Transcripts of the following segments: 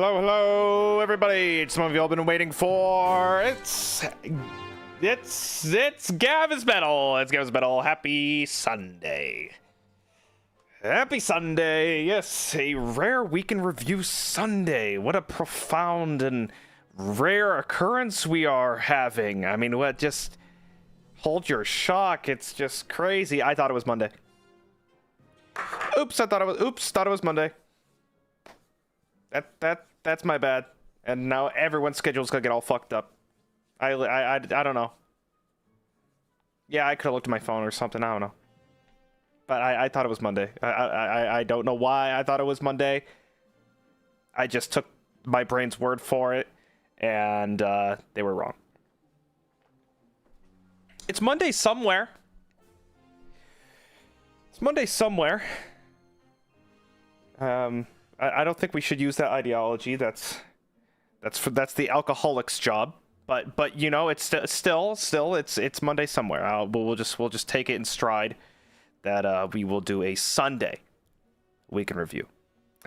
Hello, everybody. It's some of y'all been waiting for. It's Gavis Bettel. It's Gavis Bettel. Happy Sunday. Happy Sunday. Yes, a rare week in review Sunday. What a profound and rare occurrence we are having. I mean, what? Just hold your shock. It's just crazy. I thought it was Monday. Oops, thought it was Monday. That's my bad. And now everyone's schedule's gonna get all fucked up. I don't know. Yeah, I could have looked at my phone or something. I don't know. But I thought it was Monday. I don't know why I thought it was Monday. I just took my brain's word for it, and they were wrong. It's Monday somewhere. It's Monday somewhere. I don't think we should use that ideology. That's the alcoholic's job. But you know, it's still it's Monday somewhere. We'll just take it in stride that we will do a Sunday week in review.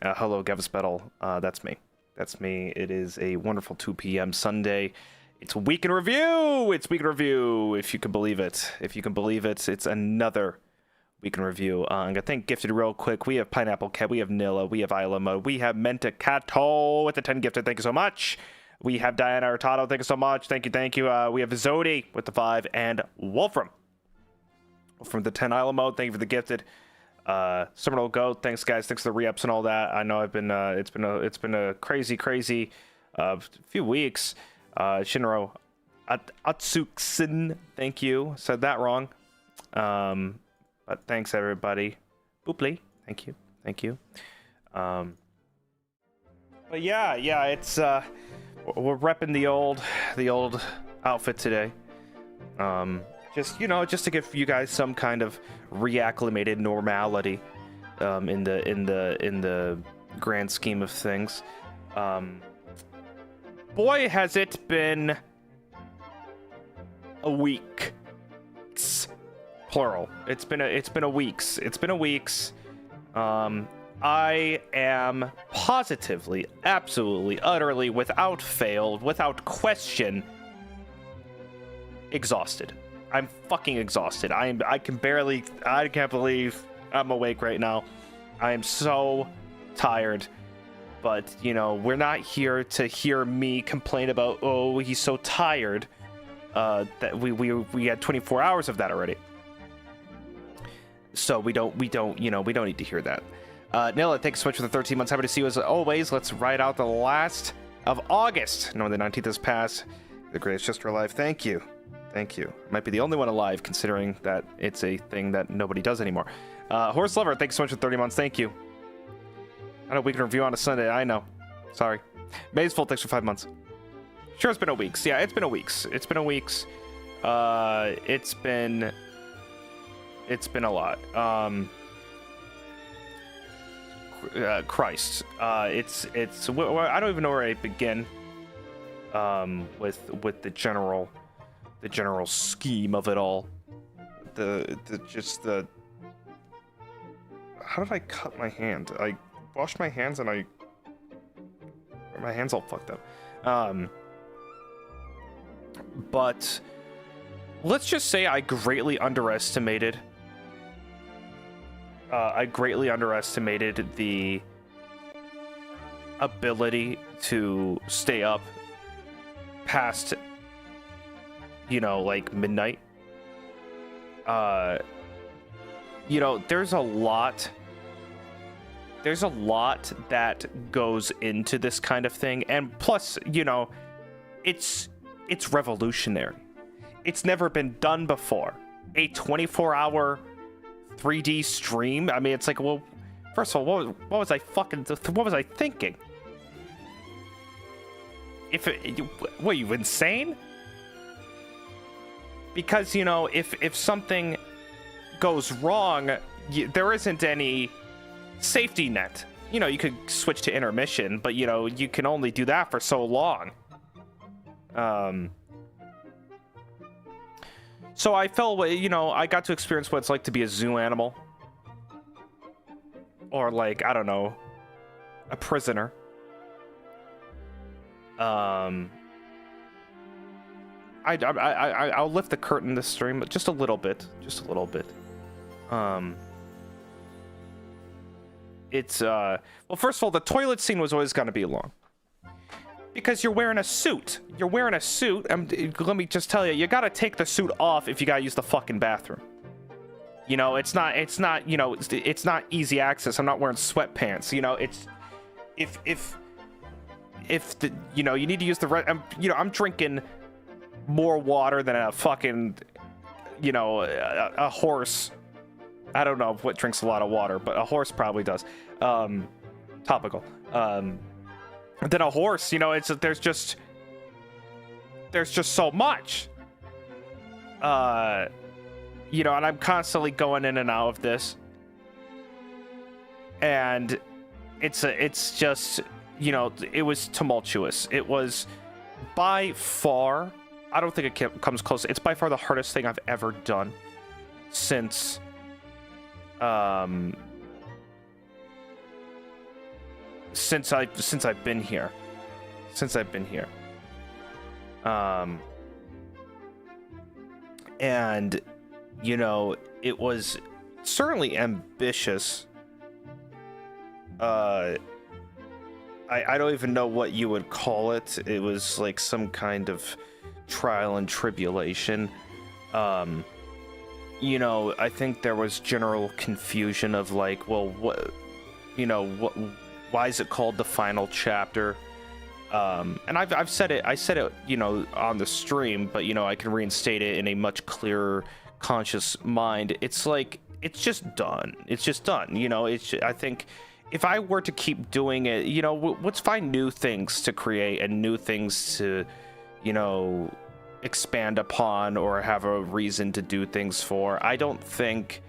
Hello, Gavis Bettel. That's me. That's me. It is a wonderful 2 p.m. Sunday. It's week in review. It's week in review. If you can believe it. If you can believe it, it's another week in review. I'm gonna thank Gifted real quick. We have Pineapple Cat, we have Nilla, we have Ilama, we have Mentacato with the 10 gifted. Thank you so much. We have Diana Hurtado. Thank you so much. Thank you. We have Zodi with the 5 and Wolfram from the 10 Ilama. Thank you for the gifted. Seminole Goat. Thanks guys. Thanks for the re-ups and all that. I know I've been it's been a crazy few weeks. Shinro Atsuksen. Thank you. Said that wrong. But thanks everybody. Booply. Thank you. But yeah, it's we're repping the old outfit today. Just to give you guys some kind of reacclimated normality in the grand scheme of things. Boy, has it been a week. Plural. It's been a weeks. I am positively, absolutely, utterly, without fail, without question, exhausted. I'm fucking exhausted. I can't believe I'm awake right now. I am so tired. But, you know, we're not here to hear me complain about, oh, he's so tired. That we had 24 hours of that already. So we don't need to hear that. Nilla, thanks so much for the 13 months. Happy to see you as always. Let's ride out the last of August. Knowing the 19th has passed. The greatest sister alive. Thank you. Might be the only one alive, considering that it's a thing that nobody does anymore. Horse Lover, thanks so much for 30 months. Thank you. I know we can review on a Sunday. I know. Sorry. Maysful, thanks for 5 months. Sure, it's been a weeks. Yeah, it's been a weeks. It's been a lot. Christ. It's I don't even know where I begin with the general scheme of it all. How did I cut my hand? I washed my hands and my hand's all fucked up. But let's just say I greatly underestimated the ability to stay up past, like midnight. There's a lot that goes into this kind of thing, and plus, it's revolutionary. It's never been done before. A 24-hour 3D stream. I mean, it's like, well, first of all, what was I thinking? Were you insane? Because, if something goes wrong, there isn't any safety net. You could switch to intermission, but, you can only do that for so long. So I felt, I got to experience what it's like to be a zoo animal. Or like, I don't know, a prisoner. I'll lift the curtain this stream, but just a little bit, It's well, first of all, the toilet scene was always going to be long because you're wearing a suit. Let me just tell you, you got to take the suit off if you got to use the fucking bathroom. You know, it's not easy access. I'm not wearing sweatpants. You know, it's if the, you know, you need to use the I'm drinking more water than a fucking, you know, a horse. I don't know what drinks a lot of water, but a horse probably does. Topical. Than a horse, you know, there's just so much. You know, and I'm constantly going in and out of this. And it's just, you know, it was tumultuous. It was by far, I don't think it comes close. It's by far the hardest thing I've ever done since I've been here. And you know, it was certainly ambitious. I don't even know what you would call it. It was like some kind of trial and tribulation. You know, I think there was general confusion of like, well, what, you know, why is it called the final chapter? And I said it, you know, on the stream, but you know, I can reinstate it in a much clearer, conscious mind. It's like, it's just done. You know, I think if I were to keep doing it, you know, let's find new things to create and new things to, you know, expand upon or have a reason to do things for. I don't think,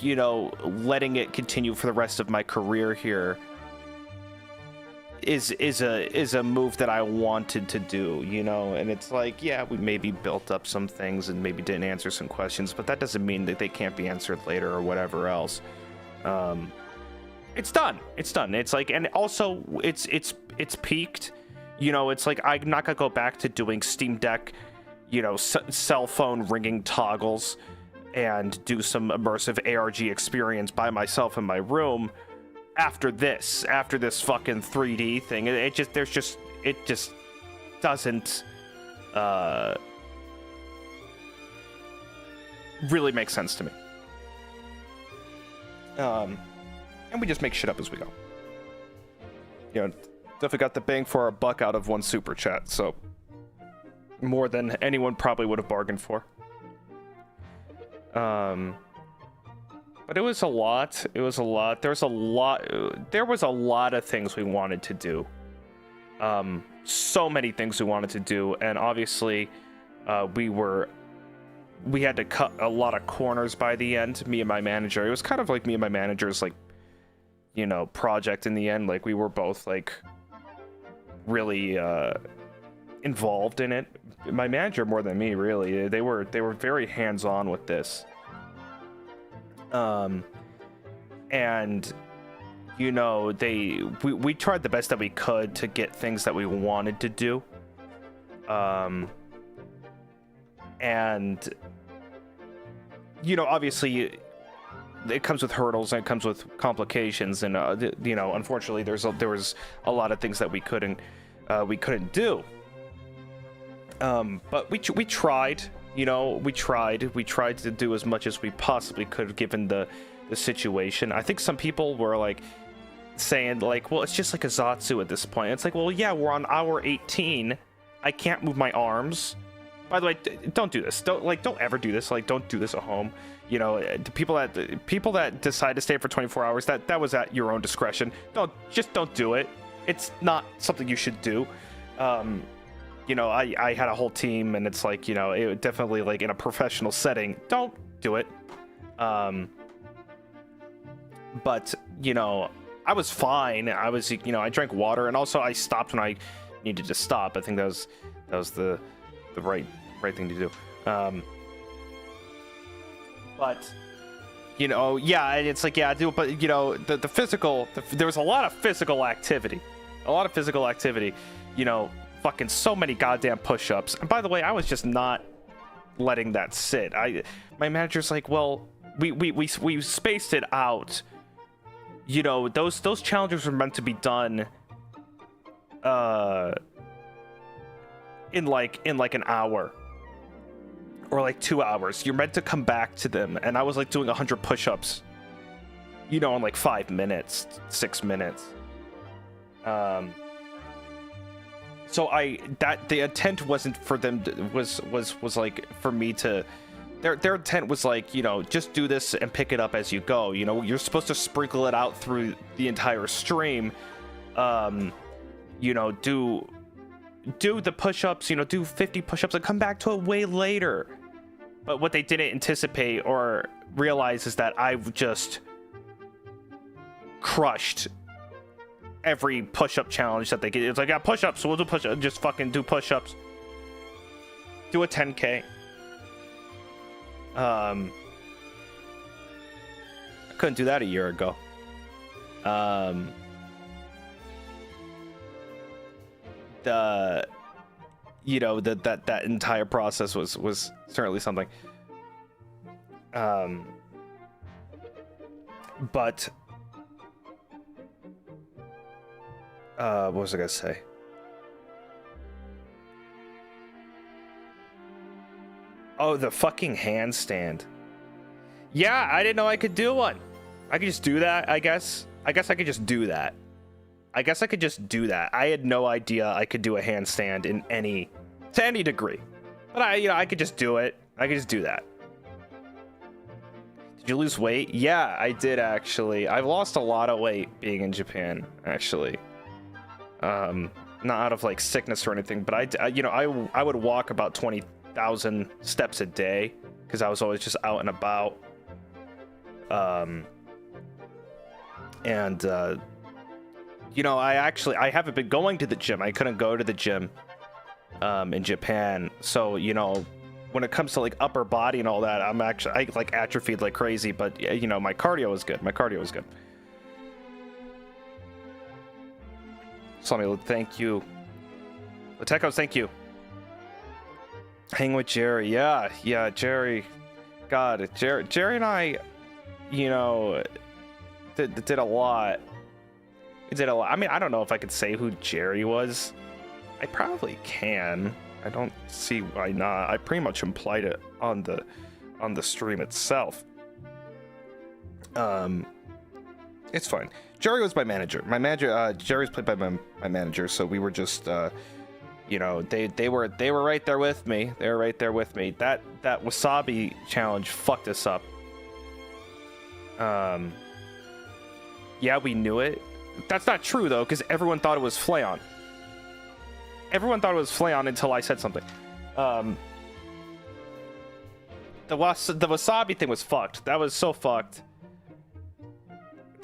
you know, letting it continue for the rest of my career here is a move that I wanted to do, you know. And it's like, yeah, we maybe built up some things and maybe didn't answer some questions, but that doesn't mean that they can't be answered later or whatever else. It's done. It's like, and also it's peaked, you know. It's like, I'm not gonna go back to doing Steam Deck, you know, cell phone ringing toggles and do some immersive ARG experience by myself in my room after this fucking 3D thing. It just doesn't really make sense to me. And we just make shit up as we go. You know, definitely got the bang for our buck out of one super chat, so more than anyone probably would have bargained for. But it was a lot. There was a lot of things we wanted to do. So many things we wanted to do, and obviously, we had to cut a lot of corners by the end. Me and my manager. It was kind of like me and my manager's, like, you know, project in the end. Like, we were both like really involved in it. My manager more than me, really. They were very hands-on with this. And you know, we tried the best that we could to get things that we wanted to do. And you know, obviously it comes with hurdles and it comes with complications, and you know, unfortunately there was a lot of things that we couldn't do. But we tried, you know, we tried to do as much as we possibly could given the situation. I think some people were like saying like, well, it's just like a Zatsu at this point. It's like, well, yeah, we're on hour 18. I can't move my arms. By the way, don't do this. Don't ever do this. Like, don't do this at home. You know, the people that decide to stay for 24 hours, that was at your own discretion. Don't do it. It's not something you should do. You know, I had a whole team, and it's like, you know, it definitely, like, in a professional setting, don't do it. But, you know, I was fine. I was, you know, I drank water, and also I stopped when I needed to stop. I think that was the right thing to do. But You know, yeah, and it's like, yeah, I do, but you know, the physical, there was a lot of physical activity, you know, fucking so many goddamn push-ups. And by the way, I was just not letting that sit. My manager's like, well, we spaced it out. You know, those challenges were meant to be done in like an hour or like 2 hours. You're meant to come back to them, and I was like doing 100 push-ups, you know, in like 5 minutes, 6 minutes. So the intent wasn't for them to, was like for me to, their intent was like, you know, just do this and pick it up as you go. You know, you're supposed to sprinkle it out through the entire stream. You know, do the push-ups, you know, do 50 push-ups and come back to it way later. But what they didn't anticipate or realize is that I've just crushed every push-up challenge that they get. It's like, yeah, push-ups, so we'll do push-ups. Just fucking do push-ups. Do a 10K. I couldn't do that a year ago. You know, that entire process was certainly something. But what was I gonna say? Oh, the fucking handstand. Yeah, I didn't know I could do one. I could just do that, I guess. I could just do that. I had no idea I could do a handstand to any degree. But I could just do it. I could just do that. Did you lose weight? Yeah, I did actually. I've lost a lot of weight being in Japan, actually. Not out of like sickness or anything, but I would walk about 20,000 steps a day because I was always just out and about. You know, I haven't been going to the gym. I couldn't go to the gym in Japan. So, you know, when it comes to like upper body and all that, I like atrophied like crazy, but you know, my cardio was good. Somebody, thank you. Latecos, thank you. Hang with Jerry. Yeah, Jerry. God, Jerry and I, you know, did a lot. He did a lot. I mean, I don't know if I could say who Jerry was. I probably can. I don't see why not. I pretty much implied it on the stream itself. It's fine. Jerry was my manager. Jerry's played by my manager, so we were just you know, they were right there with me. That wasabi challenge fucked us up. Yeah, we knew it. That's not true though, because everyone thought it was flayon. Until I said something. The wasabi thing was fucked. That was so fucked.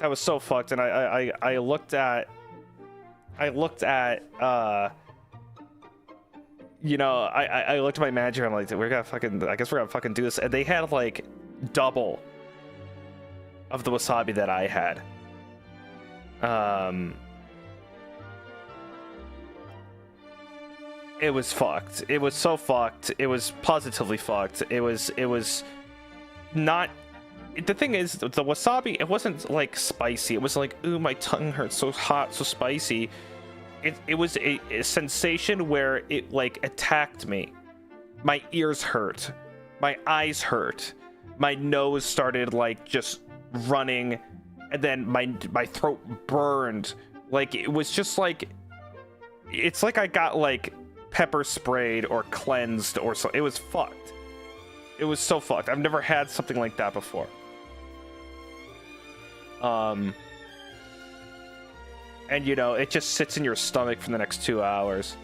And I looked at you know, I looked at my manager. I'm like, I guess we're gonna fucking do this. And they had like double of the wasabi that I had. It was fucked. It was so fucked. It was positively fucked. It was not. The thing is, the wasabi, it wasn't like spicy. It was like, ooh, my tongue hurts, so hot, so spicy. It was a sensation where it like attacked me. My ears hurt. My eyes hurt. My nose started like just running, and then my throat burned. Like it was just like, it's like I got like pepper sprayed or cleansed or so. It was fucked. It was so fucked. I've never had something like that before. And you know, it just sits in your stomach for the next 2 hours.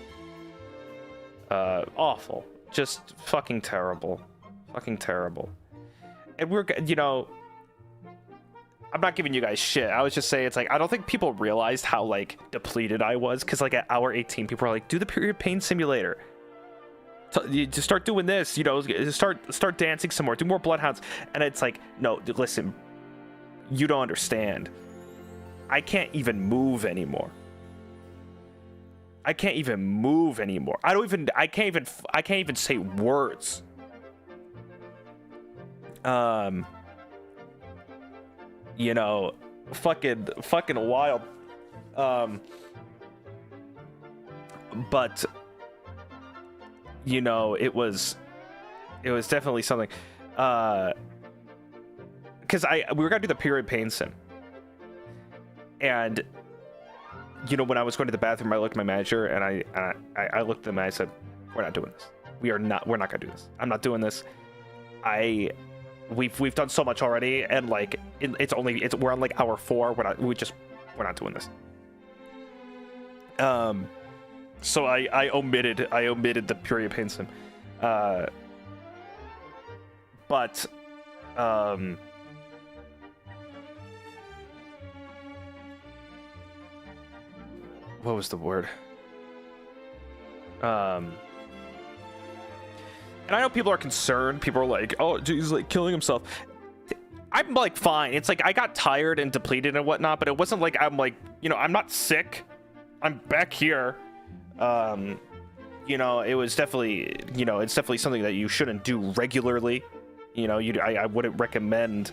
Awful. Just fucking terrible. And we're, you know, I'm not giving you guys shit. I was just saying, it's like, I don't think people realized how like depleted I was, because like at hour 18 people are like, do the period pain simulator. You just start doing this, you know, start dancing some more, do more bloodhounds. And it's like, no, listen, you don't understand. I can't even move anymore. I can't even move anymore. I can't even say words. You know, fucking wild. But you know, it was definitely something. Because we were gonna do the period pain sim, and you know, when I was going to the bathroom, I looked at my manager and I looked at them and I said, "We're not doing this. We're not gonna do this. I'm not doing this. We've done so much already, and like we're on like hour 4. We're not doing this." So I omitted the period pain sim, but what was the word? And I know people are concerned. People are like, "Oh, he's like killing himself." I'm like, fine. It's like I got tired and depleted and whatnot, but it wasn't like I'm like, you know, I'm not sick. I'm back here. You know, it was definitely, you know, it's definitely something that you shouldn't do regularly. You know, I wouldn't recommend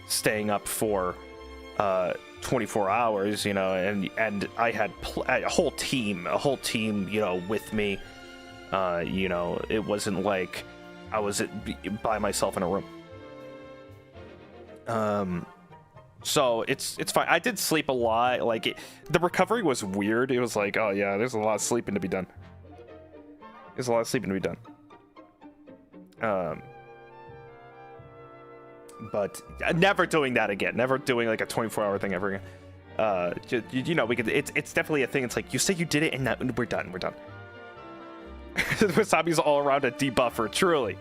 staying up for 24 hours, you know, and I had a whole team, you know, with me. You know, it wasn't like I was by myself in a room. So it's fine. I did sleep a lot. Like the recovery was weird. It was like, oh yeah, there's a lot of sleeping to be done. But never doing that again. Never doing like a 24-hour thing ever again. You know, we could. It's definitely a thing. It's like you say you did it, and that we're done. Wasabi's all around a debuffer. Truly,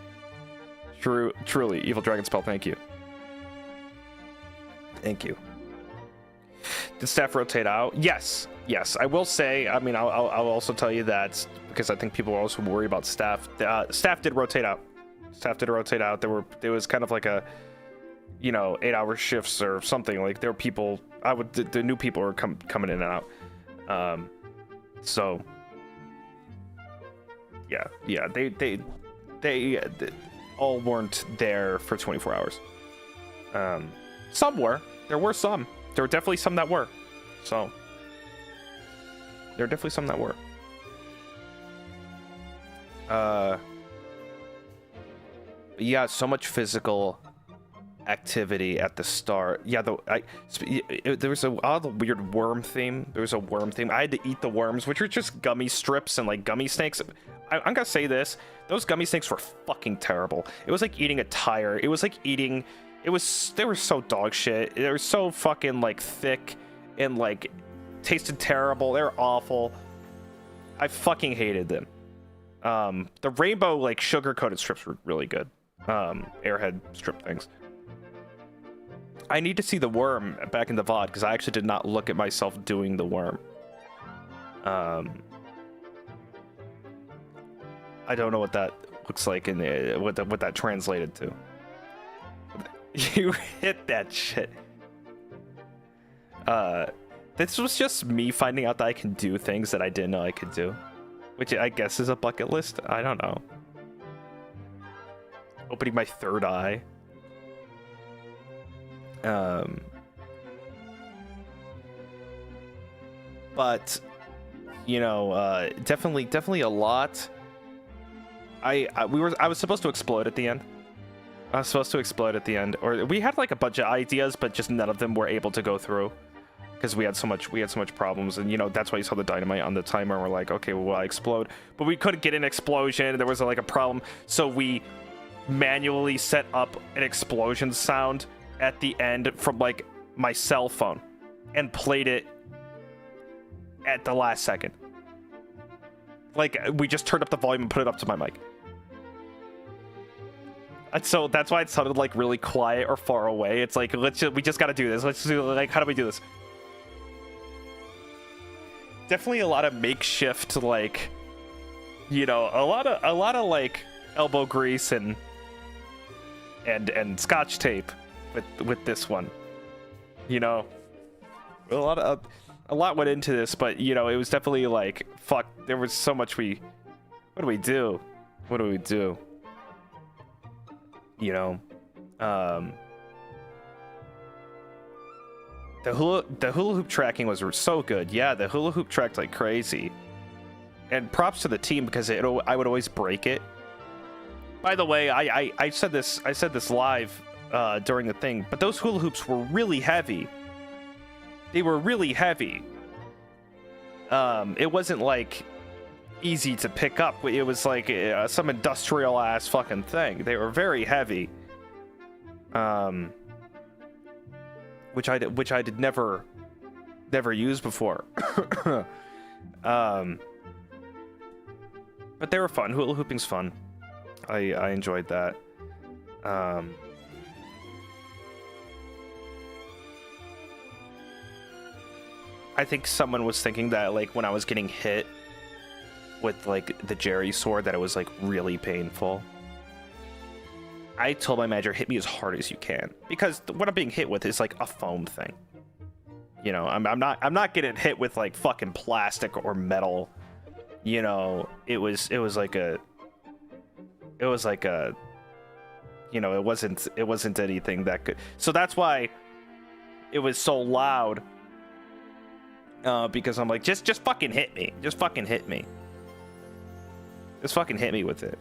evil dragon spell. Thank you. Did staff rotate out? Yes. I will say. I mean, I'll also tell you that because I think people are also worried about staff. Staff did rotate out. There was kind of like a, you know, 8-hour shifts or something. Like there were people. The new people were coming in and out. So. Yeah. They all weren't there for 24 hours. Some were. There were some. There were definitely some that were. So. There are definitely some that were. Yeah, so much physical activity at the start. Yeah, there was a weird worm theme. There was a worm theme. I had to eat the worms, which were just gummy strips and like gummy snakes. I'm gonna say this. Those gummy snakes were fucking terrible. It was like eating a tire. It was like eating... They were so dog shit. They were so fucking like thick and like tasted terrible. They were awful. I fucking hated them. The rainbow like sugar coated strips were really good. Airhead strip things. I need to see the worm back in the VOD because I actually did not look at myself doing the worm. I don't know what that looks like in the, what that translated to. You hit that shit. This was just me finding out that I can do things that I didn't know I could do, which I guess is a bucket list. I don't know. Opening my third eye. But you know, definitely a lot. I was supposed to explode at the end. Or we had like a bunch of ideas, but just none of them were able to go through because we had so much problems. And you know, that's why you saw the dynamite on the timer. And we're like, okay, well, I explode, but we couldn't get an explosion. There was like a problem, so we manually set up an explosion sound at the end from like my cell phone and played it at the last second. Like we just turned up the volume and put it up to my mic. And so that's why it sounded like really quiet or far away. It's like, we just gotta do this. Let's do, like, how do we do this? Definitely a lot of makeshift, like, You know, a lot of like elbow grease and scotch tape with this one. You know, a lot went into this, but you know, it was definitely like, fuck, there was so much what do we do? What do we do? You know, the hula hoop tracking was so good. Yeah, the hula hoop tracked like crazy. And props to the team because I would always break it. By the way, I said this live during the thing, but those hula hoops were really heavy. They were really heavy. It wasn't like easy to pick up. It was like some industrial ass fucking thing. They were very heavy. Which I did never use before. But they were fun. Hula hooping's fun. I enjoyed that. I think someone was thinking that like when I was getting hit with like the Jerry sword that it was like really painful. I told my manager, hit me as hard as you can, because what I'm being hit with is like a foam thing. You know, I'm not getting hit with like fucking plastic or metal. You know, it was like a you know, it wasn't anything that could. So that's why it was so loud. Because I'm like, just fucking hit me. Just fucking hit me. Just fucking hit me with it.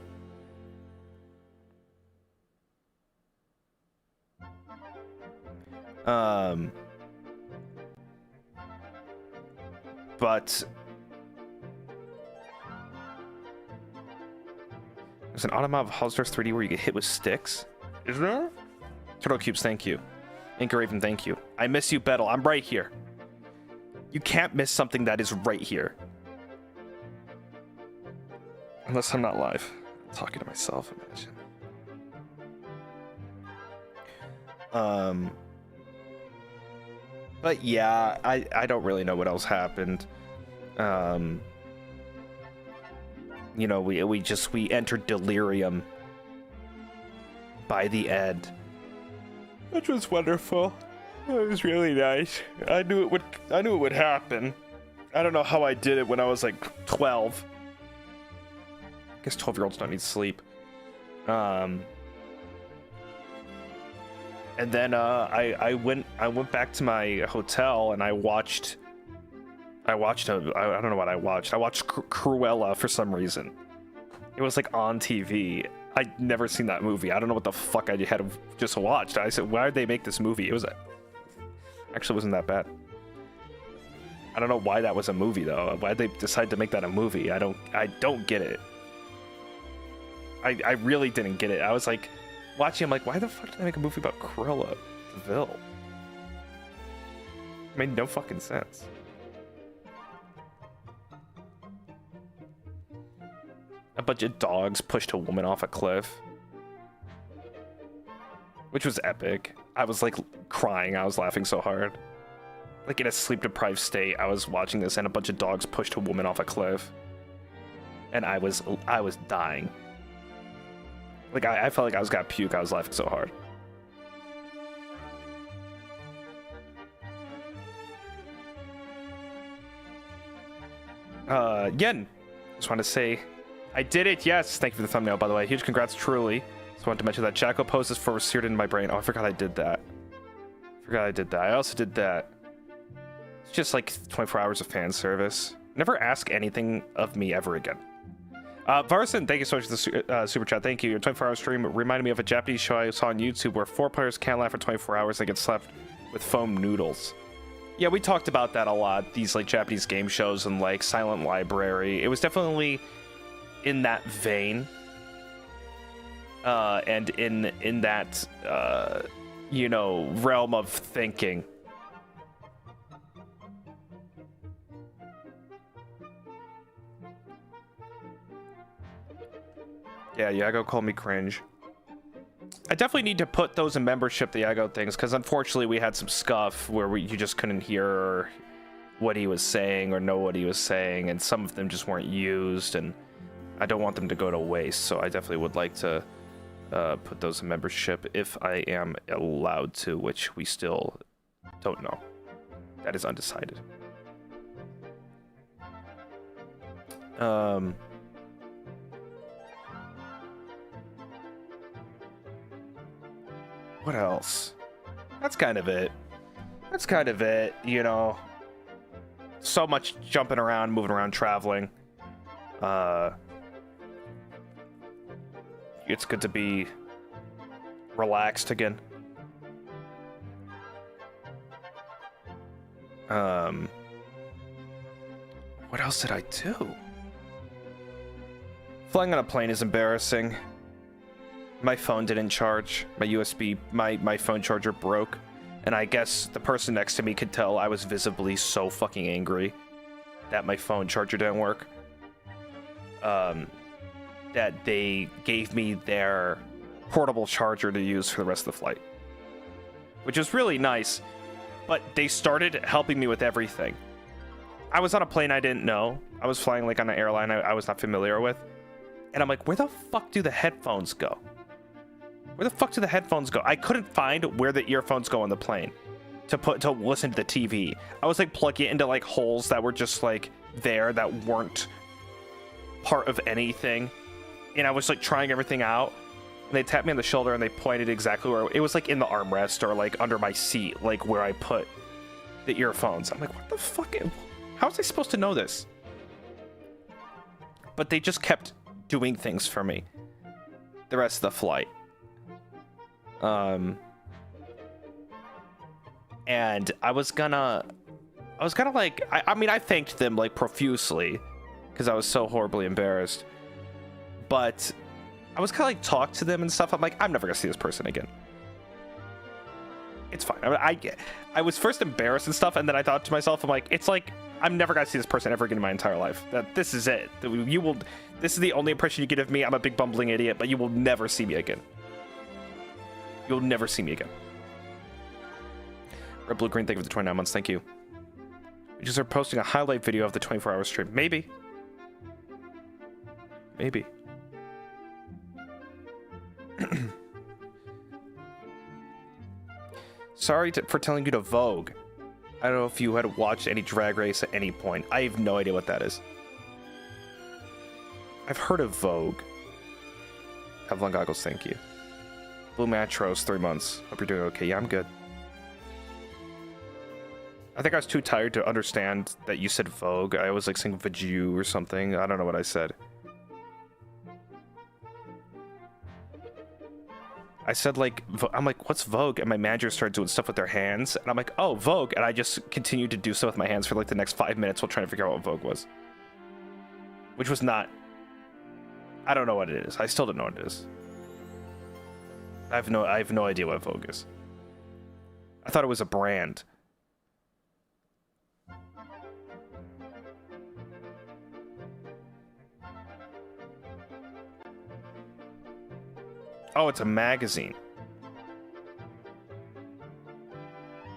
But there's an Automat of Hallstars 3D where you get hit with sticks. Is there? Turtle Cubes, thank you. Inca Raven, thank you. I miss you, Bettel. I'm right here. You can't miss something that is right here. Unless I'm not live. I'm talking to myself, imagine. But yeah, I don't really know what else happened. You know, we entered Delirium by the end, which was wonderful. It was really nice. I knew it would happen. I don't know how I did it when I was like 12. I guess 12-year-olds don't need sleep. And then I went back to my hotel and I watched I don't know what I watched. I watched Cruella for some reason. It was like on TV. I'd never seen that movie. I don't know what the fuck I had just watched. I said, why did they make this movie? It was actually wasn't that bad. I don't know why that was a movie though. Why they decide to make that a movie? I don't get it. I really didn't get it. I was like watching. I'm like, why the fuck did they make a movie about Cruella DeVille? It made no fucking sense. A bunch of dogs pushed a woman off a cliff, which was epic. I was like crying. I was laughing so hard. Like in a sleep-deprived state, I was watching this and a bunch of dogs pushed a woman off a cliff. And I was dying. Like I felt like I was gonna puke. I was laughing so hard. Yen, just wanted to say I did it. Yes, thank you for the thumbnail, by the way. Huge congrats, truly. Just wanted to mention that Jacko poses for seared in my brain. Oh, I forgot I did that. I also did that. It's just like 24 hours of fan service. Never ask anything of me ever again. Varson, thank you so much for the super chat. Thank you. Your 24-hour stream reminded me of a Japanese show I saw on YouTube where 4 players can't laugh for 24 hours. They get slapped with foam noodles. Yeah, we talked about that a lot. These like Japanese game shows and like Silent Library. It was definitely in that vein. And in that you know, realm of thinking. Yeah, Yago called me cringe. I definitely need to put those in membership, the Yago things, because unfortunately we had some scuff where you just couldn't hear what he was saying or know what he was saying, and some of them just weren't used, and I don't want them to go to waste, so I definitely would like to put those in membership if I am allowed to, which we still don't know. That is undecided. What else? That's kind of it. That's kind of it, you know. So much jumping around, moving around, traveling. It's good to be relaxed again. What else did I do? Flying on a plane is embarrassing. My phone didn't charge. My USB, my phone charger broke. And I guess the person next to me could tell I was visibly so fucking angry that my phone charger didn't work. That they gave me their portable charger to use for the rest of the flight. Which was really nice. But they started helping me with everything. I was on a plane I didn't know. I was flying like on an airline I was not familiar with. And I'm like, where the fuck do the headphones go? Where the fuck do the headphones go? I couldn't find where the earphones go on the plane to listen to the TV. I was like plugging it into like holes that were just like there that weren't part of anything. And I was like trying everything out. And they tapped me on the shoulder and they pointed exactly where it was, like in the armrest or like under my seat, like where I put the earphones. I'm like, what the fuck? How was I supposed to know this? But they just kept doing things for me the rest of the flight. And I was gonna like, I mean, I thanked them like profusely because I was so horribly embarrassed. But I was kind of like talk to them and stuff. I'm like, I'm never gonna see this person again. It's fine. I was first embarrassed and stuff, and then I thought to myself, I'm like, it's like I'm never gonna see this person ever again in my entire life. That this is it. This is the only impression you get of me. I'm a big bumbling idiot, but you will never see me again. You'll never see me again. Red Blue Green, thank you for the 29 months. Thank you. We just are posting a highlight video of the 24-hour stream. Maybe. Maybe. Sorry for telling you to Vogue. I don't know if you had watched any Drag Race at any point. I have no idea what that is. I've heard of Vogue. Kevlon Goggles, thank you. Blue Matros, 3 months. Hope you're doing okay. Yeah, I'm good. I think I was too tired to understand that you said Vogue. I was like saying Vaju or something. I don't know what I said. I said like, I'm like, what's Vogue? And my manager started doing stuff with their hands. And I'm like, oh, Vogue. And I just continued to do stuff with my hands for like the next 5 minutes while trying to figure out what Vogue was. Which was not... I don't know what it is. I still don't know what it is. I have no idea what Vogue is. I thought it was a brand. Oh, it's a magazine.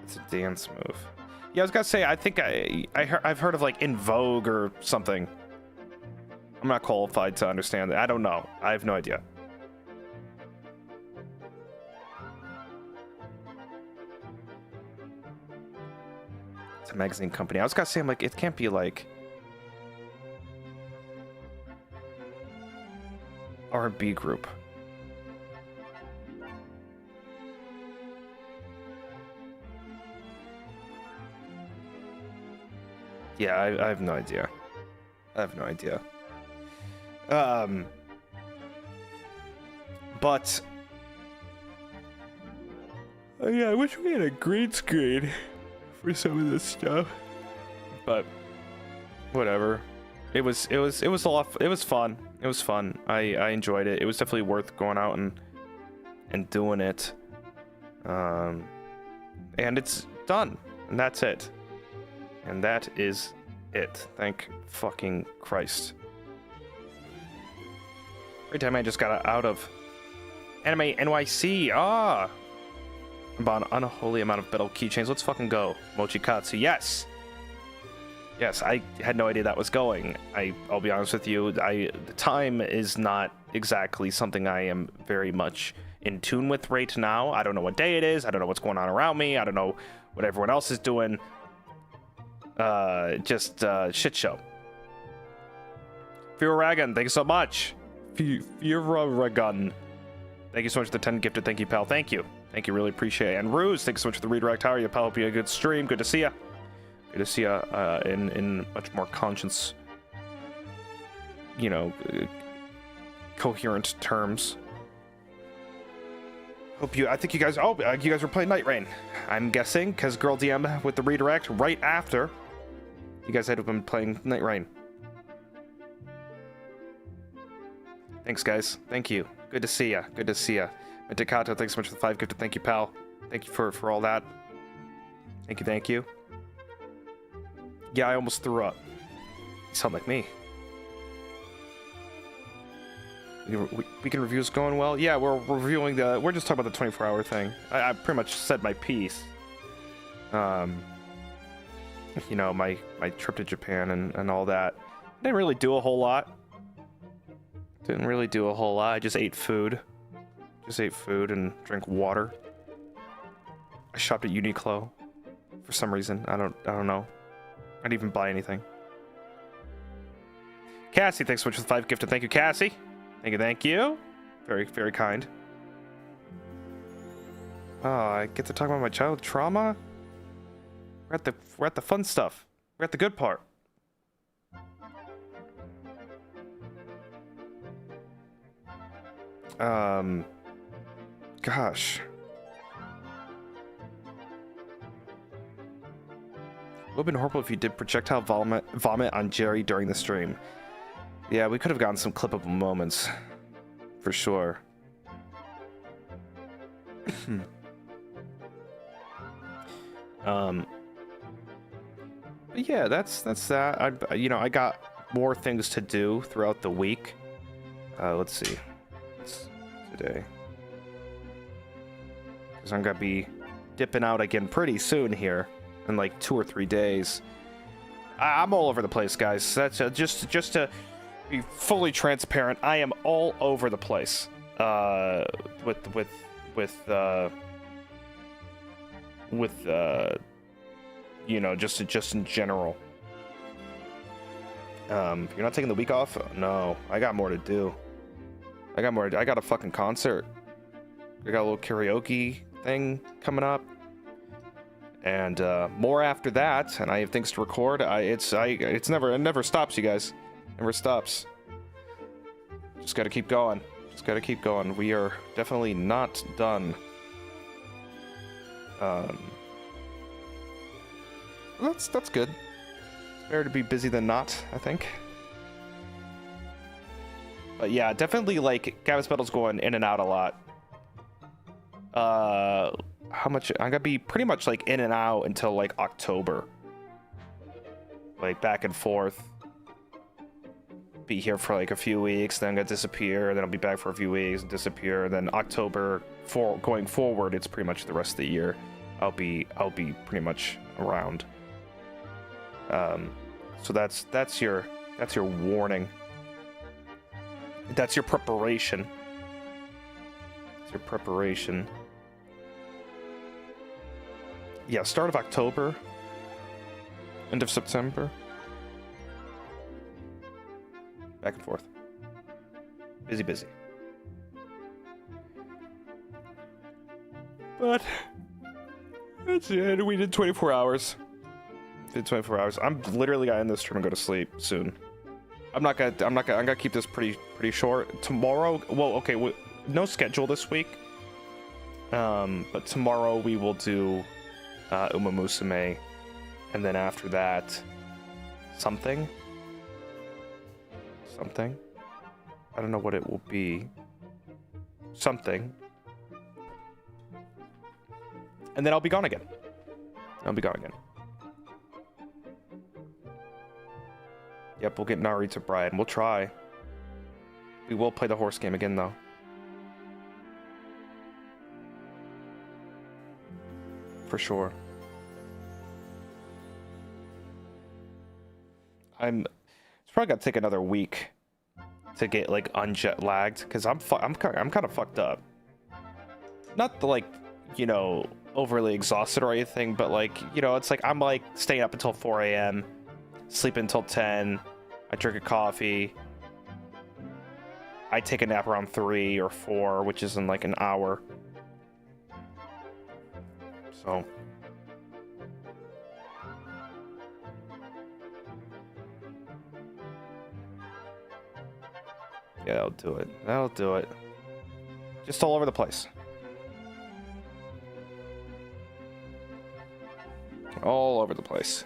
It's a dance move. Yeah, I was gonna say, I think I've heard of like In Vogue or something. I'm not qualified to understand that. I don't know. I have no idea. It's a magazine company. I was gonna say, I'm like, it can't be like R&B group. Yeah, I have no idea. I have no idea. But yeah, I wish we had a green screen for some of this stuff. But whatever. It was a lot. It was fun. It was fun. I enjoyed it. It was definitely worth going out and doing it. And it's done. And that's it. And that is it. Thank fucking Christ. Every time I just got out of Anime NYC. Ah! I bought an unholy amount of Bettel keychains. Let's fucking go. Mochikatsu. Yes! Yes, I had no idea that was going. I'll be honest with you, the time is not exactly something I am very much in tune with right now. I don't know what day it is. I don't know what's going on around me. I don't know what everyone else is doing. Just shit show. Firagan, thank you so much. Firagan. Thank you so much for the 10 gifted. Thank you, pal. Thank you. Thank you, really appreciate it. And Ruse, thank you so much for the redirect. How are you, pal? Hope you had a good stream. Good to see you. Good to see you in much more conscious, you know, coherent terms. I think you guys, you guys were playing Night Rain. I'm guessing, because Girl DM with the redirect right after, you guys had been playing Night Rain. Thanks, guys. Thank you. Good to see ya. Good to see ya. Mendicato, thanks so much for the 5 gifted. Thank you, pal. Thank you for all that. Thank you, thank you. Yeah, I almost threw up. You sound like me. Weekend reviews going well? Yeah, we're reviewing we're just talking about the 24-hour thing. I pretty much said my piece. You know, my trip to Japan and all that. Didn't really do a whole lot. I just ate food. And drank water. I shopped at Uniqlo for some reason. I don't know. I didn't even buy anything. Cassie, thanks so much for the 5 gifted. Thank you, Cassie. Thank you. Very, very kind. Oh, I get to talk about my childhood trauma? We're at the fun stuff. We're at the good part. Gosh. It would have been horrible if you did projectile vomit on Jerry during the stream. Yeah, we could have gotten some clippable moments. For sure. But yeah, that's that. I got more things to do throughout the week. Let's see. It's today. Because I'm gonna be dipping out again pretty soon here. In like 2 or 3 days. I'm all over the place, guys. That's just to be fully transparent. I am all over the place. With you know, just in general. You're not taking the week off? No, I got more to do. I got a fucking concert. I got a little karaoke thing coming up. And more after that, and I have things to record. It never stops, you guys. Never stops. Just gotta keep going. We are definitely not done. That's good. It's better to be busy than not, I think. But yeah, definitely like Gavis Bettel's going in and out a lot. How much? I'm gonna be pretty much like in and out until like October. Like back and forth. Be here for like a few weeks, then I'm gonna disappear, then I'll be back for a few weeks and disappear. Then October going forward, it's pretty much the rest of the year. I'll be pretty much around. So that's your warning. That's your preparation. It's your preparation. Yeah, start of October. End of September. Back and forth. Busy. But that's it. We did 24 hours. I'm literally gonna end this stream and go to sleep soon. I'm gonna keep this pretty short. Tomorrow, well, okay, no schedule this week. But tomorrow we will do Uma Musume, and then after that, something. I don't know what it will be. Something. And then I'll be gone again. Yep, we'll get Narita Bride, and we'll try. We will play the horse game again, though. For sure. It's probably gonna take another week to get like unjet lagged, because I'm kind of fucked up. Not the, like, you know, overly exhausted or anything, but like, you know, it's like I'm like staying up until 4 a.m., sleep until 10. I drink a coffee. I take a nap around 3 or 4, which is in like an hour. So. Yeah, that'll do it. That'll do it. Just all over the place. All over the place.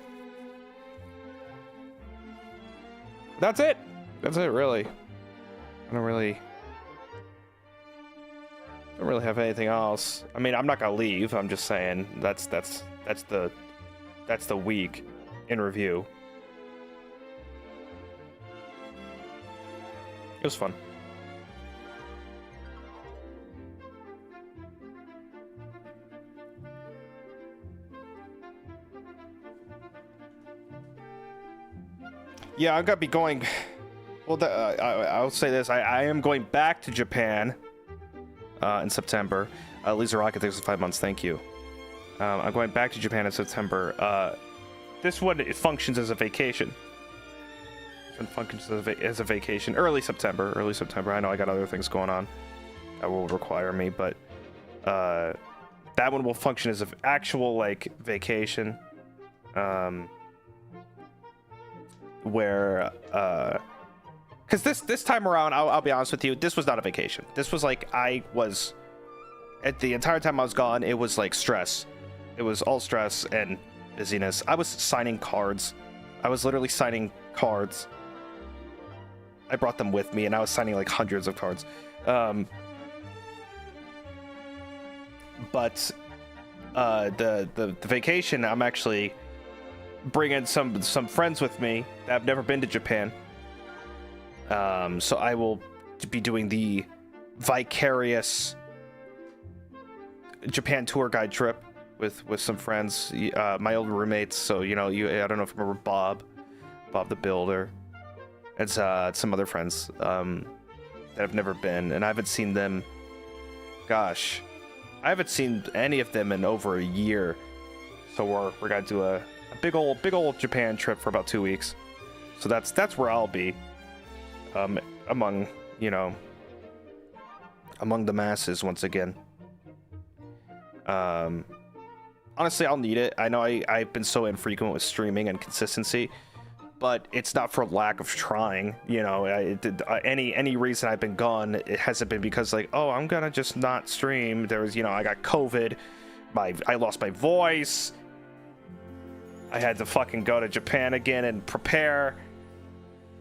That's it. That's it, really. I don't really have anything else. I mean, I'm not gonna leave. I'm just saying that's the week in review. It was fun. Yeah, I'm gonna be going. Well, I'll say this: I am going back to Japan in September. Lisa Rocket, thanks for 5 months. Thank you. I'm going back to Japan in September. This one, it functions as a vacation. It functions as a vacation. Early September. I know I got other things going on that will require me, but that one will function as an actual like vacation. Where because this time around, I'll be honest with you, this was not a vacation. This was like, I was at the entire time I was gone, it was like stress. It was all stress and busyness. I was signing cards. I was literally signing cards. I brought them with me and I was signing like hundreds of cards. But the vacation, I'm actually bringing some friends with me that have never been to Japan. So I will be doing the vicarious Japan tour guide trip with some friends, my old roommates. So, you know, I don't know if you remember Bob the Builder, and some other friends that have never been, and I haven't seen them. Gosh, I haven't seen any of them in over a year. So we're gonna do a big old Japan trip for about 2 weeks. So that's where I'll be, among the masses once again. Honestly, I'll need it. I know I've been so infrequent with streaming and consistency, but it's not for lack of trying. You know, any reason I've been gone, it hasn't been because like, oh, I'm gonna just not stream. There was, I got COVID, I lost my voice. I had to fucking go to Japan again and prepare.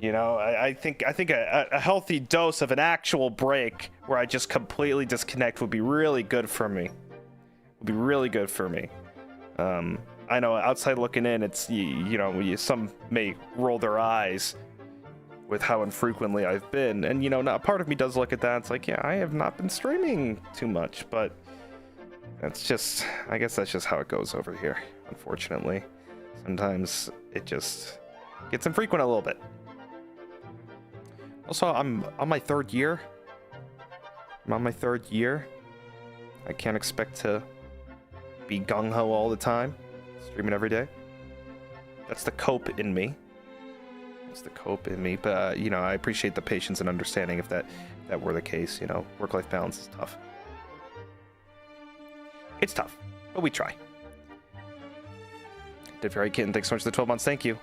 I think a healthy dose of an actual break where I just completely disconnect would be really good for me. I know outside looking in, it's, some may roll their eyes with how infrequently I've been. And, now a part of me does look at that. It's like, yeah, I have not been streaming too much, but I guess that's just how it goes over here, unfortunately. Sometimes it just gets infrequent a little bit. Also, I'm on my third year. I can't expect to be gung-ho all the time, streaming every day. That's the cope in me. But, I appreciate the patience and understanding if that were the case. Work-life balance is tough. It's tough, but we try. Did Fairy Kitten, thanks so much for the 12 months. Thank you.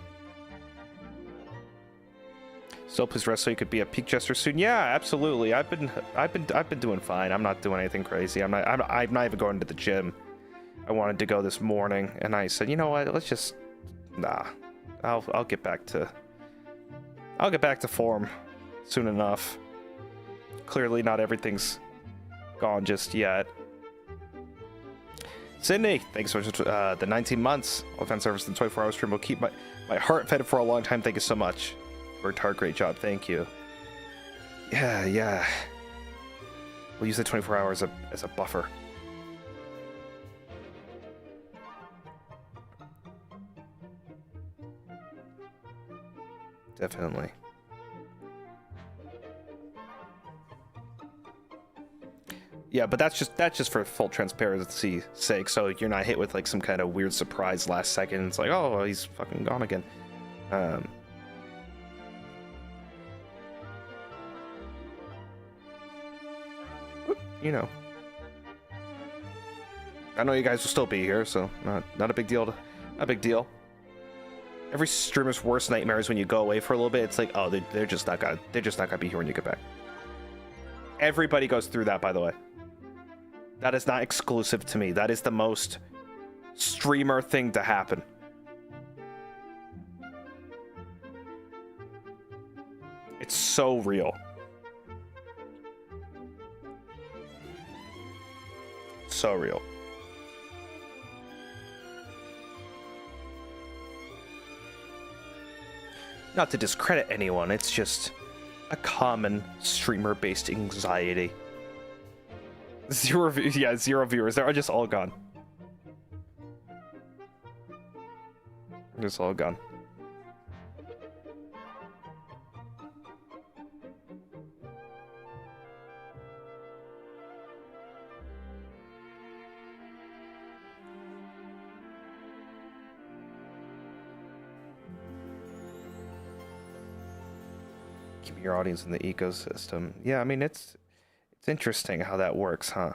Still, please rest so you could be a peak jester soon. Yeah, absolutely. I've been doing fine. I'm not doing anything crazy. I'm not even going to the gym. I wanted to go this morning, and I said, you know what? Let's just I'll get back to form soon enough. Clearly, not everything's gone just yet. Sydney, thanks so much for the 19 months. All fan service in 24-hour stream will keep my heart fed for a long time. Thank you so much. Worked hard, great job. Thank you. Yeah. We'll use the 24 hours as a buffer. Definitely. Yeah, but that's just for full transparency's sake, so you're not hit with like some kind of weird surprise last second. It's like, oh, he's fucking gone again. You know, I know you guys will still be here, so not a big deal. Not a big deal. Every streamer's worst nightmare is when you go away for a little bit. It's like, oh, they're just not gonna be here when you get back. Everybody goes through that, by the way. That is not exclusive to me. That is the most streamer thing to happen. It's so real. So real. Not to discredit anyone, it's just a common streamer-based anxiety. Zero viewers. They're just all gone. They're just all gone. Keep your audience in the ecosystem. Yeah, I mean, it's interesting how that works, huh?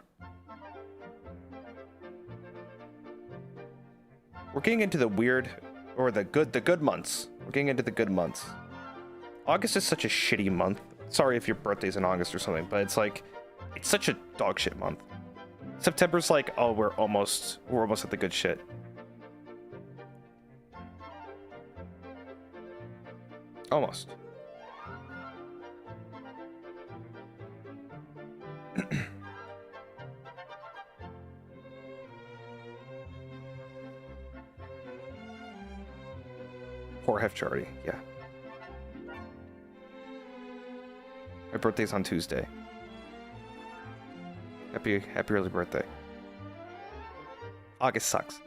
We're getting into the weird, or the good months. We're getting into the good months. August is such a shitty month. Sorry if your birthday's in August or something, but it's like, it's such a dog shit month. September's like, oh, we're almost at the good shit. Almost. Poor Hefchardy, yeah. My birthday's on Tuesday. Happy early birthday. August sucks.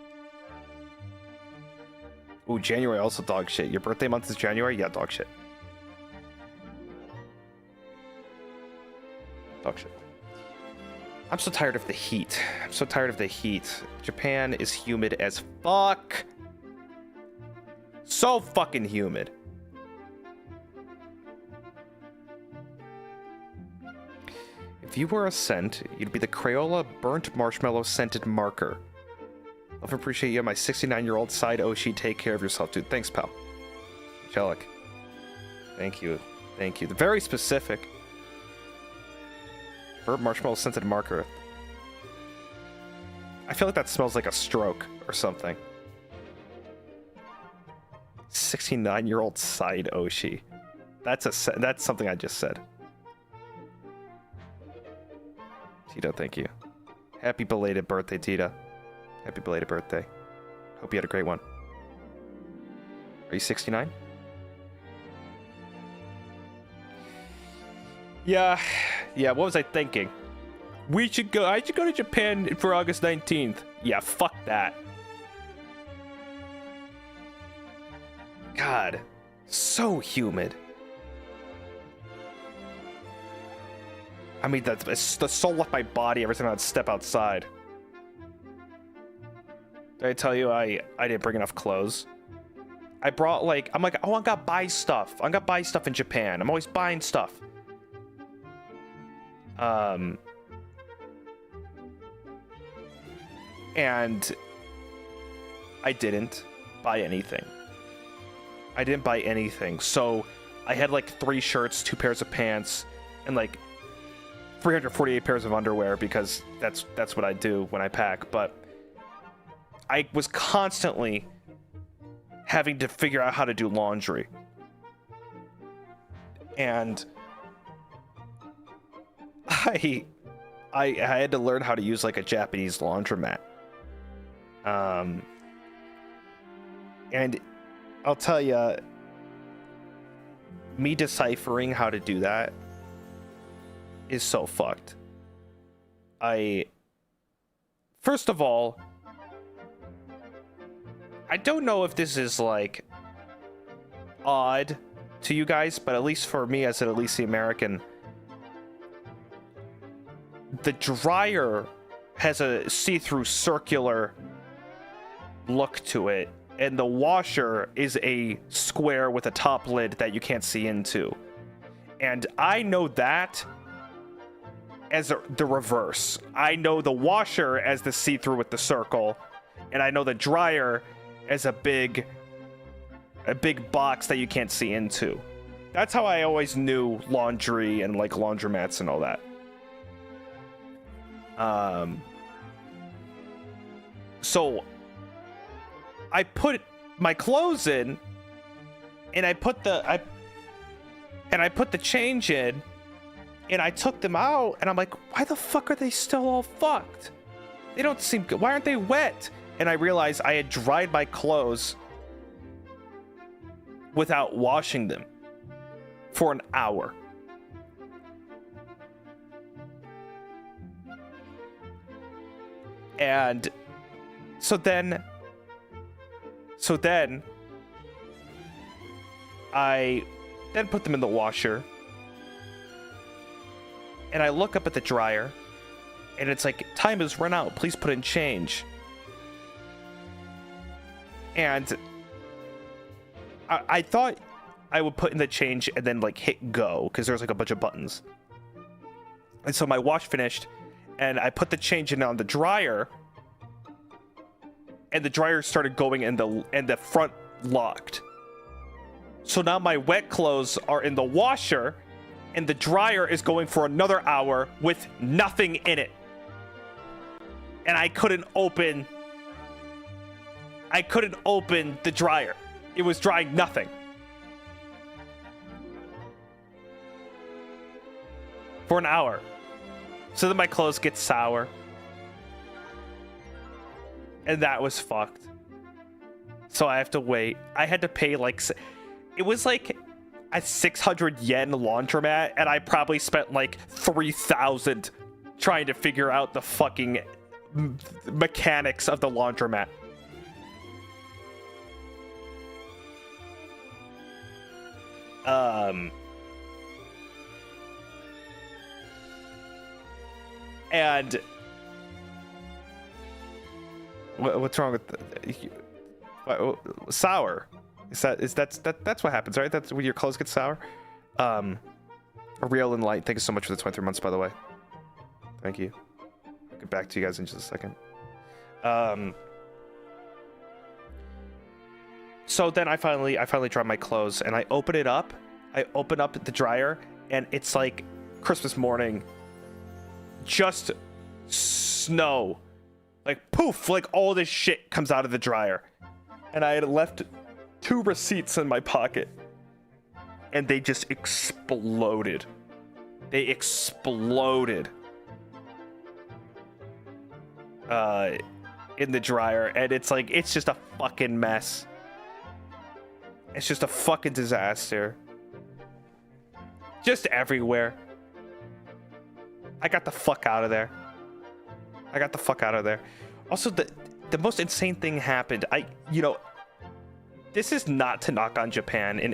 Ooh, January also dog shit. Your birthday month is January? Yeah, dog shit. Dog shit. I'm so tired of the heat. I'm so tired of the heat. Japan is humid as fuck. So fucking humid. If you were a scent, you'd be the Crayola burnt marshmallow scented marker. Love and appreciate you, my 69-year-old side Oshi. Take care of yourself, dude. Thanks, pal. Angelic. Thank you. Thank you. Very specific. Burnt marshmallow scented marker. I feel like that smells like a stroke or something. 69-year-old side Oshi. That's something I just said. Tito, thank you. Happy belated birthday, Tita. Happy belated birthday. Hope you had a great one. Are you 69? Yeah, what was I thinking? I should go to Japan for August 19th. Yeah, fuck that. God, so humid. I mean, the soul left my body every time I'd step outside. Did I tell you I didn't bring enough clothes? I brought like, I'm like, oh, I gotta buy stuff. I gotta buy stuff in Japan. I'm always buying stuff. And I didn't buy anything. I didn't buy anything. So I had like 3 shirts, 2 pairs of pants, and like 348 pairs of underwear because that's what I do when I pack. But I was constantly having to figure out how to do laundry. And I had to learn how to use like a Japanese laundromat. And I'll tell you, me deciphering how to do that is so fucked. First of all, I don't know if this is like odd to you guys, but at least for me as an Elysian American, the dryer has a see-through circular look to it, and the washer is a square with a top lid that you can't see into. And I know that as the reverse. I know the washer as the see-through with the circle, and I know the dryer as a big box that you can't see into. That's how I always knew laundry and like laundromats and all that. So I put my clothes in, and I put the change in, and I took them out, and I'm like, why the fuck are they still all fucked? They don't seem good. Why aren't they wet? And I realized I had dried my clothes without washing them for an hour. And so then I then put them in the washer, and I look up at the dryer, and it's like, time has run out, please put in change. And I thought I would put in the change and then like hit go, because there's like a bunch of buttons. And so my wash finished, and I put the change in on the dryer, and the dryer started going, and the front locked. So now my wet clothes are in the washer, and the dryer is going for another hour with nothing in it. And I couldn't open the dryer. It was drying nothing. For an hour. So then my clothes get sour. And that was fucked. So I have to wait. I had to pay like... It was like a 600 yen laundromat, and I probably spent like 3,000 trying to figure out the fucking mechanics of the laundromat. And what's wrong with sour? That's what happens, right? That's when your clothes get sour. Real and Light, thank you so much for the 23 months, by the way. Thank you. I'll get back to you guys in just a second. So then I finally dry my clothes, and I open it up. I open up the dryer, and it's like Christmas morning. Just snow. Like poof, like all this shit comes out of the dryer. And I had left 2 receipts in my pocket, and they just exploded. They exploded in the dryer, and it's like, it's just a fucking mess. It's just a fucking disaster. Just everywhere. I got the fuck out of there. Also, the most insane thing happened. This is not to knock on Japan in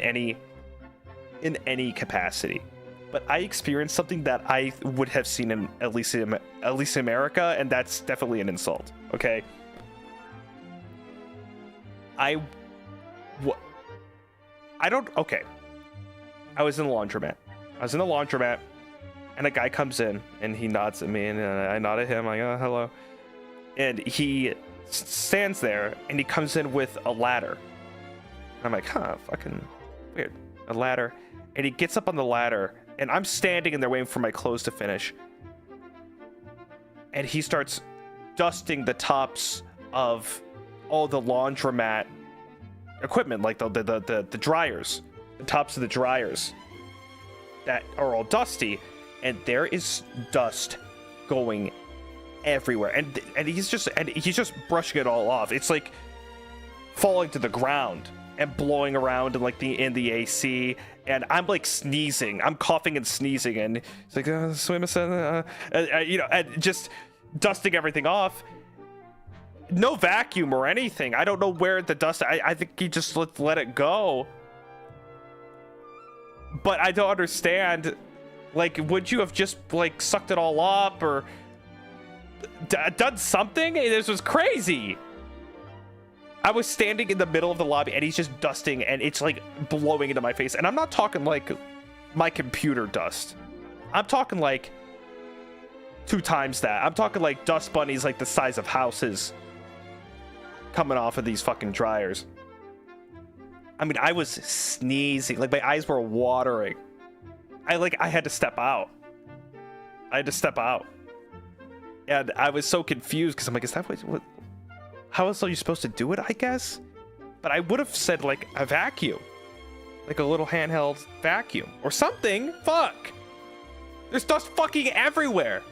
any capacity, but I experienced something that I would have seen in at least America, and that's definitely an insult. Okay. Okay. I was in the laundromat. And a guy comes in, and he nods at me, and I nod at him, like, oh, hello. And he stands there, and he comes in with a ladder. And I'm like, huh, fucking weird. A ladder. And he gets up on the ladder, and I'm standing in there waiting for my clothes to finish. And he starts dusting the tops of all the laundromat equipment, like the dryers, the tops of the dryers that are all dusty. And there is dust going everywhere, and he's just brushing it all off. It's like falling to the ground and blowing around in the AC, and I'm like sneezing, I'm coughing and sneezing, and it's like and just dusting everything off. No vacuum or anything. I don't know where the dust. I think he just let it go. But I don't understand. Like, would you have just like sucked it all up or done something? This was crazy. I was standing in the middle of the lobby and he's just dusting and it's like blowing into my face. And I'm not talking like my computer dust. I'm talking like 2 times that. I'm talking like dust bunnies like the size of houses coming off of these fucking dryers. I mean, I was sneezing. Like, my eyes were watering. I had to step out. I had to step out. And I was so confused because I'm like, is that what? How else are you supposed to do it, I guess? But I would have said, like, a vacuum. Like a little handheld vacuum. Or something. Fuck. There's dust fucking everywhere.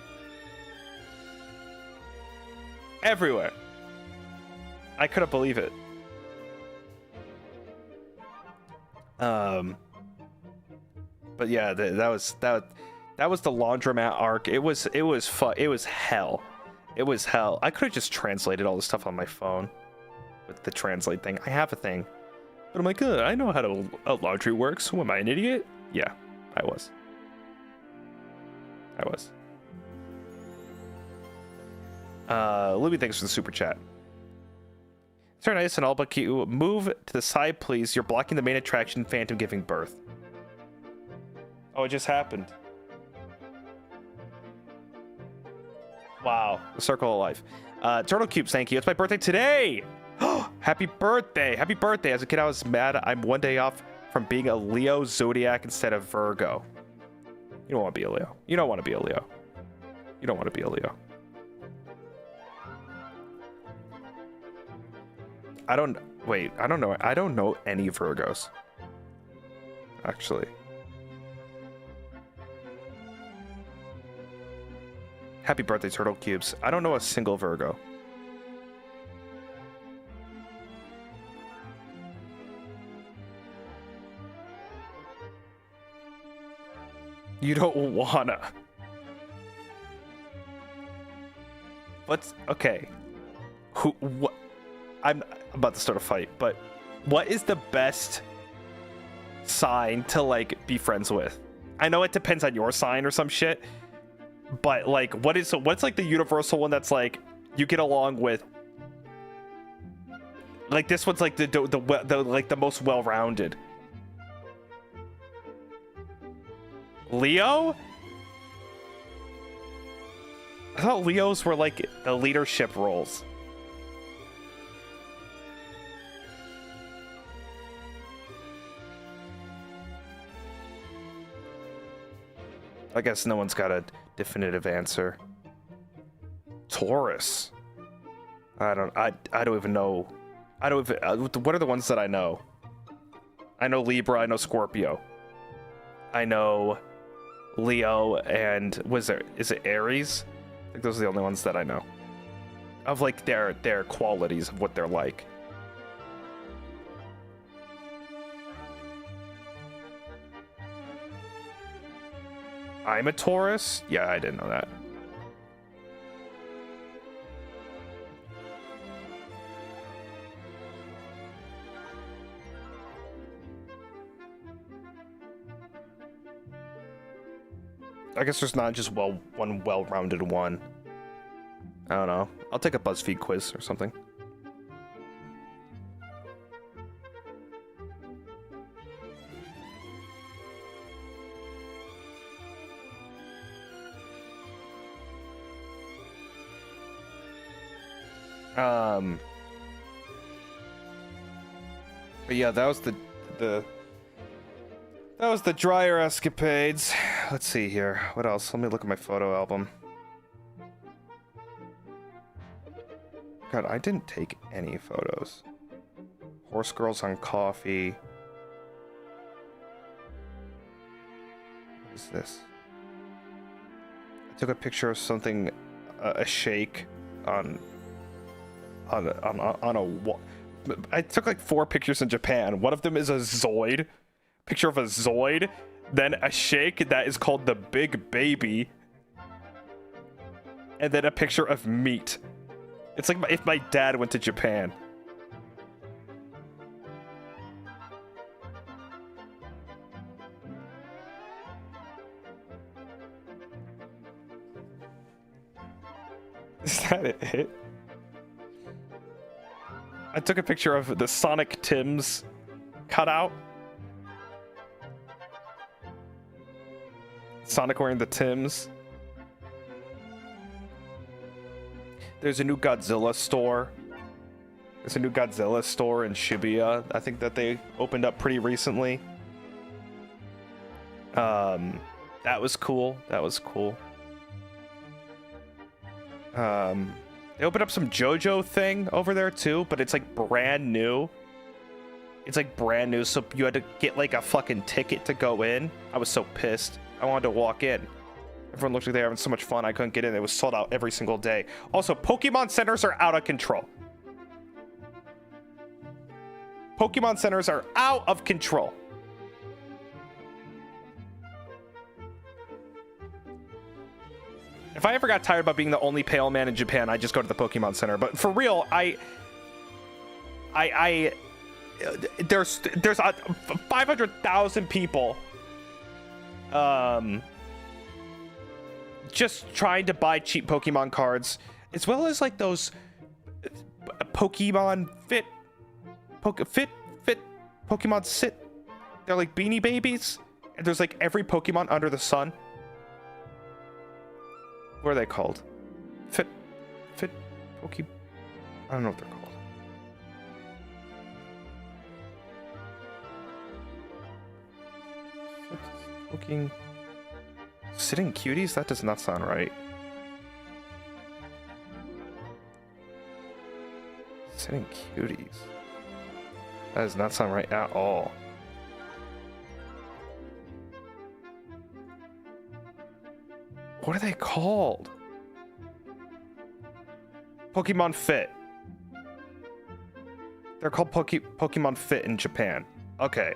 Everywhere. I couldn't believe it. But yeah, that was the Laundromat arc. It was fun. It was hell. It was hell. I could have just translated all this stuff on my phone with the translate thing. I have a thing, but I'm like, I know how a laundry works. Am I an idiot? Yeah, I was. Libby, thanks for the super chat. It's very nice and all, but can you move to the side, please? You're blocking the main attraction, Phantom giving birth. Oh, it just happened. Wow. The circle of life. Turtle Cubes, thank you. It's my birthday today! Happy birthday! Happy birthday! As a kid, I was mad I'm one day off from being a Leo, Zodiac instead of Virgo. You don't want to be a Leo. You don't want to be a Leo. You don't want to be a Leo. I don't know. I don't know any Virgos. Actually. Happy birthday, Turtle Cubes. I don't know a single Virgo. You don't wanna. What's okay? What? I'm about to start a fight, but what is the best sign to like be friends with? I know it depends on your sign or some shit, but like what's like the universal one that's like you get along with? Like this one's like the like the most well-rounded. Leo? I thought Leos were like the leadership roles. I guess no one's got a definitive answer. Taurus. I don't even know. What are the ones that I know? I know Libra, I know Scorpio. I know Leo and is it Aries? I think those are the only ones that I know. Of like their qualities of what they're like. I'm a Taurus? Yeah, I didn't know that. I guess there's not just one well-rounded one. I don't know. I'll take a BuzzFeed quiz or something. But yeah, that was the dryer escapades. Let's see here. What else? Let me look at my photo album. God, I didn't take any photos. Horse girls on coffee. What is this? I took a picture of something, a shake on a wall. I took like 4 pictures in Japan. One of them is a Zoid. Picture of a Zoid. Then a shake that is called the Big Baby. And then a picture of meat. It's like if my dad went to Japan. Is that it? I took a picture of the Sonic Tim's cutout. Sonic wearing the Tims. There's a new Godzilla store. There's a new Godzilla store in Shibuya. I think that they opened up pretty recently. That was cool. That was cool. They opened up some JoJo thing over there too, but it's like brand new. It's like brand new, so you had to get like a fucking ticket to go in. I was so pissed. I wanted to walk in. Everyone looked like they were having so much fun. I couldn't get in. It was sold out every single day. Also, Pokemon centers are out of control. Pokemon centers are out of control. If I ever got tired about being the only pale man in Japan, I'd just go to the Pokemon Center. But for real, there's 500,000 people just trying to buy cheap Pokemon cards, as well as like those Pokemon Fit Pokemon Sit. They're like Beanie Babies, and there's like every Pokemon under the sun. What are they called? Fit Poke. I don't know what they're called. Poking. Sitting cuties? That does not sound right. Sitting cuties. That does not sound right at all. What are they called? Pokemon Fit. They're called Pokemon Fit in Japan. Okay.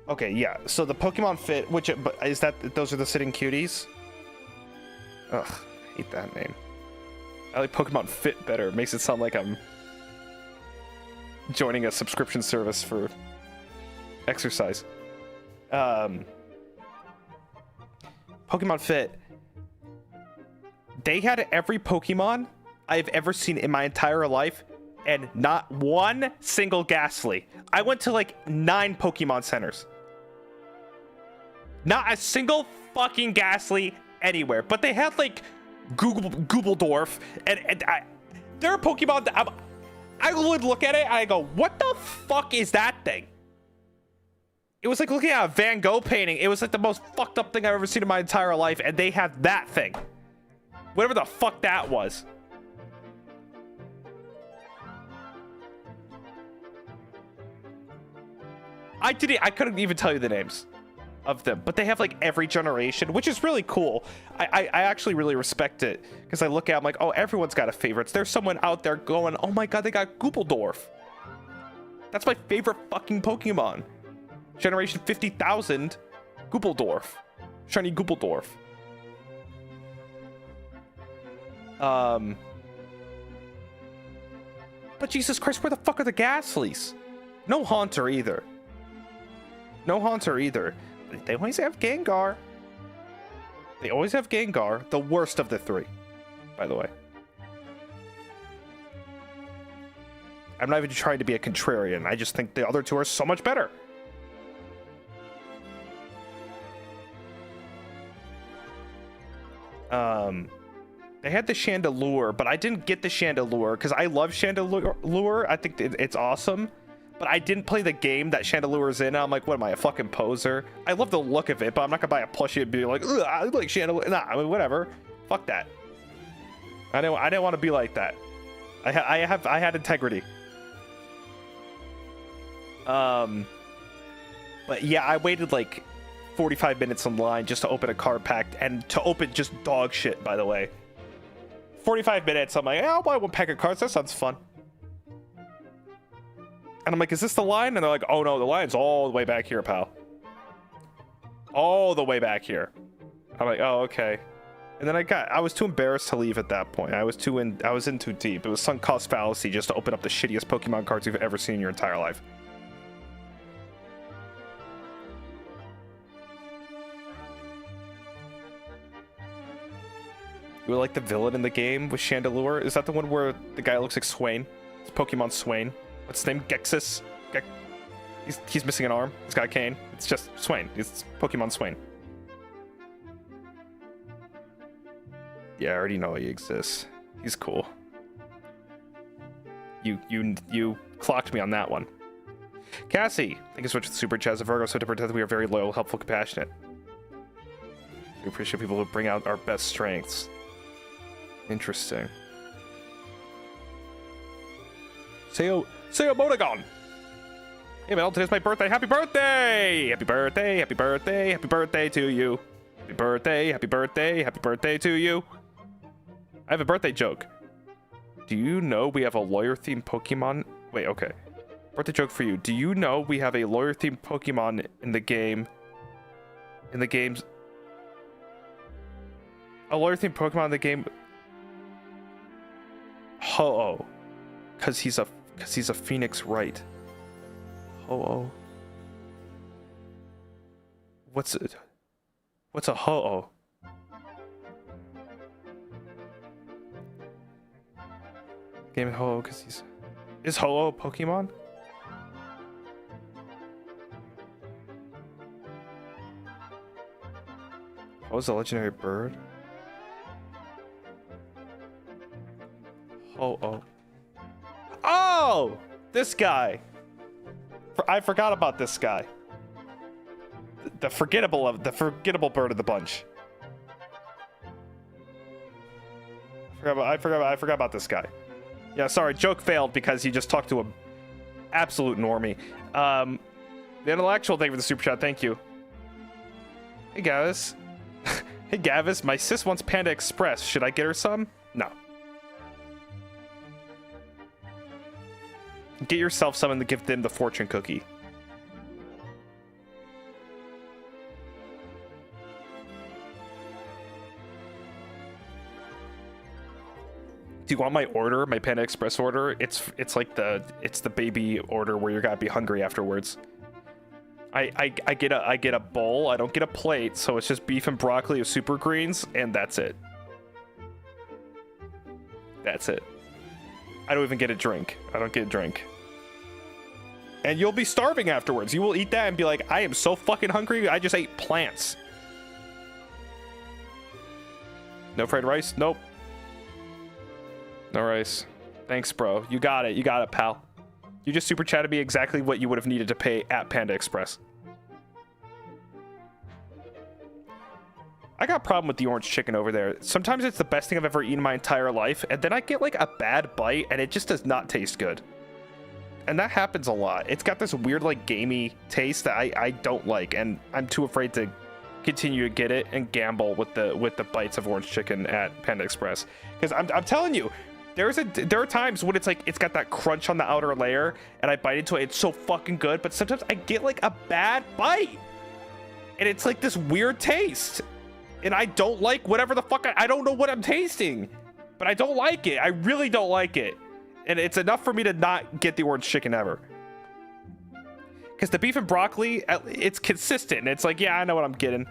Okay, yeah. So the Pokemon Fit, which is that those are the sitting cuties? Ugh, I hate that name. I like Pokemon Fit better. It makes it sound like I'm joining a subscription service for exercise. Pokemon Fit. They had every Pokemon I've ever seen in my entire life, and not one single Gastly. I went to like 9 Pokemon centers. Not a single fucking Gastly anywhere. But they had like Goobledorf, and there are Pokemon that I would look at it and I go, what the fuck is that thing? It was like looking at a Van Gogh painting. It was like the most fucked up thing I've ever seen in my entire life, and they had that thing. Whatever the fuck that was. I couldn't even tell you the names of them, but they have like every generation, which is really cool. I actually really respect it, because I look at it, I'm like, oh, everyone's got a favorite. There's someone out there going, oh my god, they got Goobledorf. That's my favorite fucking Pokemon. Generation 50,000, Goobledorf. Shiny Goobledorf. But Jesus Christ, where the fuck are the Gastlys? No Haunter either. No Haunter either. They always have Gengar. They always have Gengar. The worst of the 3, by the way. I'm not even trying to be a contrarian. I just think the other 2 are so much better. They had the Chandelure, but I didn't get the Chandelure because I love Chandelure. I think it's awesome, but I didn't play the game that Chandelure is in. I'm like, what am I, a fucking poser? I love the look of it, but I'm not gonna buy a plushie and be like, ugh, I like Chandelure. Nah, I mean, whatever. Fuck that. I didn't want to be like that. I had integrity. But yeah, I waited like 45 minutes in line just to open a card pack, and to open just dog shit, by the way. 45 minutes, I'm like, I'll buy 1 pack of cards, that sounds fun. And I'm like, is this the line? And they're like, oh no, the line's all the way back here, pal. All the way back here. I'm like, oh, okay. And then I was too embarrassed to leave at that point. I was in too deep. It was sunk cost fallacy just to open up the shittiest Pokemon cards you've ever seen in your entire life. You like the villain in the game with Chandelure? Is that the one where the guy looks like Swain? It's Pokemon Swain. What's his name? Gexus? He's missing an arm. He's got a cane. It's just Swain. It's Pokemon Swain. Yeah, I already know he exists. He's cool. You clocked me on that one. Cassie, thank you so much for the super chat. As a Virgo, so to pretend that we are very loyal, helpful, compassionate. We appreciate people who bring out our best strengths. Interesting. Say a Modagon. Hey man, today's my birthday. Happy birthday! Happy birthday! Happy birthday! Happy birthday to you! Happy birthday! Happy birthday! Happy birthday to you! I have a birthday joke. Do you know we have a lawyer-themed Pokemon? Wait, okay. Birthday joke for you. Do you know we have a lawyer-themed Pokemon in the game? In the games. A lawyer-themed Pokemon in the game. Ho-Oh. Cause he's a Phoenix Wright. Ho-Oh. What's a Ho-Oh? Game Ho-Oh because he's... Is Ho-Oh a Pokemon? Ho-Oh's a legendary bird? Ho-Oh. Oh! This guy! I forgot about this guy. The forgettable bird of the bunch. I forgot about this guy. Yeah, sorry, joke failed because he just talked to an absolute normie. The intellectual, thank you for the super chat, thank you. Hey Gavis. Hey Gavis, my sis wants Panda Express. Should I get her some? No. Get yourself some and give them the fortune cookie. Do you want my order, my Panda Express order? It's like the baby order where you're gonna be hungry afterwards. I get a bowl. I don't get a plate, so it's just beef and broccoli with super greens, and that's it. That's it. I don't even get a drink. I don't get a drink. And you'll be starving afterwards. You will eat that and be like, I am so fucking hungry. I just ate plants. No fried rice? Nope. No rice. Thanks, bro. You got it. You got it, pal. You just super chatted me exactly what you would have needed to pay at Panda Express. I got a problem with the orange chicken over there. Sometimes it's the best thing I've ever eaten in my entire life, and then I get like a bad bite and it just does not taste good. And that happens a lot. It's got this weird like gamey taste that I don't like, and I'm too afraid to continue to get it and gamble with the bites of orange chicken at Panda Express. Because I'm telling you, there are times when it's like it's got that crunch on the outer layer and I bite into it, it's so fucking good, but sometimes I get like a bad bite and it's like this weird taste. And I don't like whatever the fuck, I don't know what I'm tasting, but I don't like it. I really don't like it. And it's enough for me to not get the orange chicken ever. Because the beef and broccoli, it's consistent. And it's like, yeah, I know what I'm getting.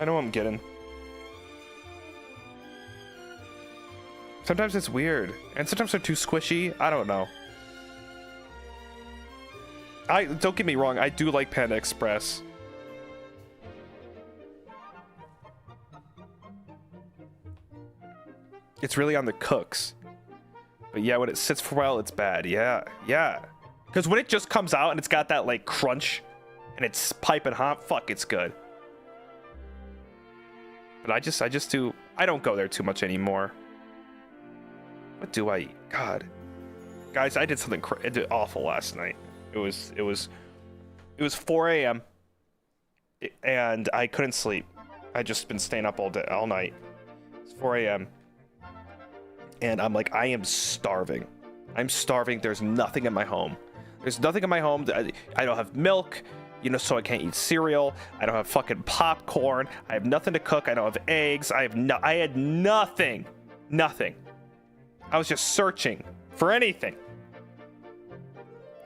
I know what I'm getting. Sometimes it's weird. And sometimes they're too squishy. I don't know. Don't get me wrong, I do like Panda Express. It's really on the cooks. But yeah, when it sits for a while, it's bad. Yeah, yeah. Because when it just comes out and it's got that like crunch and it's piping hot, fuck, it's good. But I don't go there too much anymore. What do I eat? God. Guys, I did something awful last night. It was 4 a.m. and I couldn't sleep. I just been staying up all night. It's 4 a.m. and I'm like, I am starving. I'm starving. There's nothing in my home. There's nothing in my home. I don't have milk, you know, so I can't eat cereal. I don't have fucking popcorn. I have nothing to cook. I don't have eggs. I had nothing. Nothing. I was just searching for anything.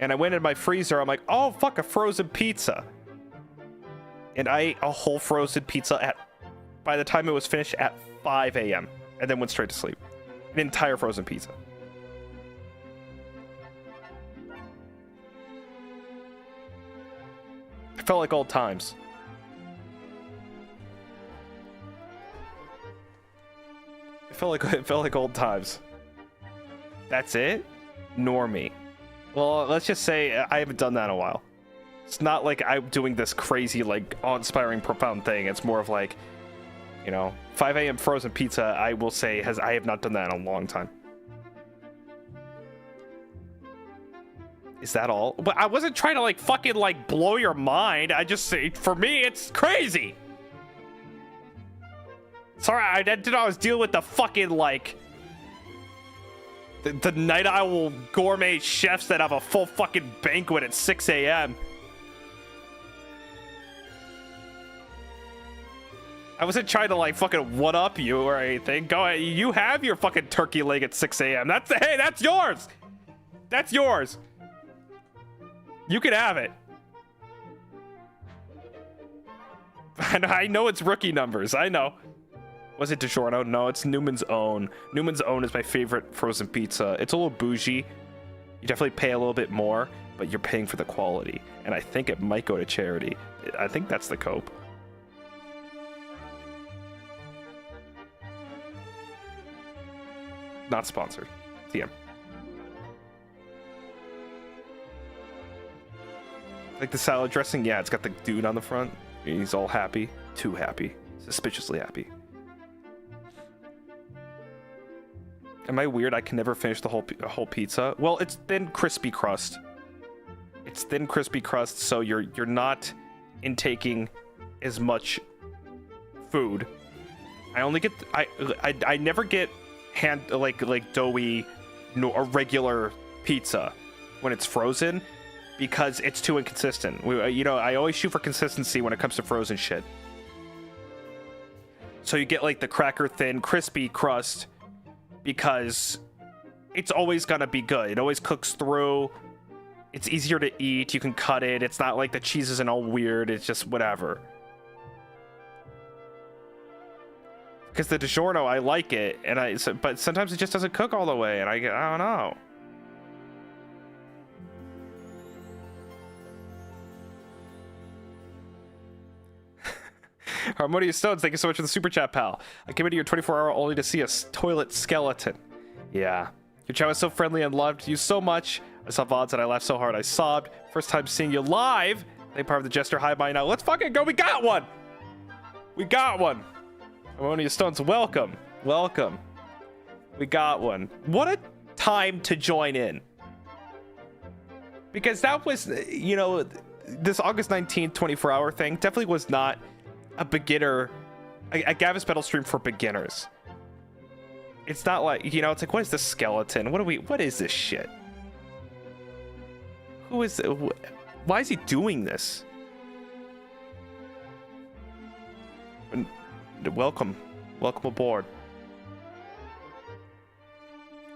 And I went in my freezer. I'm like, oh, fuck, a frozen pizza. And I ate a whole frozen pizza by the time it was finished at 5 a.m. and then went straight to sleep. An entire frozen pizza. It felt like old times. It felt like old times. That's it? Normie. Well, let's just say I haven't done that in a while. It's not like I'm doing this crazy, like, awe-inspiring, profound thing. It's more of like, you know, 5 a.m. frozen pizza, I will say, I have not done that in a long time. Is that all? But I wasn't trying to, like, fucking, like, blow your mind. I just say, for me, it's crazy. Sorry, I didn't know I was dealing with the fucking, like, the Night Owl gourmet chefs that have a full fucking banquet at 6 a.m. I wasn't trying to, like, fucking one-up you or anything. Go ahead. You have your fucking turkey leg at 6 a.m. Hey, that's yours. That's yours. You can have it. I know it's rookie numbers. I know. Was it DiGiorno? No, it's Newman's Own. Newman's Own is my favorite frozen pizza. It's a little bougie. You definitely pay a little bit more, but you're paying for the quality. And I think it might go to charity. I think that's the cope. Not sponsored. TM. Like the salad dressing? Yeah, it's got the dude on the front. He's all happy. Too happy. Suspiciously happy. Am I weird? I can never finish the whole pizza. Well, it's thin, crispy crust. It's thin, crispy crust, so you're not intaking as much food. I only get I never get like doughy, a regular pizza when it's frozen because it's too inconsistent. I always shoot for consistency when it comes to frozen shit. So you get like the cracker thin, crispy crust. Because it's always gonna be good. It always cooks through. It's easier to eat. You can cut it. It's not like the cheese isn't all weird. It's just whatever. Because the DiGiorno, I like it, but sometimes it just doesn't cook all the way, and I don't know. Harmonious Stones, thank you so much for the super chat, pal. I came into your 24-hour only to see a toilet skeleton. Yeah. Your chat was so friendly and loved you so much. I saw VODs and I laughed so hard I sobbed. First time seeing you live. They part of the Jester High by now. Let's fucking go. We got one. We got one. Harmonious Stones, welcome. Welcome. We got one. What a time to join in. Because that was, you know, this August 19th 24-hour thing definitely was not a beginner, a Gavis Bettel stream for beginners. It's not like, you know, it's like, what is this skeleton? What is this shit? Who is, why is he doing this? Welcome aboard.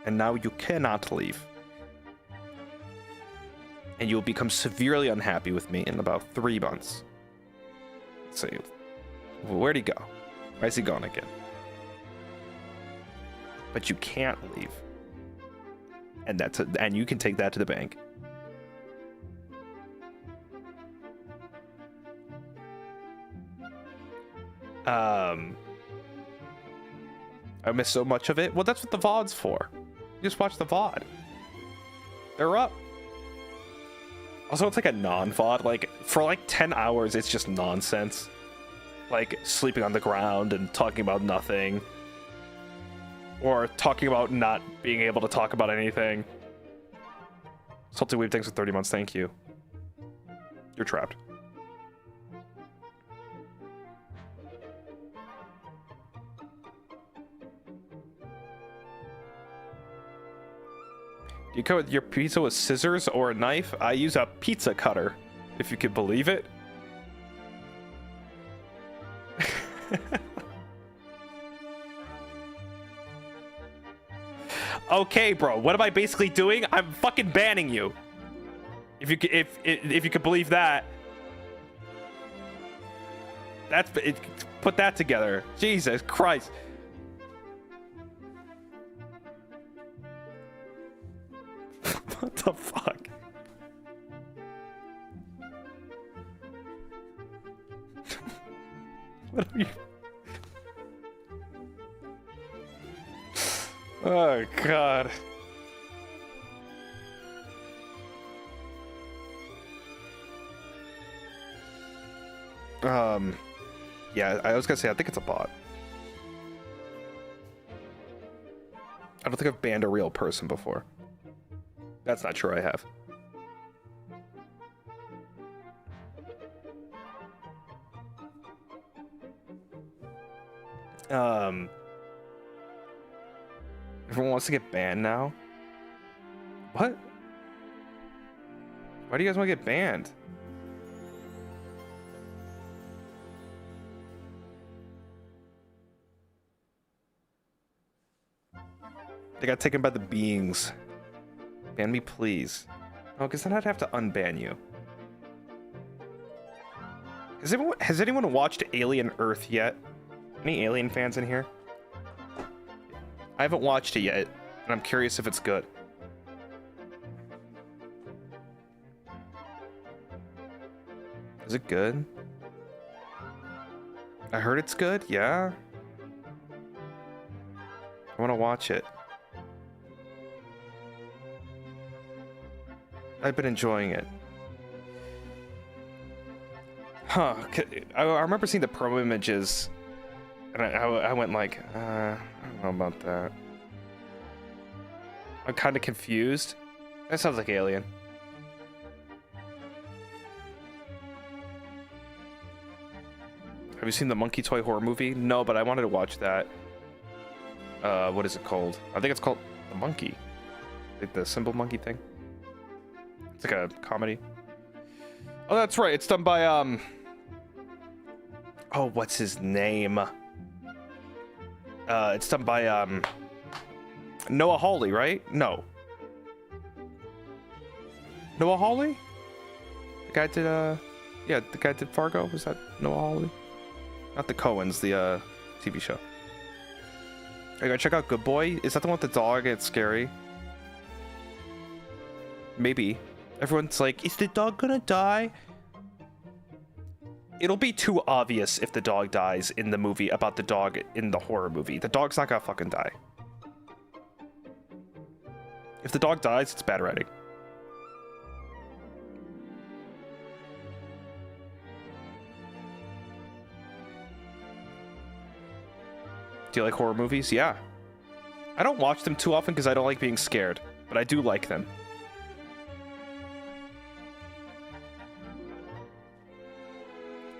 And now you cannot leave. And you'll become severely unhappy with me in about 3 months. So where'd he go? Where's he going again? But you can't leave. And and you can take that to the bank. I missed so much of it. Well, that's what the VOD's for. You just watch the VOD. They're up. Also, it's like a non-VOD. Like, for like 10 hours, it's just nonsense. Like, sleeping on the ground and talking about nothing. Or talking about not being able to talk about anything. Salty Weave, thanks for 30 months. Thank you. You're trapped. Do you cut your pizza with scissors or a knife? I use a pizza cutter, if you could believe it. Okay, bro. What am I basically doing? I'm fucking banning you. If you could believe that. That's it. Put that together. Jesus Christ. What the fuck? What are you? Oh God. Yeah, I was gonna say I think it's a bot. I don't think I've banned a real person before. That's not true, I have. Everyone wants to get banned now? What? Why do you guys want to get banned? They got taken by the beings. Ban me, please. Oh, because then I'd have to unban you. Has anyone watched Alien Earth yet? Any Alien fans in here? I haven't watched it yet, and I'm curious if it's good. Is it good? I heard it's good, yeah? I want to watch it. I've been enjoying it. Huh. I remember seeing the promo images, and I went like, I don't know about that. I'm kind of confused. That sounds like Alien. Have you seen the monkey toy horror movie? No, but I wanted to watch that. What is it called? I think it's called The Monkey. Like the symbol monkey thing. It's like a comedy. Oh, that's right. It's done by, oh, what's his name? It's done by, Noah Hawley, right? No. Noah Hawley? The guy did, yeah, the guy did Fargo. Was that Noah Hawley? Not the Coens, the, TV show. I gotta check out Good Boy. Is that the one with the dog? It's scary. Maybe. Everyone's like, is the dog gonna die? It'll be too obvious if the dog dies in the movie about the dog in the horror movie. The dog's not gonna fucking die. If the dog dies, it's bad writing. Do you like horror movies? Yeah. I don't watch them too often because I don't like being scared, but I do like them.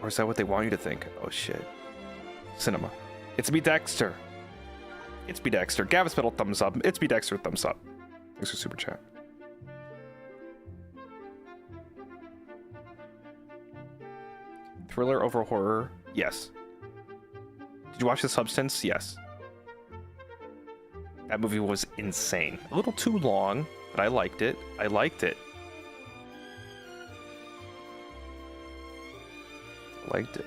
Or is that what they want you to think? Oh shit. Cinema. It's me, Dexter. It's me, Dexter. Gavis Bettel, thumbs up. It's me, Dexter, thumbs up. Thanks for super chat. Thriller over horror? Yes. Did you watch The Substance? Yes. That movie was insane. A little too long, but I liked it. I liked it. Liked it.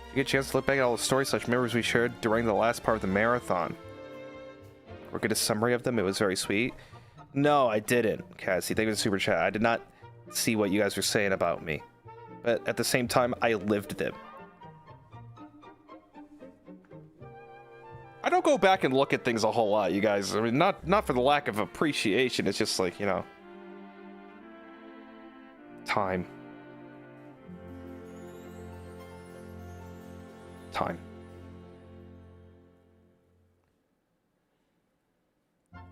You get a chance to look back at all the stories / memories we shared during the last part of the marathon. Or get a summary of them. It was very sweet. No, I didn't, Cassie. Thank you for the super chat. I did not see what you guys were saying about me. But at the same time, I lived them. I don't go back and look at things a whole lot, you guys. I mean, not for the lack of appreciation. It's just like, you know, time. Time.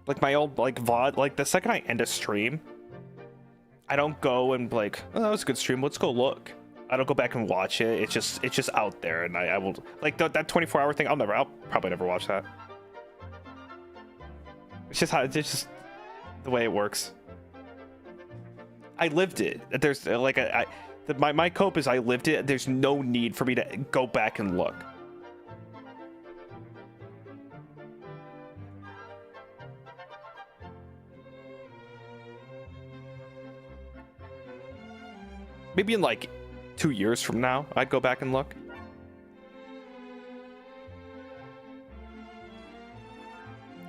Like my old like VOD, like the second I end a stream, I don't go and like, oh, that was a good stream, let's go look. I don't go back and watch it. It's just out there, and I will like that 24-hour thing. I'll probably never watch that. It's just the way it works. I lived it. There's like my cope is I lived it. There's no need for me to go back and look. Maybe in like 2 years from now, I'd go back and look.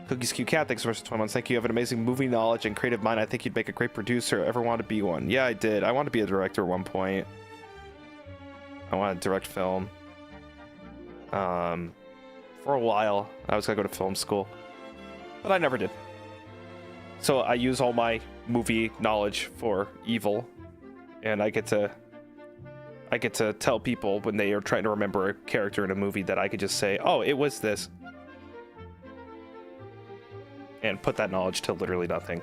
Cookies Q Cat, thanks for 20 months. Thank you. You have an amazing movie knowledge and creative mind. I think you'd make a great producer. Ever want to be one? Yeah, I did. I wanted to be a director at one point. I wanted to direct film. For a while, I was gonna go to film school, but I never did. So I use all my movie knowledge for evil, and I get to tell people when they are trying to remember a character in a movie that I could just say, "Oh, it was this," and put that knowledge to literally nothing.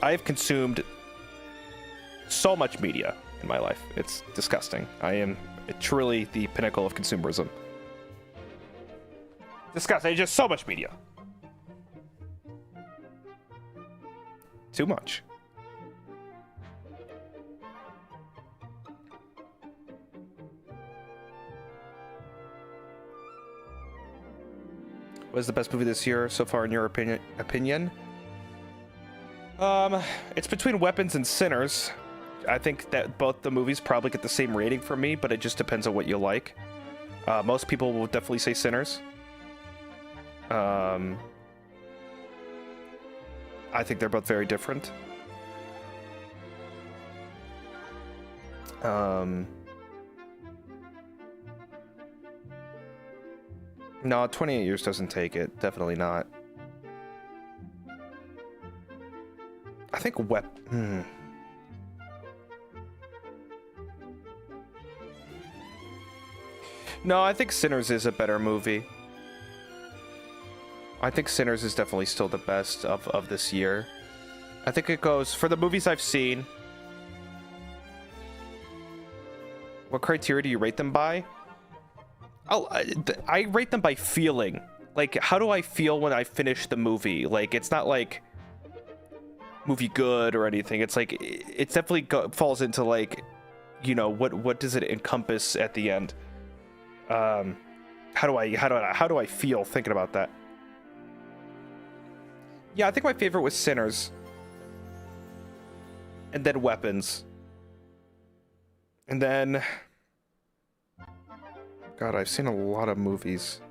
I have consumed so much media in my life. It's disgusting. I am truly the pinnacle of consumerism. Disgusting. Just so much media. Too much. What is the best movie this year so far in your opinion? It's between Weapons and Sinners. I think that both the movies probably get the same rating from me, but it just depends on what you like. Most people will definitely say Sinners. I think they're both very different. No, 28 Years doesn't take it. Definitely not. I think No, I think Sinners is a better movie. I think Sinners is definitely still the best of this year. I think it goes, for the movies I've seen... What criteria do you rate them by? Oh, I rate them by feeling. Like, how do I feel when I finish the movie? Like, it's not like... movie good or anything. It's like it definitely falls into like, you know, what does it encompass at the end? How do I feel thinking about that? Yeah, I think my favorite was Sinners, and then Weapons, and then God, I've seen a lot of movies.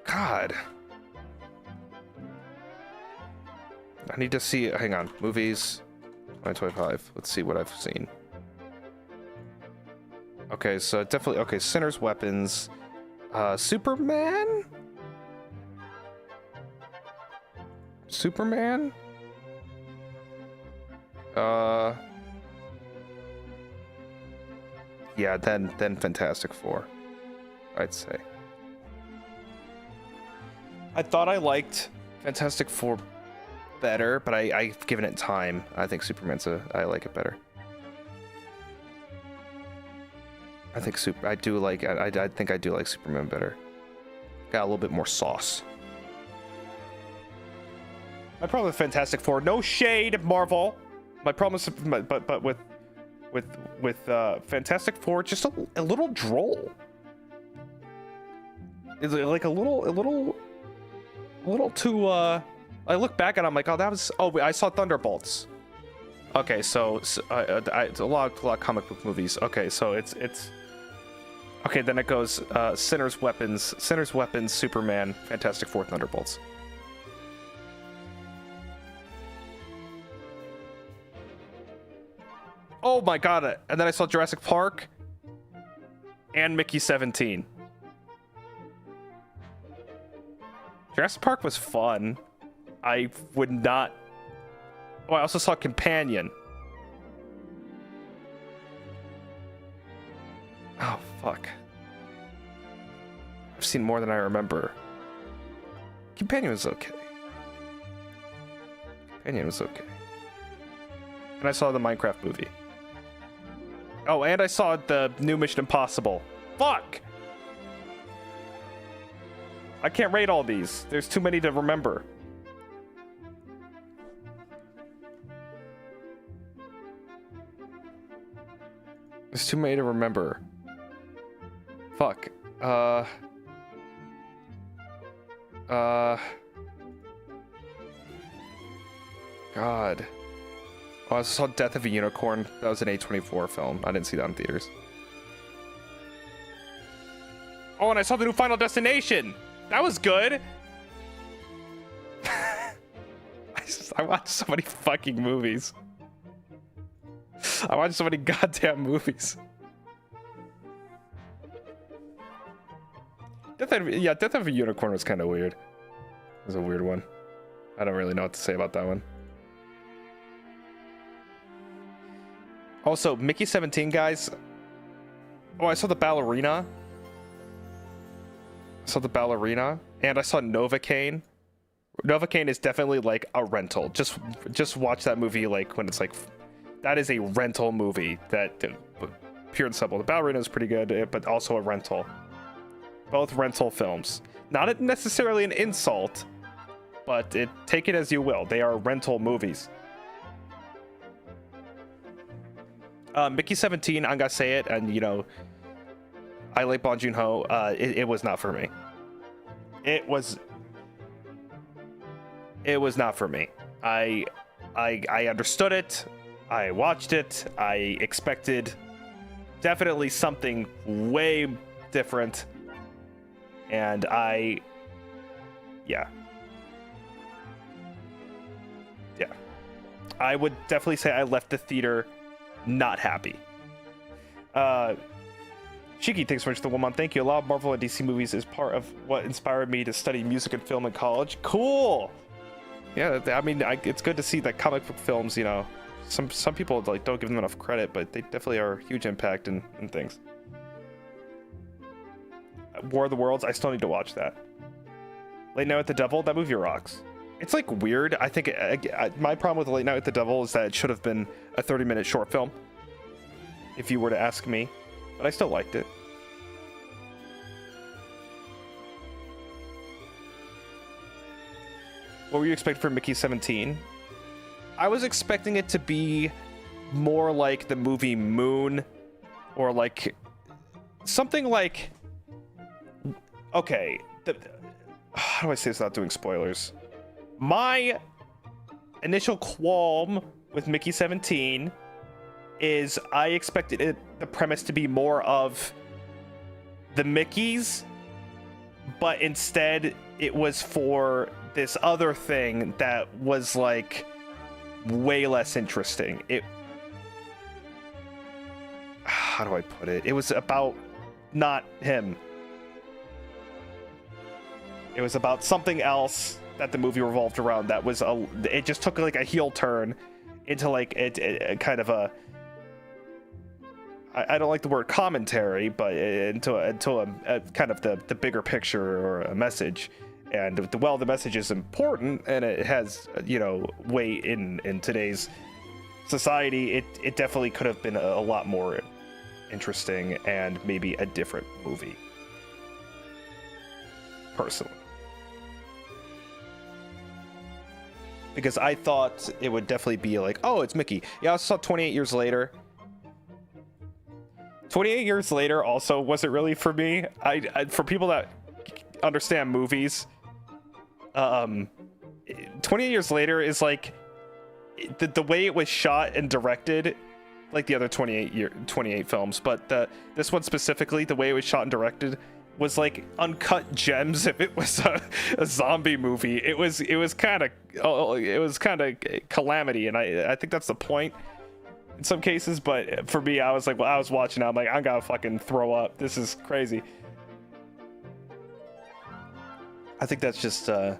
God. I need to see, hang on, movies, 2025. Let's see what I've seen. Okay, so definitely, okay, Sinners, Weapons, Superman? Superman? Yeah, then Fantastic Four, I'd say. I thought I liked Fantastic Four better, but I've given it time. I think Superman's I like it better. I think I think I do like Superman better. Got a little bit more sauce. My problem with Fantastic Four, no shade, Marvel. My problem is, but with Fantastic Four, just a little droll. Is it like a little too? I look back and I'm like, oh, that was. Oh, I saw Thunderbolts. Okay, so it's a lot of comic book movies. Okay, so it's. Okay, then it goes Sinners, Weapons, Superman, Fantastic Four, Thunderbolts. Oh my god, and then I saw Jurassic Park and Mickey 17. Jurassic Park was fun. I would not... Oh, I also saw Companion. Oh, fuck. I've seen more than I remember. Companion was okay. And I saw the Minecraft movie. Oh, and I saw the new Mission Impossible. Fuck! I can't rate all these. There's too many to remember. There's too many to remember. Fuck. God. Oh, I saw Death of a Unicorn. That was an A24 film. I didn't see that in theaters. Oh, and I saw the new Final Destination. That was good. I watched so many fucking movies. I watched so many goddamn movies. Death of a Unicorn was kind of weird. It was a weird one. I don't really know what to say about that one. Also, Mickey 17, guys. Oh, I saw the ballerina. And I saw Novocaine. Novocaine is definitely like a rental. Just watch that movie like when it's like, that is a rental movie. That pure and simple. The ballerina is pretty good, but also a rental. Both rental films. Not necessarily an insult, but take it as you will. They are rental movies. Mickey 17, I'm gonna say it, and you know, I like Bong Joon-ho. It was not for me. It was not for me. I understood it. I watched it. I expected definitely something way different. And yeah. I would definitely say I left the theater not happy. Shiki, thanks so much for the 1 month. Thank you. A lot of Marvel and DC movies is part of what inspired me to study music and film in college. Cool. Yeah, I mean, it's good to see that comic book films, you know, some people like don't give them enough credit, but they definitely are a huge impact in things. War of the Worlds, I still need to watch that. Late Night with the Devil, that movie rocks. It's like weird. I think my problem with Late Night with the Devil is that it should have been a 30-minute short film, if you were to ask me, but I still liked it. What were you expecting from Mickey 17? I was expecting it to be more like the movie Moon, or like something like, okay, how do I say this without doing spoilers? My initial qualm with Mickey 17 is I expected the premise to be more of the Mickeys, but instead it was for this other thing that was like way less interesting. How do I put it? It was about not him. It was about something else that the movie revolved around. That was it just took like a heel turn into like a kind of a, I don't like the word commentary, but into a kind of the bigger picture or a message. And while the message is important and it has, you know, weight in today's society, it definitely could have been a lot more interesting and maybe a different movie, personally. Because I thought it would definitely be like, oh, it's Mickey. Yeah, I saw 28 Years Later. 28 Years Later also wasn't really for me. I for people that understand movies, 28 Years Later is like the way it was shot and directed, like the other 28 films, but this one specifically, the way it was shot and directed was like uncut gems. If it was a zombie movie, it was kind of calamity, and I think that's the point in some cases. But for me, I was like, well, I was watching, I'm like, I'm gonna fucking throw up. This is crazy. I think that's just the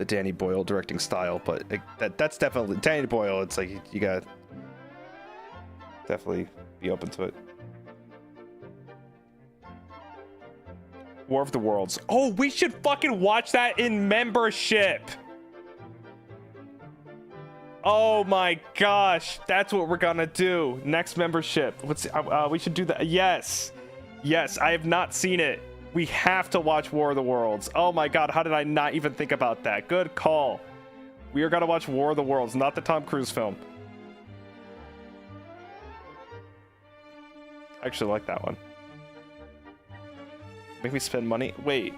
Danny Boyle directing style, but that's definitely Danny Boyle. It's like you gotta definitely be open to it. War of the Worlds. Oh, we should fucking watch that in membership. Oh my gosh, that's what we're gonna do next membership. We should do that. Yes, I have not seen it. We have to watch War of the Worlds. Oh my god, how did I not even think about that? Good call. We are gonna watch War of the Worlds, not the Tom Cruise film. I actually like that one. Make me spend money. Wait,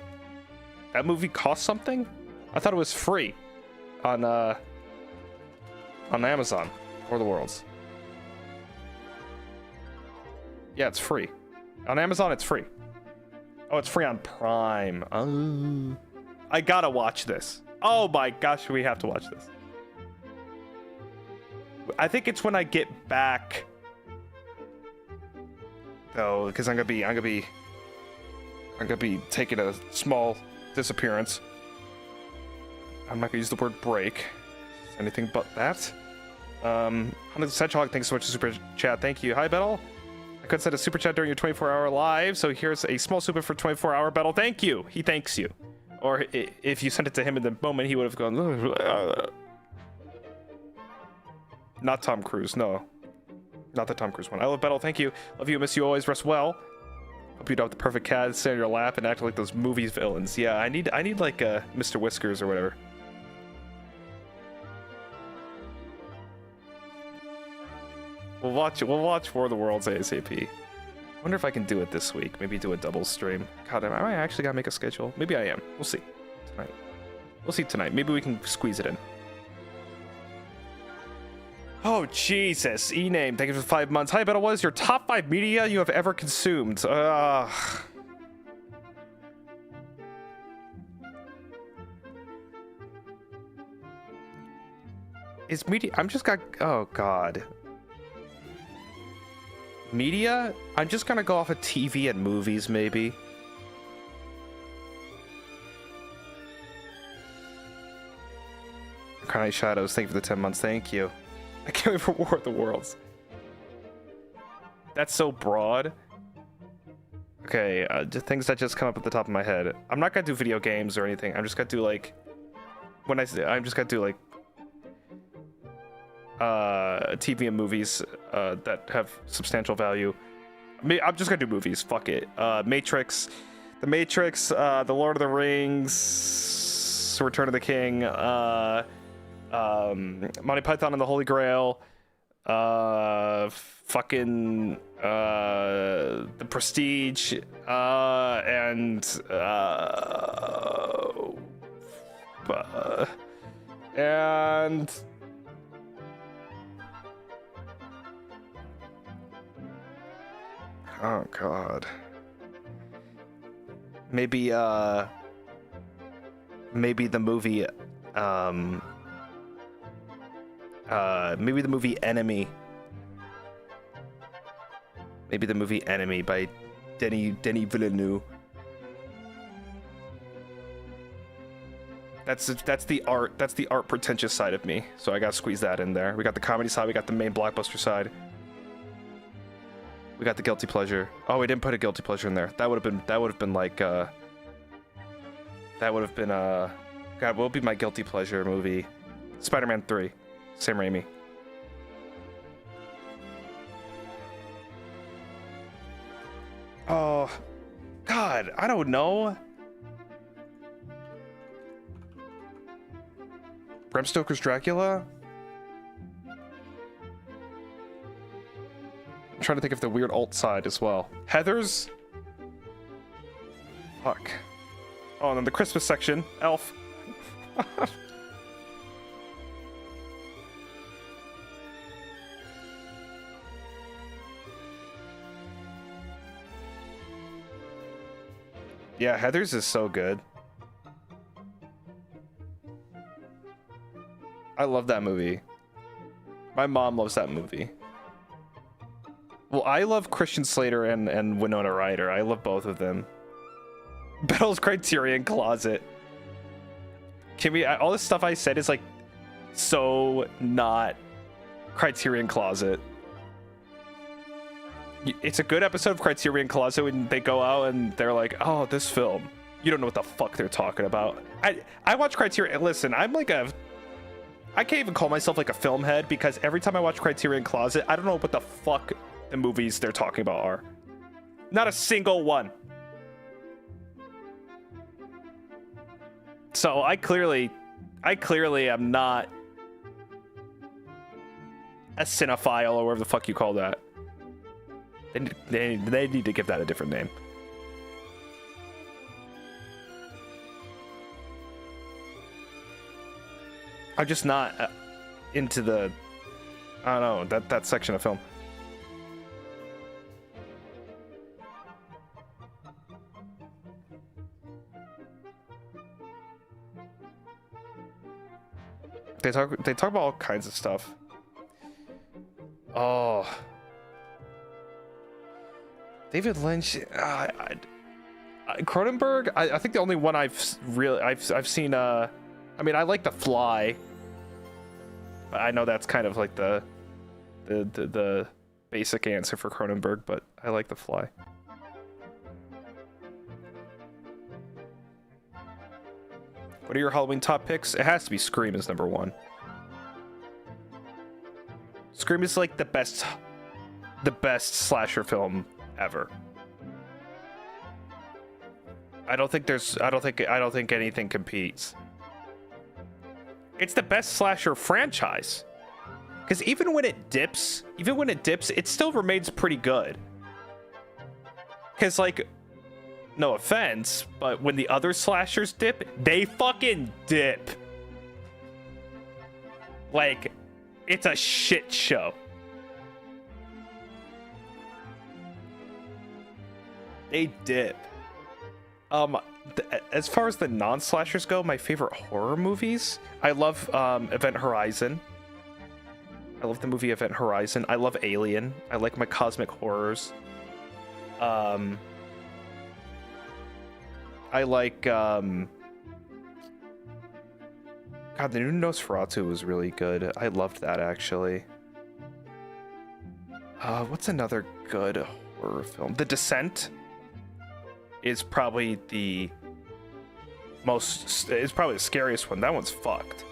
that movie cost something? I thought it was free on Amazon or the Worlds. Yeah, it's free. On Amazon, it's free. Oh, it's free on Prime. Oh, I gotta watch this. Oh my gosh, we have to watch this. I think it's when I get back, though, because I'm gonna be taking a small disappearance. I'm not gonna use the word break. It's anything but that. 100% Hog, thanks so much for super chat. Thank you. Hi, Bettel. I couldn't send a super chat during your 24-hour live, so here's a small super for 24-hour Bettel. Thank you. He thanks you. Or if you sent it to him in the moment, he would have gone. Not Tom Cruise, no. Not the Tom Cruise one. I love Bettel. Thank you. Love you. Miss you always. Rest well. Hope you don't have the perfect cat sit on your lap and act like those movies villains. Yeah, I need like Mr. Whiskers or whatever. We'll watch For the Worlds ASAP. I wonder if I can do it this week. Maybe do a double stream. God, am I actually gotta make a schedule? Maybe I am. We'll see. Tonight. We'll see tonight. Maybe we can squeeze it in. Oh, Jesus. E-name. Thank you for 5 months. Hi, Bettel. What is your top 5 media you have ever consumed? Is media... I'm just got... Oh, God. Media? I'm just gonna go off of TV and movies, maybe. Carnage Shadows, thank you for the 10 months. Thank you. I can't wait for War of the Worlds. That's so broad. Okay, just things that just come up at the top of my head. I'm not gonna do video games or anything. I'm just gonna do like... I'm just gonna do like... TV and movies that have substantial value. I'm just gonna do movies. Fuck it. Matrix, The Matrix, The Lord of the Rings, Return of the King, Monty Python and the Holy Grail, fucking The Prestige, and oh God. Maybe the movie maybe the movie Enemy. Maybe the movie Enemy by Denis Villeneuve. That's the art pretentious side of me. So I gotta squeeze that in there. We got the comedy side, we got the main blockbuster side. We got the guilty pleasure. Oh, we didn't put a guilty pleasure in there. That would have been like God, what would be my guilty pleasure movie? Spider-Man 3. Sam Raimi. Oh, God, I don't know. Bram Stoker's Dracula? I'm trying to think of the weird alt side as well. Heathers? Fuck. Oh, and then the Christmas section. Elf. Yeah, Heathers is so good. I love that movie. My mom loves that movie. Well, I love Christian Slater and Winona Ryder. I love both of them. Bettel's Criterion Closet. Can we... all this stuff I said is like so not Criterion Closet. It's a good episode of Criterion Closet when they go out and they're like, oh, this film. You don't know what the fuck they're talking about. I watch Criterion... Listen, I'm like a... I can't even call myself like a film head because every time I watch Criterion Closet, I don't know what the fuck the movies they're talking about are. Not a single one. So I clearly am not a cinephile or whatever the fuck you call that. They need to give that a different name. I'm just not into the, I don't know, that section of film. They talk about all kinds of stuff. Oh, David Lynch. Cronenberg. I think the only one I've seen. I mean, I like The Fly. I know that's kind of like the basic answer for Cronenberg, but I like The Fly. What are your Halloween top picks? It has to be Scream as number 1. Scream is like the best slasher film ever. I don't think anything competes. It's the best slasher franchise. Because even when it dips, it still remains pretty good. Because, like, no offense, but when the other slashers dip, they fucking dip. Like, it's a shit show. They dip. As far as the non-slashers go, my favorite horror movies, I love Event Horizon. I love the movie Event Horizon. I love Alien. I like my cosmic horrors. I like God, the new Nosferatu was really good. I loved that, actually. What's another good horror film? The Descent is probably the scariest one. That one's fucked.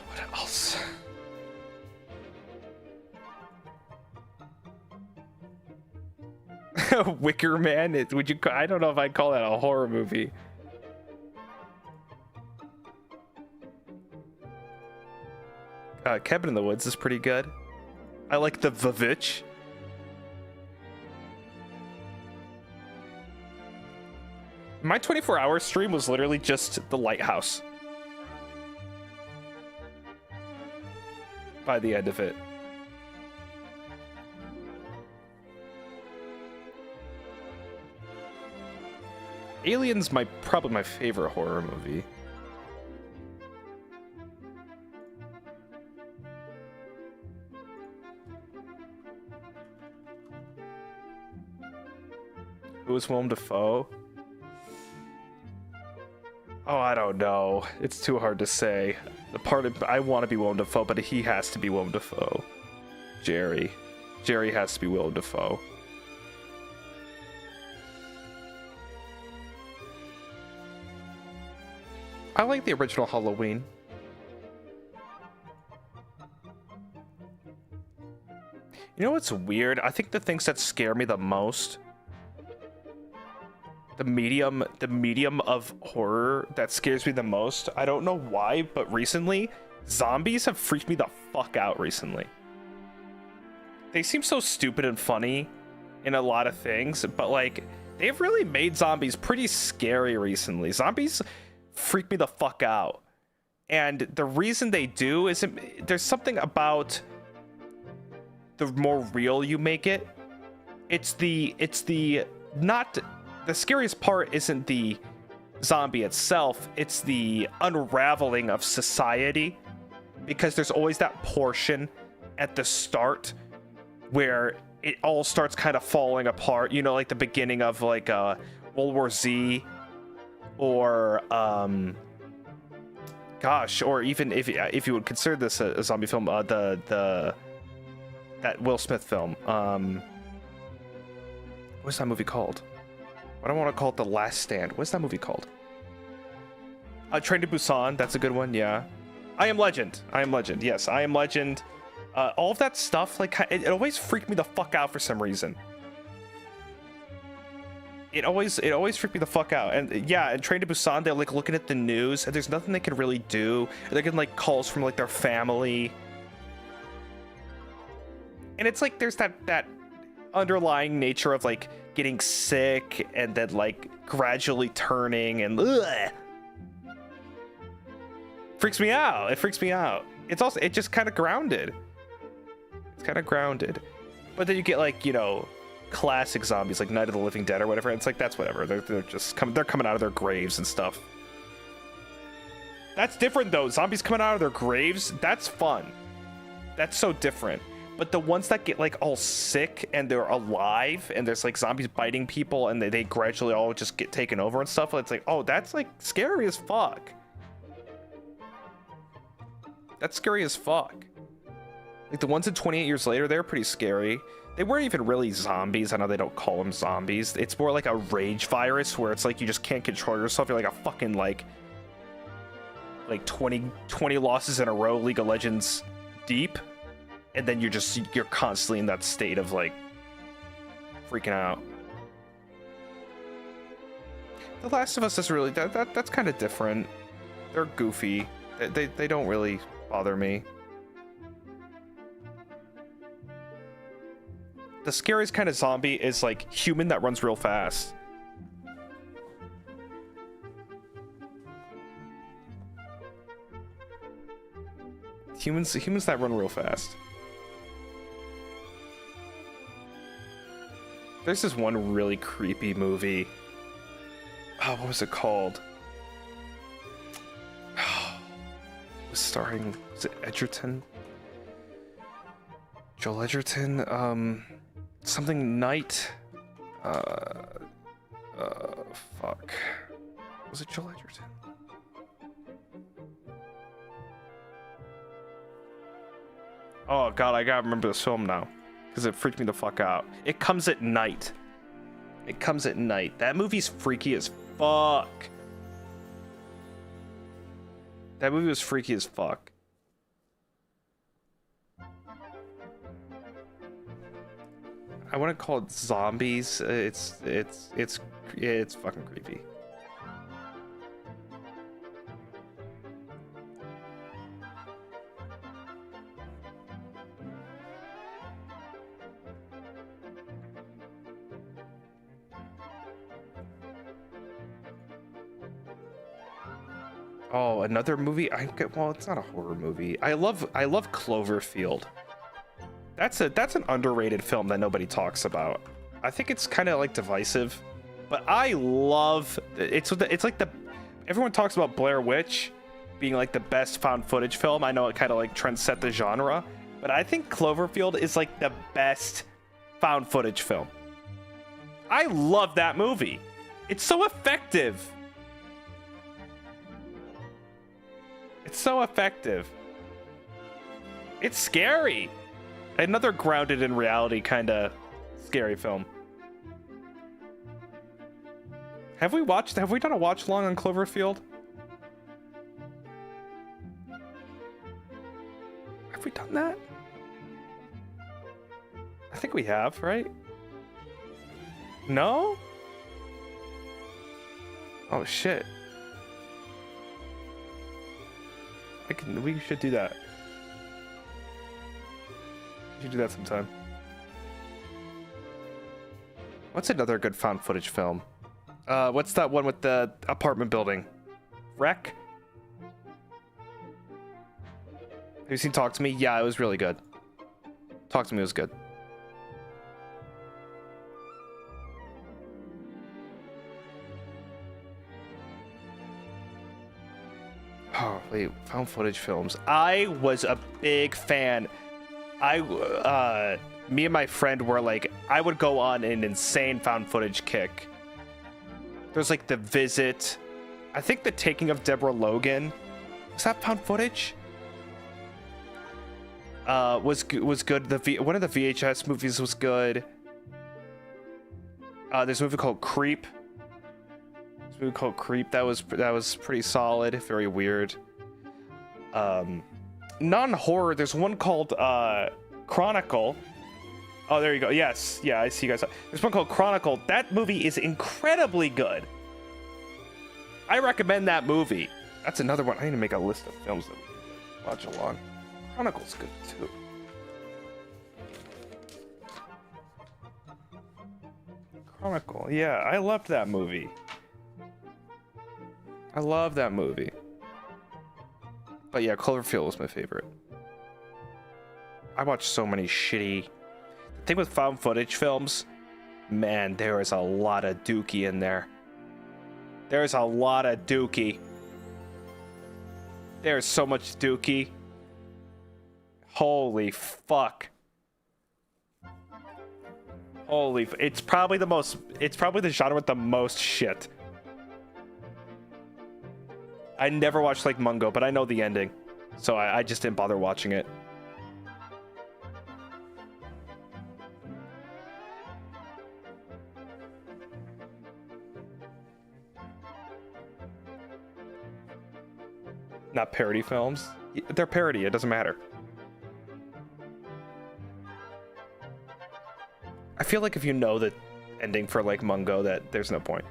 What else? Wicker Man. I don't know if I'd call that a horror movie. Cabin in the Woods is pretty good. I like the Vavitch. My 24-hour stream was literally just The Lighthouse. By the end of it. Alien's probably my favorite horror movie. Who was Willem Dafoe? Oh, I don't know. It's too hard to say. I want to be Willem Dafoe, but he has to be Willem Dafoe. Jerry has to be Willem Dafoe. I like the original Halloween. You know what's weird? I think the things that scare me the most, the medium of horror that scares me the most, I don't know why, but recently, zombies have freaked me the fuck out recently. They seem so stupid and funny in a lot of things, but like, they've really made zombies pretty scary recently. Zombies freak me the fuck out. And the reason they do is there's something about the more real you make it. Not the scariest part isn't the zombie itself, it's the unraveling of society, because there's always that portion at the start where it all starts kind of falling apart, you know, like the beginning of like World War Z, or or even if you would consider this a zombie film, that Will Smith film, what's that movie called? I don't want to call it The Last Stand. What's that movie called? Train to Busan. That's a good one. Yeah. I Am Legend. Yes, I Am Legend. All of that stuff, like, it always freaked me the fuck out for some reason. it always freaked me the fuck out. And yeah, and Train to Busan, they're like looking at the news and there's nothing they can really do. They're getting like calls from like their family. And it's like there's that underlying nature of like getting sick and then like gradually turning and freaks me out. It freaks me out. It just kind of grounded. It's kind of grounded. But then you get like, you know, classic zombies like Night of the Living Dead or whatever. And it's like that's whatever. They're just coming out of their graves and stuff. That's different though. Zombies coming out of their graves, that's fun. That's so different. But the ones that get like all sick and they're alive and there's like zombies biting people and they gradually all just get taken over and stuff, it's like, oh, that's like scary as fuck. That's scary as fuck. Like the ones in 28 Years Later, they're pretty scary. They weren't even really zombies. I know they don't call them zombies. It's more like a rage virus where it's like you just can't control yourself. You're like a fucking like 20 losses in a row League of Legends deep. And then you're constantly in that state of like freaking out. The Last of Us is really that's kind of different. They're goofy. They don't really bother me. The scariest kind of zombie is like human that runs real fast. Humans that run real fast. There's this one really creepy movie. Oh, what was it called? It was starring, was it Edgerton? Joel Edgerton? Something Night. Fuck. Was it Joel Edgerton? Oh god, I gotta remember this film now. Because it freaked me the fuck out. It Comes at Night. It Comes at Night. That movie's freaky as fuck. That movie was freaky as fuck. I want to call it Zombies. It's fucking creepy. Oh, another movie. Well, it's not a horror movie. I love Cloverfield. That's an underrated film that nobody talks about. I think it's kind of like divisive, but I love it's like everyone talks about Blair Witch being like the best found footage film. I know it kind of like trendset the genre, but I think Cloverfield is like the best found footage film. I love that movie. It's so effective. It's so effective. It's scary. Another grounded in reality kind of scary film. Have we done a watch long on Cloverfield? Have we done that? I think we have, right? No? Oh shit. We should do that. We should do that sometime. What's another good found footage film? What's that one with the apartment building? Wreck? Have you seen Talk to Me? Yeah, it was really good. Talk to Me was good. Oh, wait, found footage films. I was a big fan. Me and my friend were like, I would go on an insane found footage kick. There's like The Visit. I think The Taking of Deborah Logan. Was that found footage? Was good. One of the VHS movies was good. There's a movie called Creep. That was pretty solid. Very weird. Non-horror. There's one called Chronicle. Oh, there you go. Yes. Yeah, I see you guys. There's one called Chronicle. That movie is incredibly good. I recommend that movie. That's another one. I need to make a list of films that we can watch along. Chronicle's good, too. Chronicle. Yeah, I loved that movie. I love that movie. But yeah, Cloverfield was my favorite. I watched so many shitty... The thing with found footage films, man, there is a lot of dookie in there. There's a lot of dookie. There's so much dookie. Holy fuck. It's probably the genre with the most shit. I never watched like Mungo, but I know the ending. So I just didn't bother watching it. Not parody films. They're parody, it doesn't matter. I feel like if you know the ending for like Mungo, that there's no point.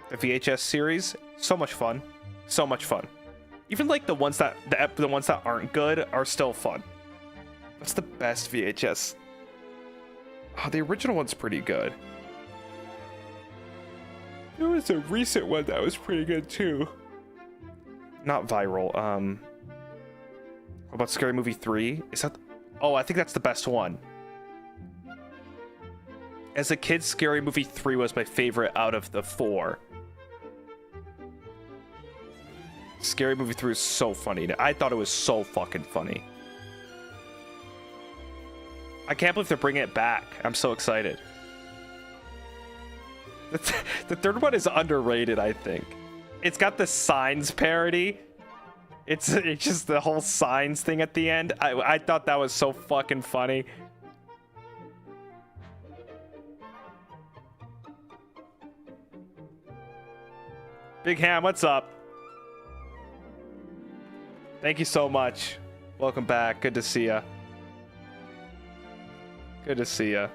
The VHS series, so much fun. So much fun. Even like the ones that aren't good are still fun. What's the best VHS? Oh, the original one's pretty good. There was a recent one that was pretty good too. Not viral. What about Scary Movie 3? Is that... Oh, I think that's the best one. As a kid, Scary Movie 3 was my favorite out of the 4. Scary Movie 3 is so funny. I thought it was so fucking funny. I can't believe they're bringing it back. I'm so excited. The third one is underrated, I think. It's got the Signs parody. It's just the whole Signs thing at the end. I thought that was so fucking funny. Big Ham, what's up? Thank you so much. Welcome back. Good to see ya. Good to see ya.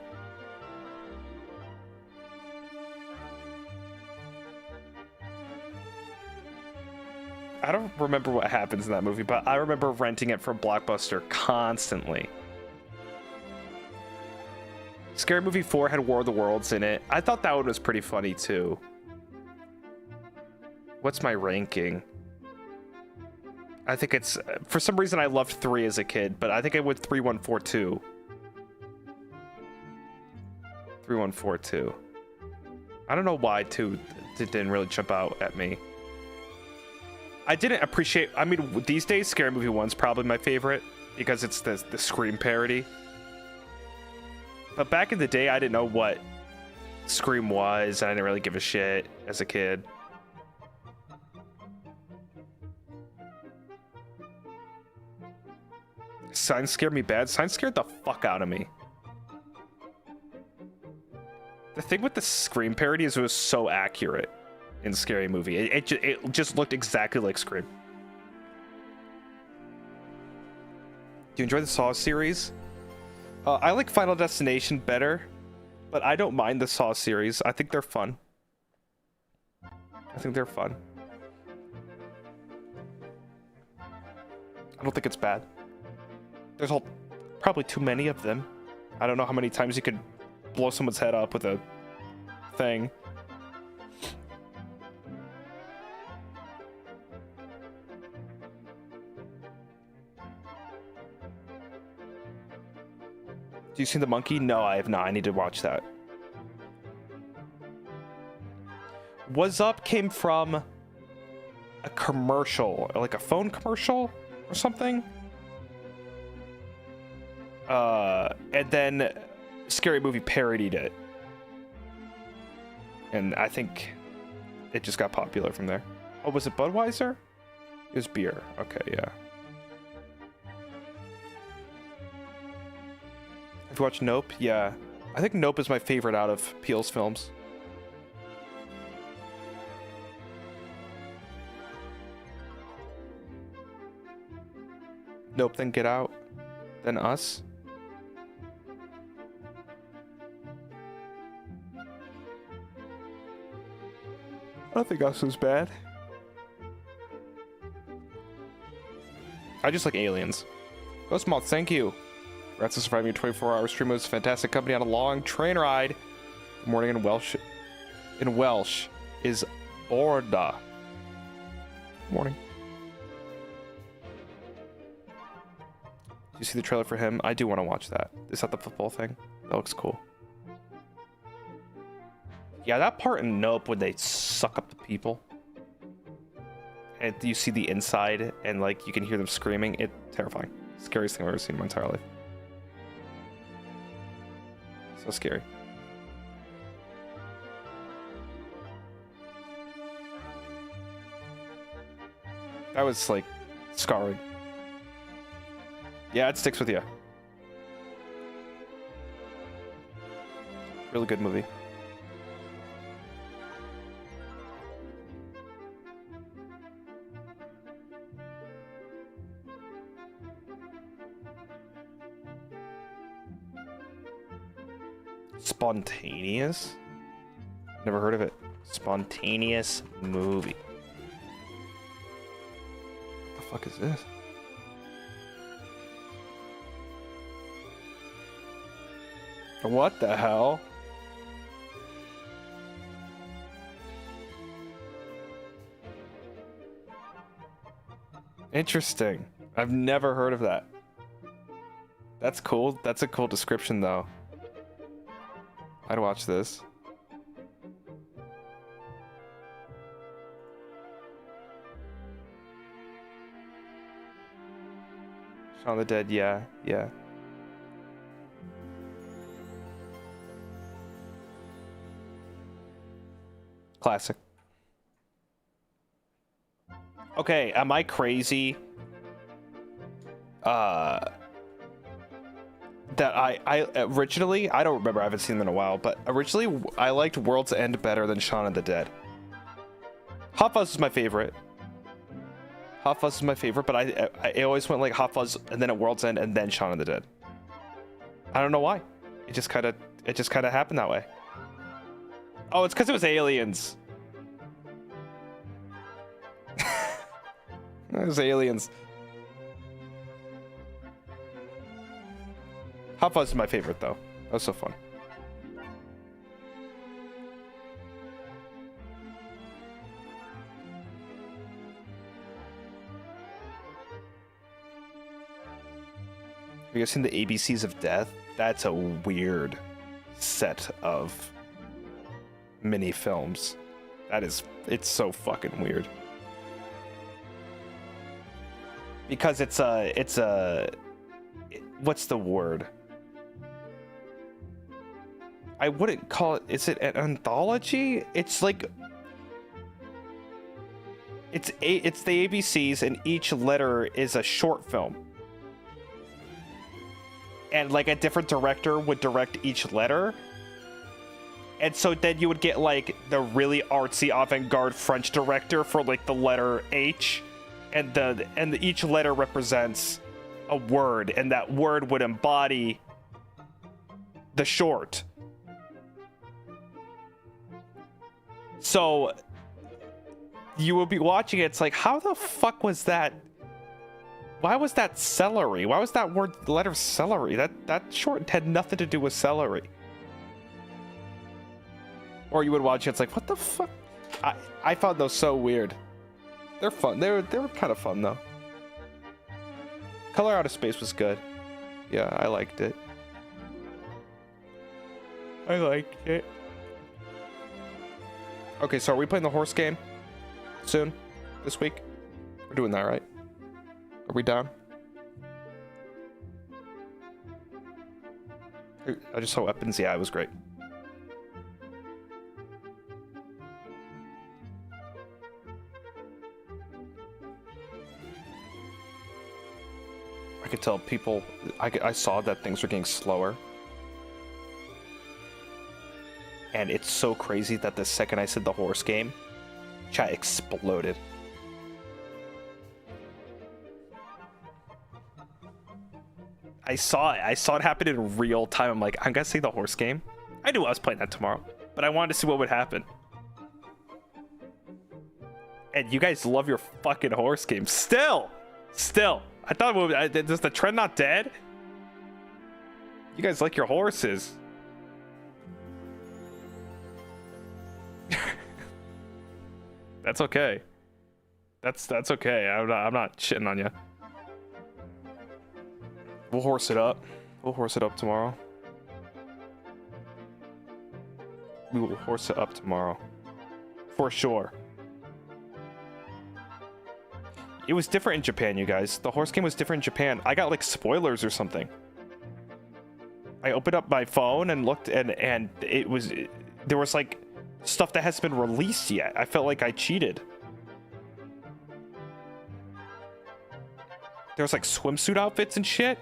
I don't remember what happens in that movie, but I remember renting it from Blockbuster constantly. Scary Movie 4 had War of the Worlds in it. I thought that one was pretty funny too. What's my ranking? I think it's... For some reason I loved 3 as a kid, but I think I went 3142. 3142. I don't know why 2 didn't really jump out at me. I didn't appreciate... I mean, these days, Scary Movie 1's probably my favorite because it's the Scream parody. But back in the day, I didn't know what Scream was. I didn't really give a shit as a kid. Signs scared me bad. Signs scared the fuck out of me. The thing with the Scream parody is it was so accurate in Scary Movie. It just looked exactly like Scream. Do you enjoy the Saw series? I like Final Destination better, but I don't mind the Saw series. I think they're fun. I think they're fun. I don't think it's bad. There's probably too many of them. I don't know how many times you could blow someone's head up with a thing. Do you see The Monkey? No, I have not. I need to watch that. What's Up came from a commercial, like a phone commercial or something. And then Scary Movie parodied it. And I think it just got popular from there. Oh, was it Budweiser? It was beer. Okay, yeah. Have you watched Nope? Yeah. I think Nope is my favorite out of Peele's films. Nope, then Get Out, then Us. I don't think Us was bad. I just like Aliens. Ghost Moth, thank you. Congrats on surviving your 24-hour stream. It was a fantastic company on a long train ride. Good morning in Welsh. In Welsh is Orda. Morning. Do you see the trailer for him? I do want to watch that. Is that the football thing? That looks cool. Yeah, that part in Nope when they suck up the people. And you see the inside and like you can hear them screaming. It's terrifying. Scariest thing I've ever seen in my entire life. So scary. That was like scarring. Yeah, it sticks with you. Really good movie. Spontaneous? Never heard of it. Spontaneous movie. What the fuck is this? What the hell? Interesting. I've never heard of that. That's cool. That's a cool description, though. I'd watch this. Shaun of the Dead, yeah, yeah. Classic. Okay, am I crazy? That I originally, I don't remember, I haven't seen them in a while, but originally I liked World's End better than Shaun of the Dead. Hot Fuzz is my favorite. Hot Fuzz is my favorite, but I always went like Hot Fuzz and then at World's End and then Shaun of the Dead. I don't know why. It just kind of happened that way. Oh, it's because it was aliens. It was aliens. Hot Fuzz is my favorite, though. That was so fun. Have you guys seen the ABCs of Death? That's a weird set of mini films. It's so fucking weird. Because it's a what's the word? I wouldn't call it, is it an anthology? It's like it's the ABCs and each letter is a short film. And like a different director would direct each letter. And so then you would get like the really artsy avant-garde French director for like the letter H, and each letter represents a word, and that word would embody the short. So you would be watching it, it's like, how the fuck was that? Why was that celery? Why was that word, the letter celery? That short had nothing to do with celery. Or you would watch it, it's like, what the fuck? I found those so weird. They're fun. They were kind of fun, though. Color Out of Space was good. Yeah, I liked it. I liked it. Okay, so are we playing the horse game soon? This week? We're doing that, right? Are we down? I just saw Weapons. Yeah, it was great. I could tell people, I saw that things were getting slower. And it's so crazy that the second I said the horse game, chat exploded. I saw it. I saw it happen in real time. I'm like, I'm gonna see the horse game. I knew I was playing that tomorrow, but I wanted to see what would happen. And you guys love your fucking horse game. Still. I thought, is the trend not dead? You guys like your horses. That's okay. That's okay. I'm not shitting on you. We'll horse it up. We'll horse it up tomorrow. We will horse it up tomorrow. For sure. It was different in Japan, you guys. The horse game was different in Japan. I got like spoilers or something. I opened up my phone and looked, and there was like stuff that hasn't been released yet. I felt like I cheated. There was like swimsuit outfits and shit.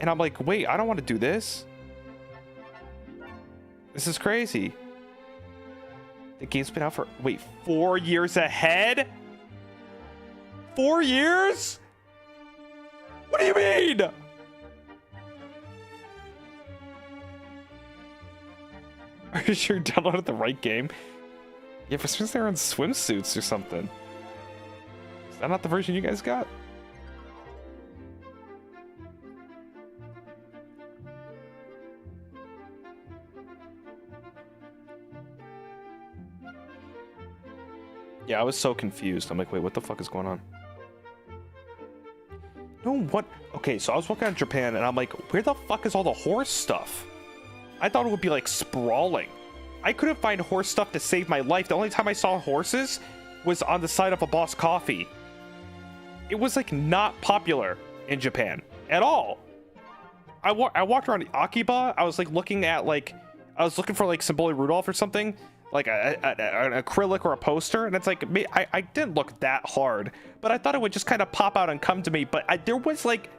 And I'm like, wait, I don't want to do this. This is crazy. The game's been out for, wait, 4 years ahead? 4 years? What do you mean? Are you sure you downloaded the right game? Yeah, for some reason they're in swimsuits or something. Is that not the version you guys got? Yeah, I was so confused. I'm like, wait, what the fuck is going on? No, what? Okay, so I was looking at Japan and I'm like, where the fuck is all the horse stuff? I thought it would be like sprawling. I couldn't find horse stuff to save my life. The only time I saw horses was on the side of a Boss Coffee. It was like not popular in Japan at all. I walked around Akiba. I was like looking at like, I was looking for like Symboli Rudolph or something. Like an acrylic or a poster, and it's like I didn't look that hard, but I thought it would just kind of pop out and come to me, but there was like,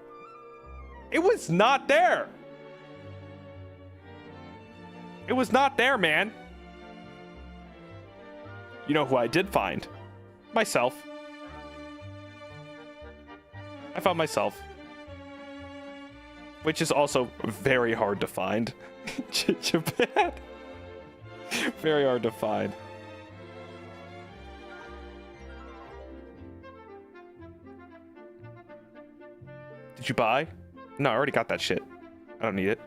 it was not there. It was not there, man. You know who I did find? Myself. I found myself, which is also very hard to find. Japan. Very hard to find. Did you buy? No, I already got that shit. I don't need it.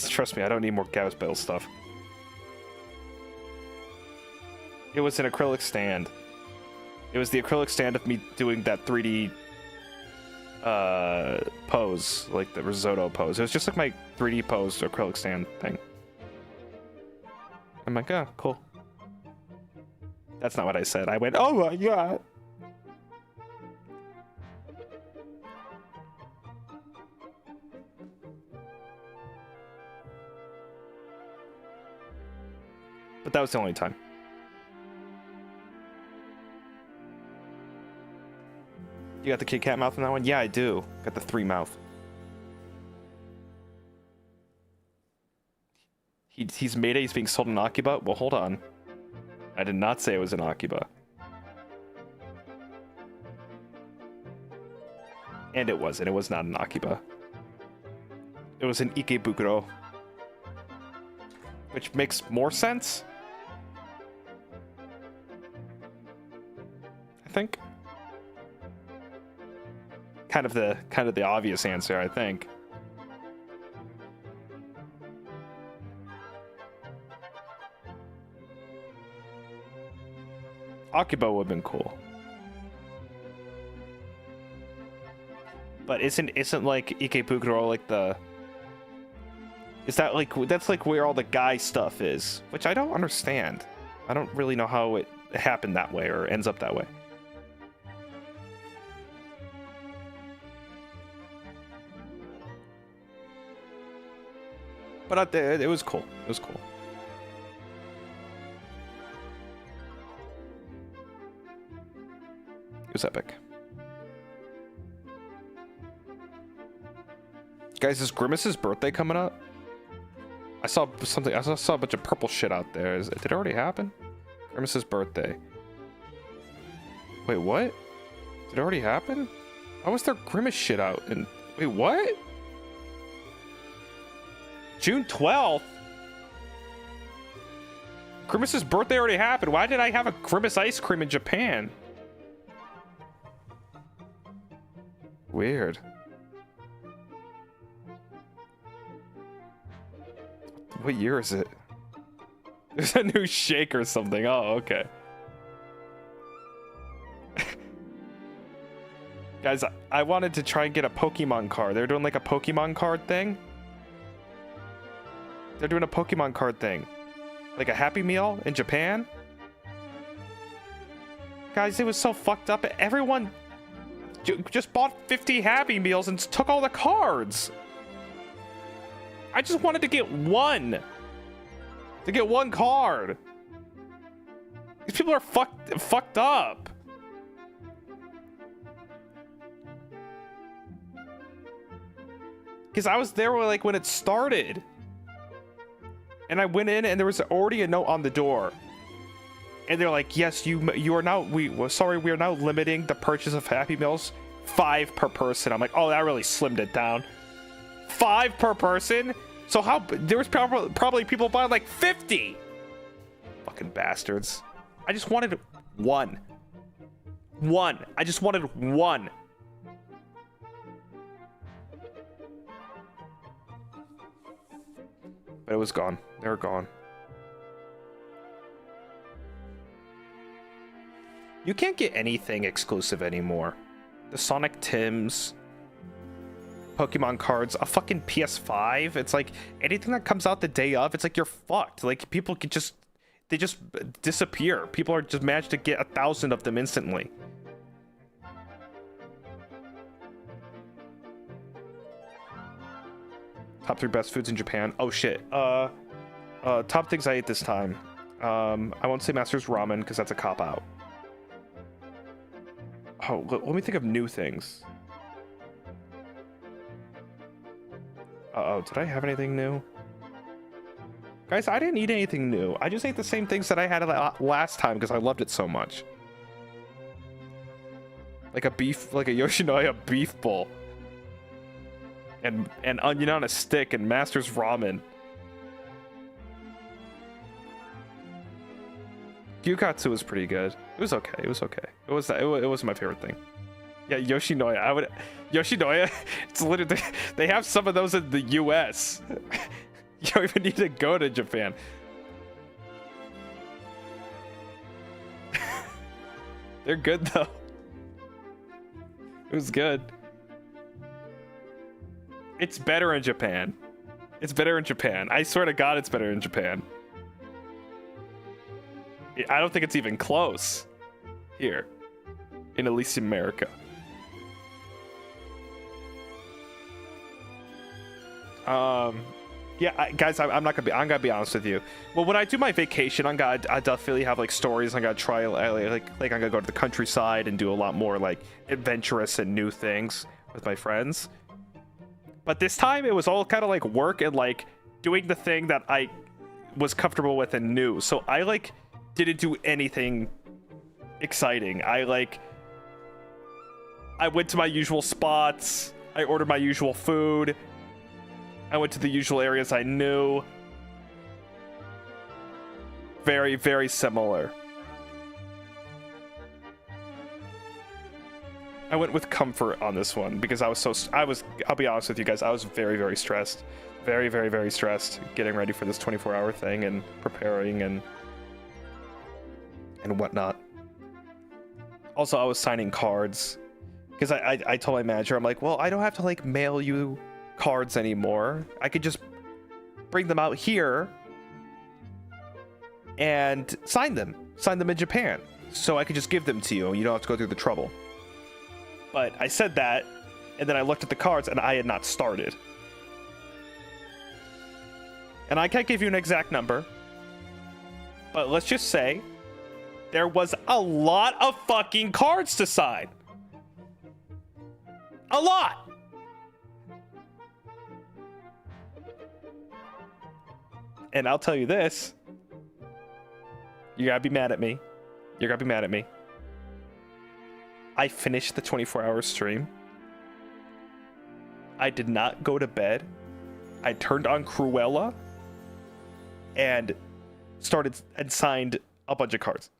Trust me, I don't need more Gavis Bettel stuff. It was an acrylic stand. It was the acrylic stand of me doing that 3D pose, like the risotto pose. It was just like my 3D pose acrylic stand thing. I'm like, oh, cool. That's not what I said. I went, oh my god. But that was the only time. You got the Kit Kat mouth in that one? Yeah, I do. Got the 3 mouth. He's made it. He's being sold in Akiba. Well, hold on. I did not say it was in Akiba. And it wasn't. It was not in Akiba. It was in Ikebukuro. Which makes more sense. I think. Kind of the obvious answer, I think. Akiba would have been cool. But isn't like Ikebukuro like the... Is that like... That's like where all the guy stuff is. Which I don't understand. I don't really know how it happened that way or ends up that way. But it was cool. It was cool. It was epic. Guys, is Grimace's birthday coming up? I saw something. I saw a bunch of purple shit out there. Did it already happen? Grimace's birthday. Wait, what? Did it already happen? How was there Grimace shit out? And wait, what? June 12th? Grimace's birthday already happened. Why did I have a Grimace ice cream in Japan? Weird. What year is it? There's a new shake or something. Oh, okay. Guys, I wanted to try and get a Pokemon card. They're doing like a Pokemon card thing. They're doing a Pokemon card thing. Like a Happy Meal in Japan. Guys, it was so fucked up. Everyone just bought 50 Happy Meals and took all the cards. I just wanted to get one. To get one card. These people are fucked up. Because I was there like when it started. And I went in and there was already a note on the door. And they're like, yes, you are now, we are now limiting the purchase of Happy Meals 5 per person. I'm like, oh, that really slimmed it down. 5 per person? So how, there was probably people buying like 50. Fucking bastards. I just wanted one. I just wanted one. But it was gone. They were gone. You can't get anything exclusive anymore. The Sonic Tims, Pokemon cards, a fucking PS5. It's like anything that comes out the day of, it's like you're fucked. Like people could just, they just disappear. People are just managed to get 1,000 of them instantly. Top 3 best foods in Japan. Oh shit. Top things I ate this time. I won't say Master's Ramen because that's a cop out. Oh, let me think of new things. Uh-oh, did I have anything new? Guys, I didn't eat anything new. I just ate the same things that I had last time because I loved it so much. Like a Yoshinoya beef bowl. And onion on a stick and Master's Ramen. Gyukatsu was pretty good. It was okay. It was okay. It was my favorite thing. Yeah, Yoshinoya. Yoshinoya. It's literally they have some of those in the U.S. You don't even need to go to Japan. They're good though. It was good. It's better in Japan. It's better in Japan. I swear to God, it's better in Japan. I don't think it's even close here in at least America. Yeah, guys, I'm gonna be honest with you. Well, when I do my vacation, I definitely have like stories. I'm gonna try like I'm gonna go to the countryside and do a lot more like adventurous and new things with my friends. But this time it was all kind of like work and like doing the thing that I was comfortable with and knew. So I like didn't do anything exciting. I went to my usual spots. I ordered my usual food. I went to the usual areas I knew. Very, very similar. I went with comfort on this one because I'll be honest with you guys, I was very, very stressed. Very, very, very stressed getting ready for this 24-hour thing and preparing and whatnot. Also, I was signing cards because I told my manager, I'm like, well, I don't have to like mail you cards anymore. I could just bring them out here and sign them in Japan. So I could just give them to you. You don't have to go through the trouble. But I said that, and then I looked at the cards, and I had not started. And I can't give you an exact number, but let's just say there was a lot of fucking cards to sign. A lot. And I'll tell you this. You gotta be mad at me. You're gonna be mad at me. I finished the 24-hour stream. I did not go to bed. I turned on Cruella and started and signed a bunch of cards.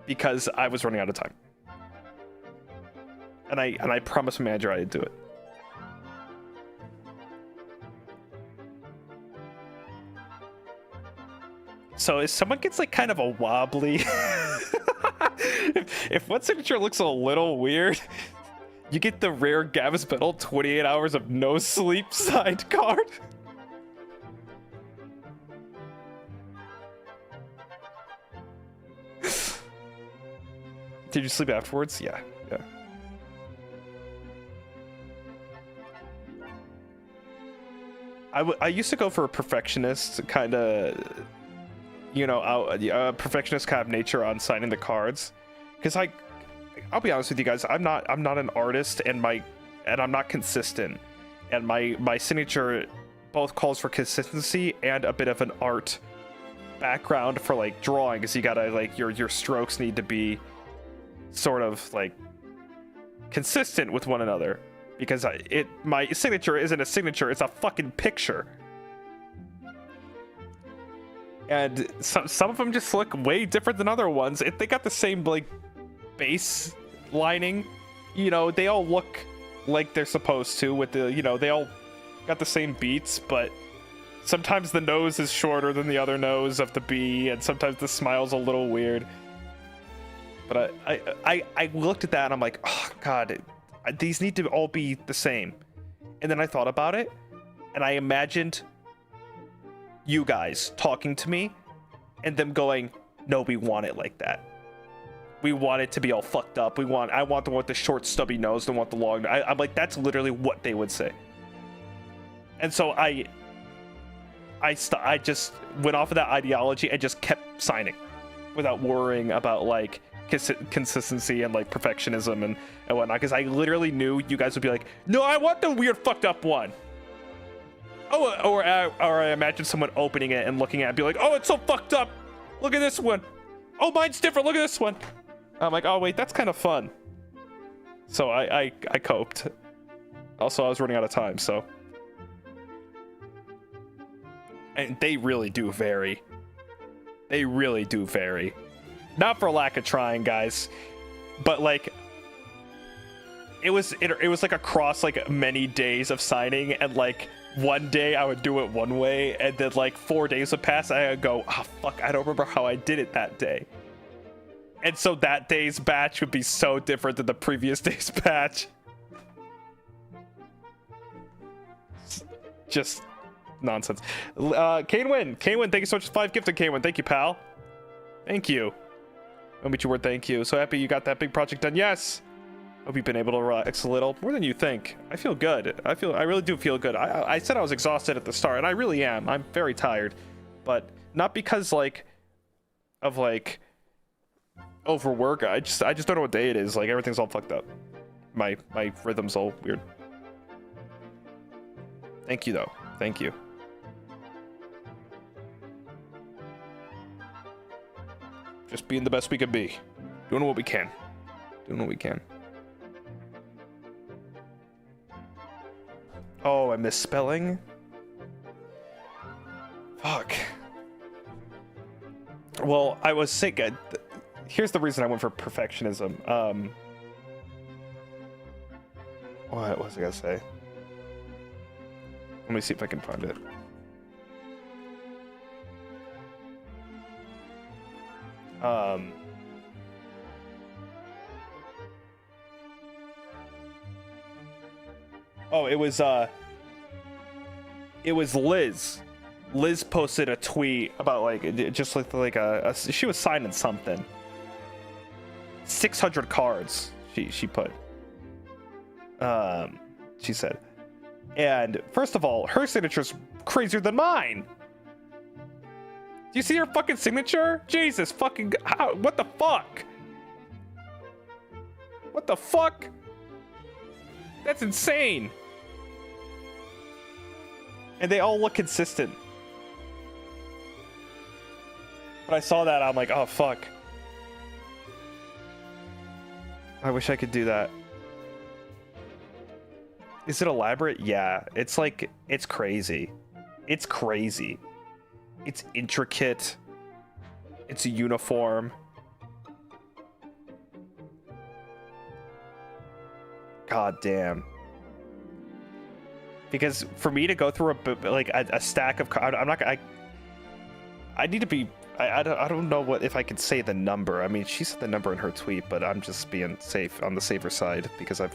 Because I was running out of time. And I promised my manager I'd do it. So if someone gets like kind of a wobbly, if one signature looks a little weird, you get the rare Gavis Bettel 28 hours of no sleep signed card. Did you sleep afterwards? Yeah. I used to go for a perfectionist kind of, you know, a perfectionist kind of nature on signing the cards, because I'll be honest with you guys, I'm not an artist, and I'm not consistent, and my signature both calls for consistency and a bit of an art background for like drawing, because you gotta like your strokes need to be sort of like consistent with one another, because my signature isn't a signature, it's a fucking picture. And some of them just look way different than other ones. If they got the same like base lining, you know, they all look like they're supposed to, with the, you know, they all got the same beats, but sometimes the nose is shorter than the other nose of the bee, and sometimes the smile's a little weird. But I looked at that and I'm like, oh god, these need to all be the same. And then I thought about it, and I imagined you guys talking to me and them going, no, we want it like that. We want it to be all fucked up. I want the one with the short stubby nose, don't want the long. I'm like, that's literally what they would say. And so I just went off of that ideology and just kept signing without worrying about like consistency and like perfectionism and whatnot, because I literally knew you guys would be like, no, I want the weird fucked up one. Oh, or I imagine someone opening it and looking at it and be like, oh, it's so fucked up, look at this one. Oh, mine's different, look at this one. I'm like, oh wait, that's kind of fun. So I coped. Also, I was running out of time, so. And they really do vary. They really do vary. Not for lack of trying, guys, but like it was like across like many days of signing, and like one day I would do it one way, and then like 4 days would pass and I would go, oh fuck, I don't remember how I did it that day. And so that day's batch would be so different than the previous day's batch. Just nonsense. Kane, thank you so much for 5 gifted, Kane. Thank you, pal. Thank you. I'll meet your word, thank you. So happy you got that big project done. Yes. Hope you've been able to relax a little more than you think. I feel good. I really do feel good. I said I was exhausted at the start, and I really am. I'm very tired, but not because like of like overwork. I just don't know what day it is. Like everything's all fucked up. My rhythm's all weird. Thank you though. Thank you. Just being the best we can be. Doing what we can. Doing what we can. Oh, I'm misspelling? Fuck. Well, I was sick. Here's the reason I went for perfectionism. What was I gonna say? Let me see if I can find it. Oh, it was Liz. Liz posted a tweet about like just like a she was signing something. 600 cards she put. She said. And first of all, her signature's crazier than mine. Do you see her fucking signature? Jesus fucking, what the fuck? What the fuck? That's insane. And they all look consistent. But I saw that, I'm like, oh fuck. I wish I could do that. Is it elaborate? Yeah. It's like, it's crazy. It's crazy. It's intricate. It's a uniform. God damn. Because for me to go through a stack of cards, I'm not. I need to be. I don't know if I could say the number. I mean, she said the number in her tweet, but I'm just being safe on the safer side because I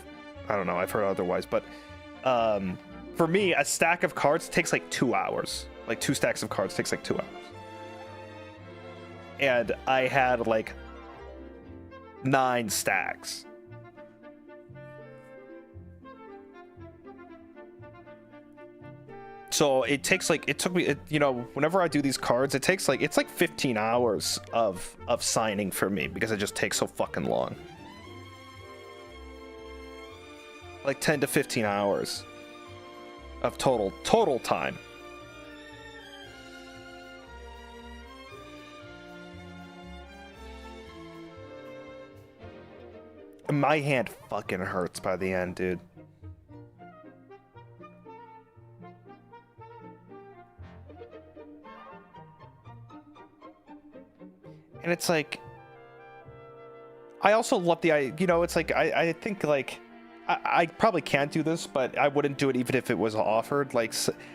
don't know. I've heard otherwise, but for me, a stack of cards takes like 2 hours. Like 2 stacks of cards takes like 2 hours. And I had like 9 stacks. So it takes like, it took me, you know, whenever I do these cards, it takes like, it's like 15 hours of signing for me because it just takes so fucking long. Like 10 to 15 hours of total time. My hand fucking hurts by the end, dude. And it's like, I also love the, you know, it's like, I think like, I probably can't do this, but I wouldn't do it even if it was offered. Like,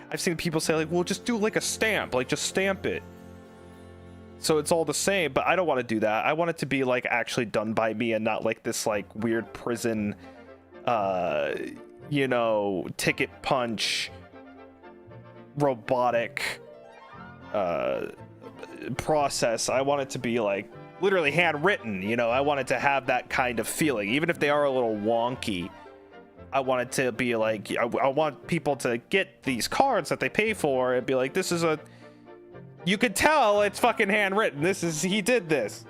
I've seen people say like, well, just do like a stamp, like just stamp it. So it's all the same, but I don't want to do that. I want it to be like actually done by me and not like this like weird prison, you know, ticket punch, robotic, process. I want it to be like literally handwritten, you know. I want it to have that kind of feeling, even if they are a little wonky. I want it to be like, I want people to get these cards that they pay for and be like, this is a, you could tell it's fucking handwritten. This is, he did this.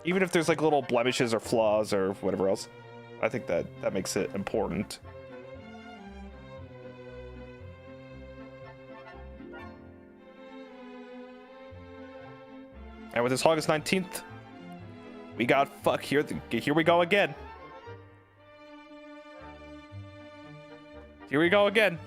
Even if there's like little blemishes or flaws or whatever else. I think that makes it important. And with this August 19th, we got here we go again. Here we go again.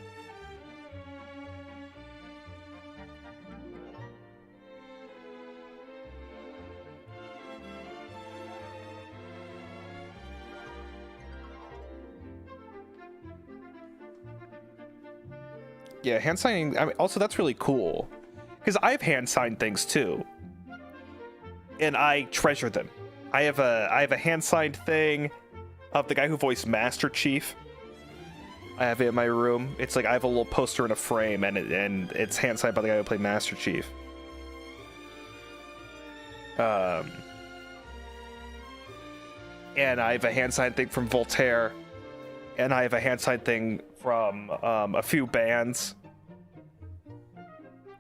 Yeah, hand signing, I mean, also that's really cool. Because I've hand signed things too. And I treasure them. I have a hand signed thing of the guy who voiced Master Chief. I have it in my room. It's like I have a little poster in a frame, and it's hand signed by the guy who played Master Chief. And I have a hand signed thing from Voltaire, and I have a hand signed thing from a few bands.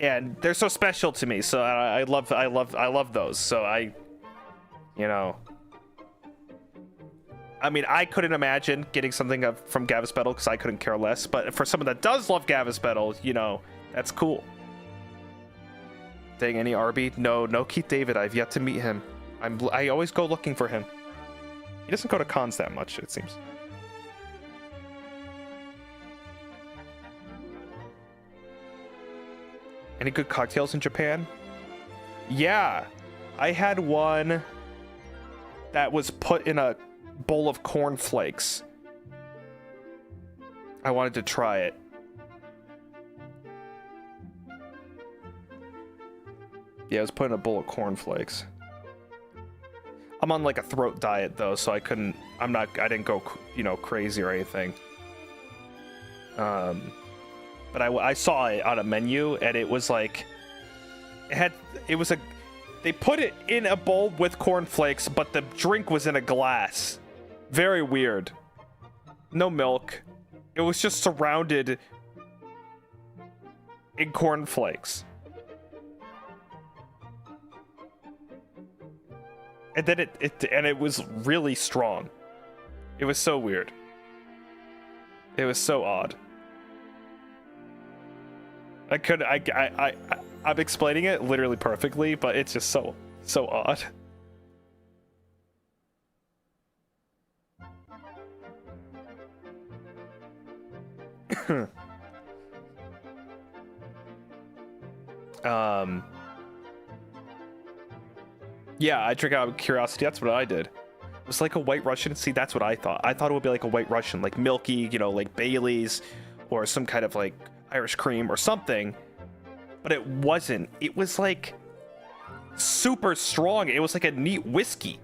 And they're so special to me, so I love those. So you know, I mean, I couldn't imagine getting something from Gavis Bettel because I couldn't care less. But for someone that does love Gavis Bettel, you know, that's cool. Dang, any RB? No Keith David. I've yet to meet him. I always go looking for him. He doesn't go to cons that much, it seems. Any good cocktails in Japan? Yeah, I had one that was put in a bowl of cornflakes. I wanted to try it. Yeah, it was put in a bowl of cornflakes. I'm on like a throat diet though, so I didn't go, you know, crazy or anything. But I saw it on a menu, and it was like, they put it in a bowl with cornflakes, but the drink was in a glass. Very weird. No milk. It was just surrounded in cornflakes. And then it was really strong. It was so weird. It was so odd. I could I'm explaining it literally perfectly, but it's just so odd. Yeah, I drink out of curiosity. That's what I did. It was like a White Russian. See, that's what I thought. I thought it would be like a White Russian, like milky, you know, like Bailey's or some kind of like Irish cream or something. But it wasn't. It was like super strong. It was like a neat whiskey.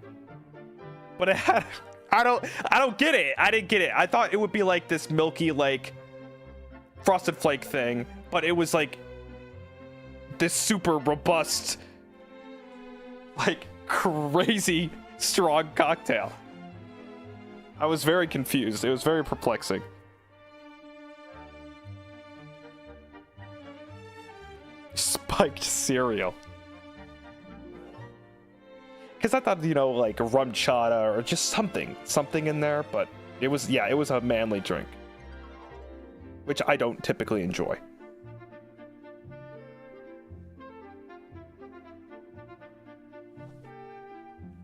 But it had I don't get it. I didn't get it. I thought it would be like this milky like Frosted Flake thing, but it was like this super robust, like crazy strong cocktail. I was very confused. It was very perplexing. Spiked cereal. Because I thought, you know, like a rum chata or just something in there, but it was a manly drink, which I don't typically enjoy.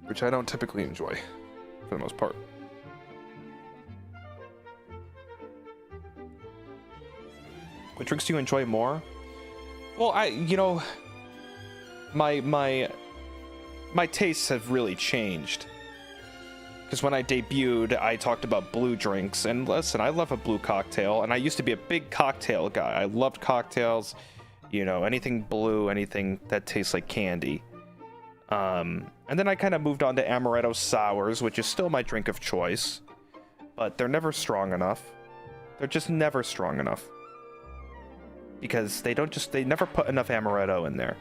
For the most part. What drinks do you enjoy more? Well, my tastes have really changed. Because when I debuted, I talked about blue drinks, and listen, I love a blue cocktail, and I used to be a big cocktail guy. I loved cocktails, you know, anything blue, anything that tastes like candy. And then I kind of moved on to amaretto sours, which is still my drink of choice, but they're never strong enough. They're just never strong enough. Because they never put enough amaretto in there.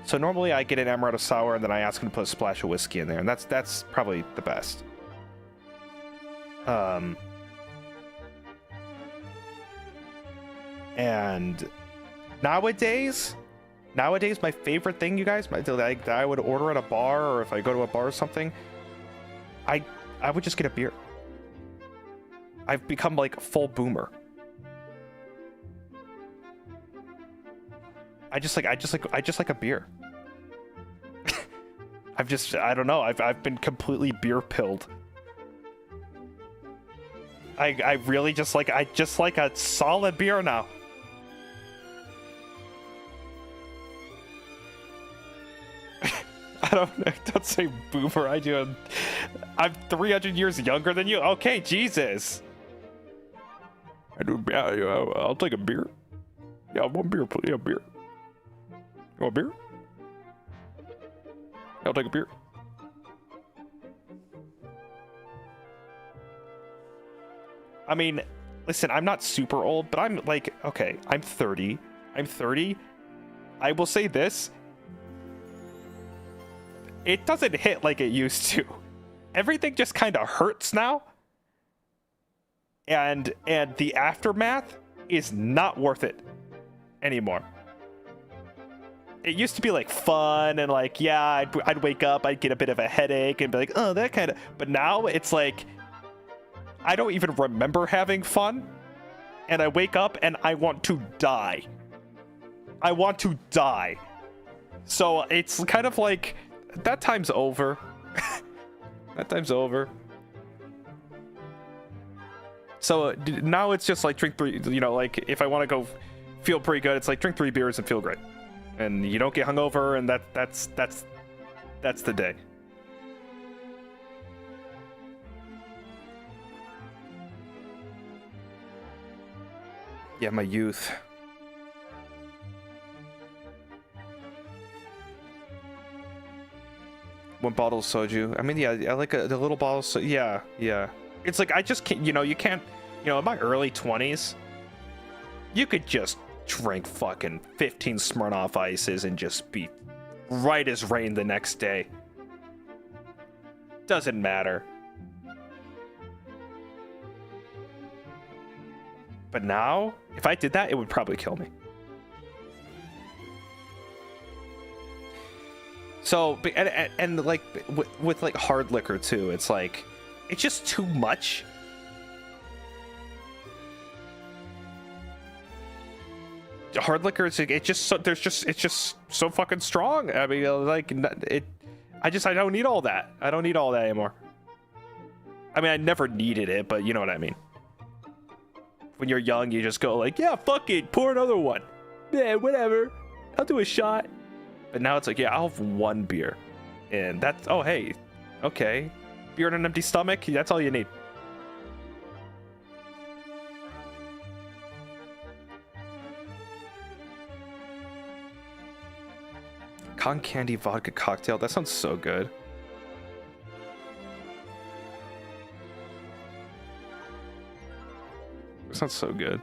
So normally I get an amaretto sour and then I ask them to put a splash of whiskey in there, and that's probably the best. And nowadays my favorite thing, you guys, that I would order at a bar, or if I go to a bar or something, I would just get a beer. I've become like a full boomer. I just like a beer. I don't know. I've been completely beer pilled. I really just like a solid beer now. Don't say boomer. I'm 300 years younger than you. Okay, Jesus. I'll take a beer. Yeah, one beer, please. Yeah, beer. You want a beer? I'll take a beer. I mean, listen, I'm not super old, but I'm like, okay, I'm 30. I will say this. It doesn't hit like it used to. Everything just kind of hurts now. And the aftermath is not worth it anymore. It used to be like fun and like, yeah, I'd wake up, I'd get a bit of a headache and be like, oh, that kind of, but now it's like, I don't even remember having fun, and I wake up and I want to die. So it's kind of like, that time's over. That time's over. So now it's just like drink 3, you know, like if I want to go feel pretty good, it's like drink 3 beers and feel great. And you don't get hungover, and that's the day. Yeah, my youth. One bottle of soju. I mean, yeah, I like the little bottle of soju. Yeah. It's like, I just can't, you can't, in my early 20s, you could just drink fucking 15 Smirnoff Ices and just be right as rain the next day. Doesn't matter. But now, if I did that, it would probably kill me. So, and like, with like hard liquor too, it's like, it's just too much. hard liquor is it's just so fucking strong. I mean, like I don't need all that. I don't need all that anymore. I mean, I never needed it, but you know what I mean. When you're young, you just go like, yeah, fuck it, pour another one. Yeah, whatever. I'll do a shot. But now it's like, yeah, I'll have one beer. And that's, oh, hey, okay. Beer on an empty stomach, that's all you need. Cotton candy vodka cocktail, that sounds so good. That sounds so good.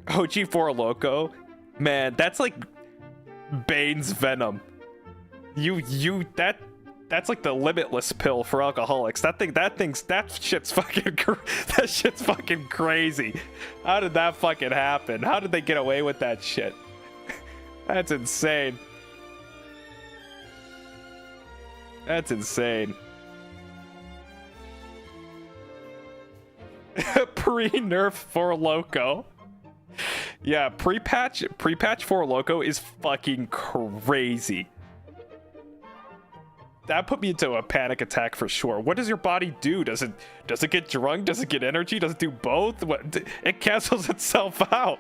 OG Four Loko, man, that's like Bane's Venom. That's like the limitless pill for alcoholics. That shit's fucking crazy. How did that fucking happen? How did they get away with that shit? That's insane. That's insane. Pre-nerf Four Loko. Yeah, pre-patch Four Loko is fucking crazy. That put me into a panic attack for sure. What does your body do? Does it get drunk? Does it get energy? Does it do both? It cancels itself out.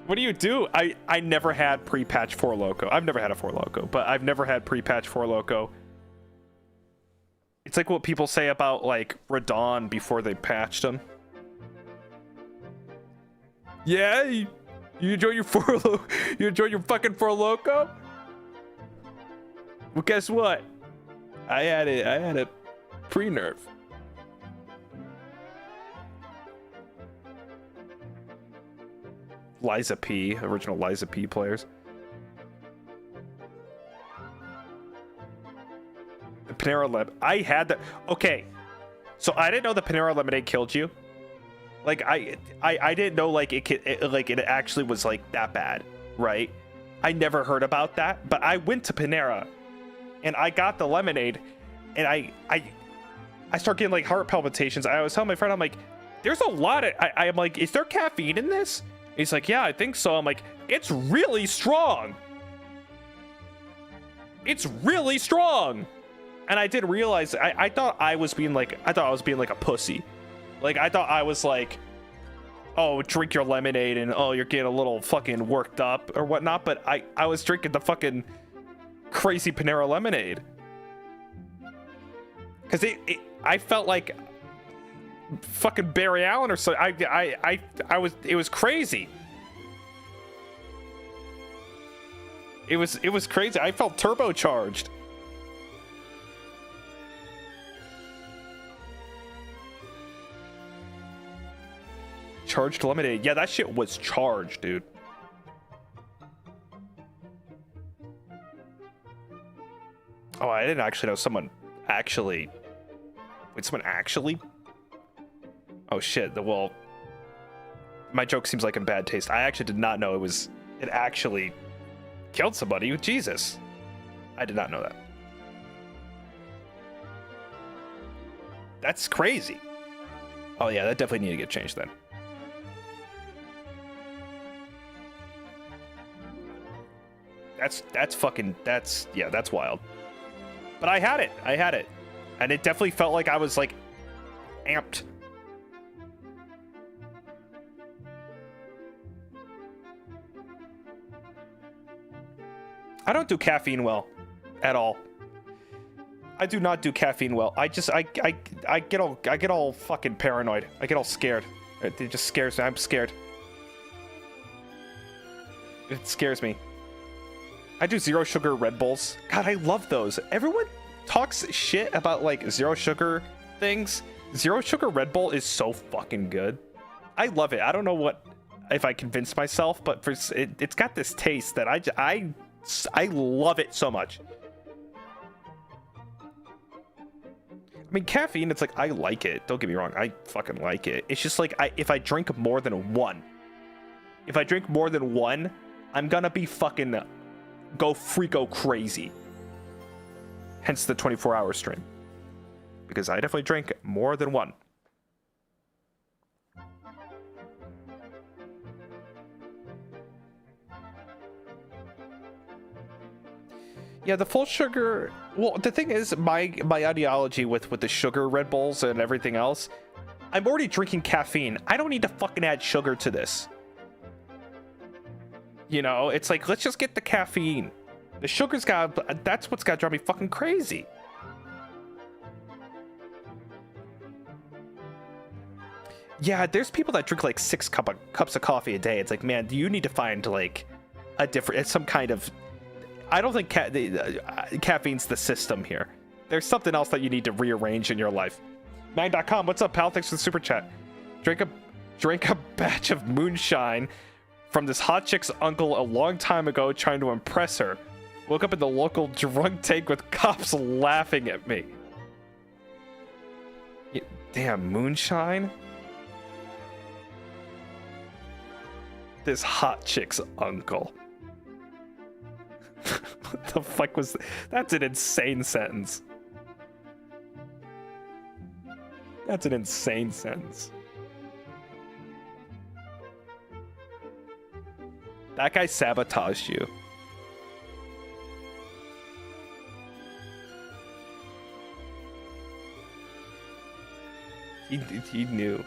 What do you do? I never had pre-patch Four Loko. I've never had a Four Loko, but I've never had pre-patch Four Loko. It's like what people say about like Radon before they patched them. Yeah, you enjoy your you enjoy your fucking Four Loko? Well, guess what? I had it pre-nerf. Liza P, original Liza P players. The Panera Lem. I had that. Okay, so I didn't know the Panera lemonade killed you. Like I didn't know like it actually was like that bad, right? I never heard about that, but I went to Panera and I got the lemonade and I start getting like heart palpitations. I was telling my friend, I'm like, there's a lot of I'm like, is there caffeine in this? He's like, yeah, I think so. I'm like, it's really strong. It's really strong. And I didn't realize, I thought I was being like a pussy. Like, I thought I was like, oh, drink your lemonade and oh, you're getting a little fucking worked up or whatnot. But I was drinking the fucking crazy Panera lemonade. Cause I felt like fucking Barry Allen or so. It was crazy. It was crazy. I felt turbocharged. Charged lemonade. Yeah, that shit was charged, dude. Oh, I didn't actually know someone actually. Wait, someone actually? Oh shit. Well, my joke seems like in bad taste. I actually did not know it actually killed somebody. Jesus. I did not know that. That's crazy. Oh yeah, that definitely needed to get changed then. That's wild. But I had it. And it definitely felt like I was like amped. I don't do caffeine well at all. I do not do caffeine well. I get all fucking paranoid. I get all scared. It just scares me. I'm scared. It scares me. I do zero sugar Red Bulls. God, I love those. Everyone talks shit about like zero sugar things. Zero sugar Red Bull is so fucking good. I love it. I don't know if I convinced myself, but it's got this taste that I love it so much. I mean, caffeine, it's like, I like it. Don't get me wrong. I fucking like it. It's just like, if I drink more than one, I'm gonna be fucking go freako crazy. Hence the 24-hour stream. Because I definitely drink more than one. Yeah, the full sugar. Well, the thing is, my ideology with the sugar Red Bulls and everything else, I'm already drinking caffeine. I don't need to fucking add sugar to this. You know, it's like, let's just get the caffeine. The sugar's that's what's got to drive me fucking crazy. Yeah, there's people that drink like 6 cups of coffee a day. It's like, man, you need to find like a different, some kind of, I don't think caffeine's the system here. There's something else that you need to rearrange in your life. Mag.com, what's up, pal? Thanks for the super chat. Drink a batch of moonshine from this hot chick's uncle a long time ago trying to impress her. Woke up in the local drunk tank with cops laughing at me. Damn, moonshine? This hot chick's uncle. What the fuck was that? That's an insane sentence. That's an insane sentence. That guy sabotaged you. He knew.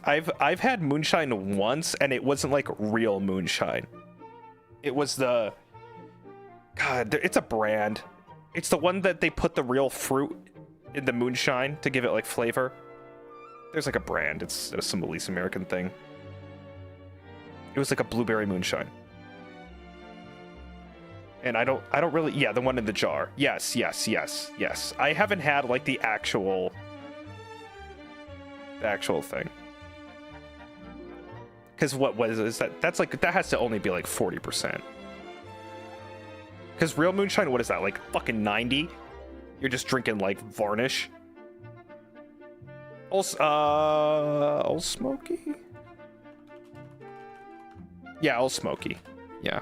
I've had moonshine once, and it wasn't like real moonshine. It was the God. It's a brand. It's the one that they put the real fruit in the moonshine to give it like flavor. There's like a brand. It's some at least American thing. It was like a blueberry moonshine. And I don't really, yeah, the one in the jar. Yes. I haven't had like the actual thing. Because what is that? That's like, that has to only be like 40%. Because real moonshine, what is that? Like fucking 90? You're just drinking like varnish. Old Smoky? Yeah, Old Smoky. Yeah.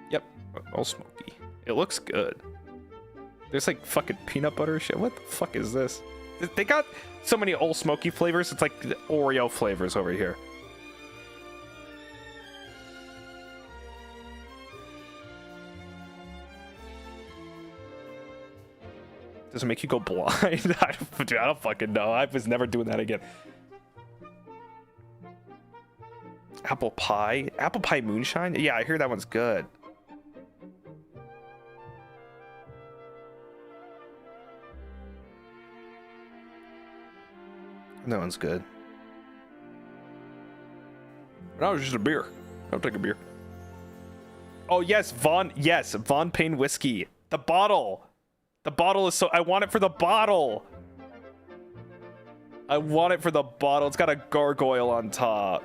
Yep, Old Smoky. It looks good. There's like fucking peanut butter shit. What the fuck is this? They got so many Old Smoky flavors. It's like the Oreo flavors over here. Does it make you go blind? I don't fucking know. I was never doing that again. Apple pie? Apple pie moonshine? Yeah, I hear that one's good. That one's good. That was just a beer. I'll take a beer. Oh yes, Von Payne whiskey. The bottle. The bottle is so, I want it for the bottle. I want it for the bottle. It's got a gargoyle on top.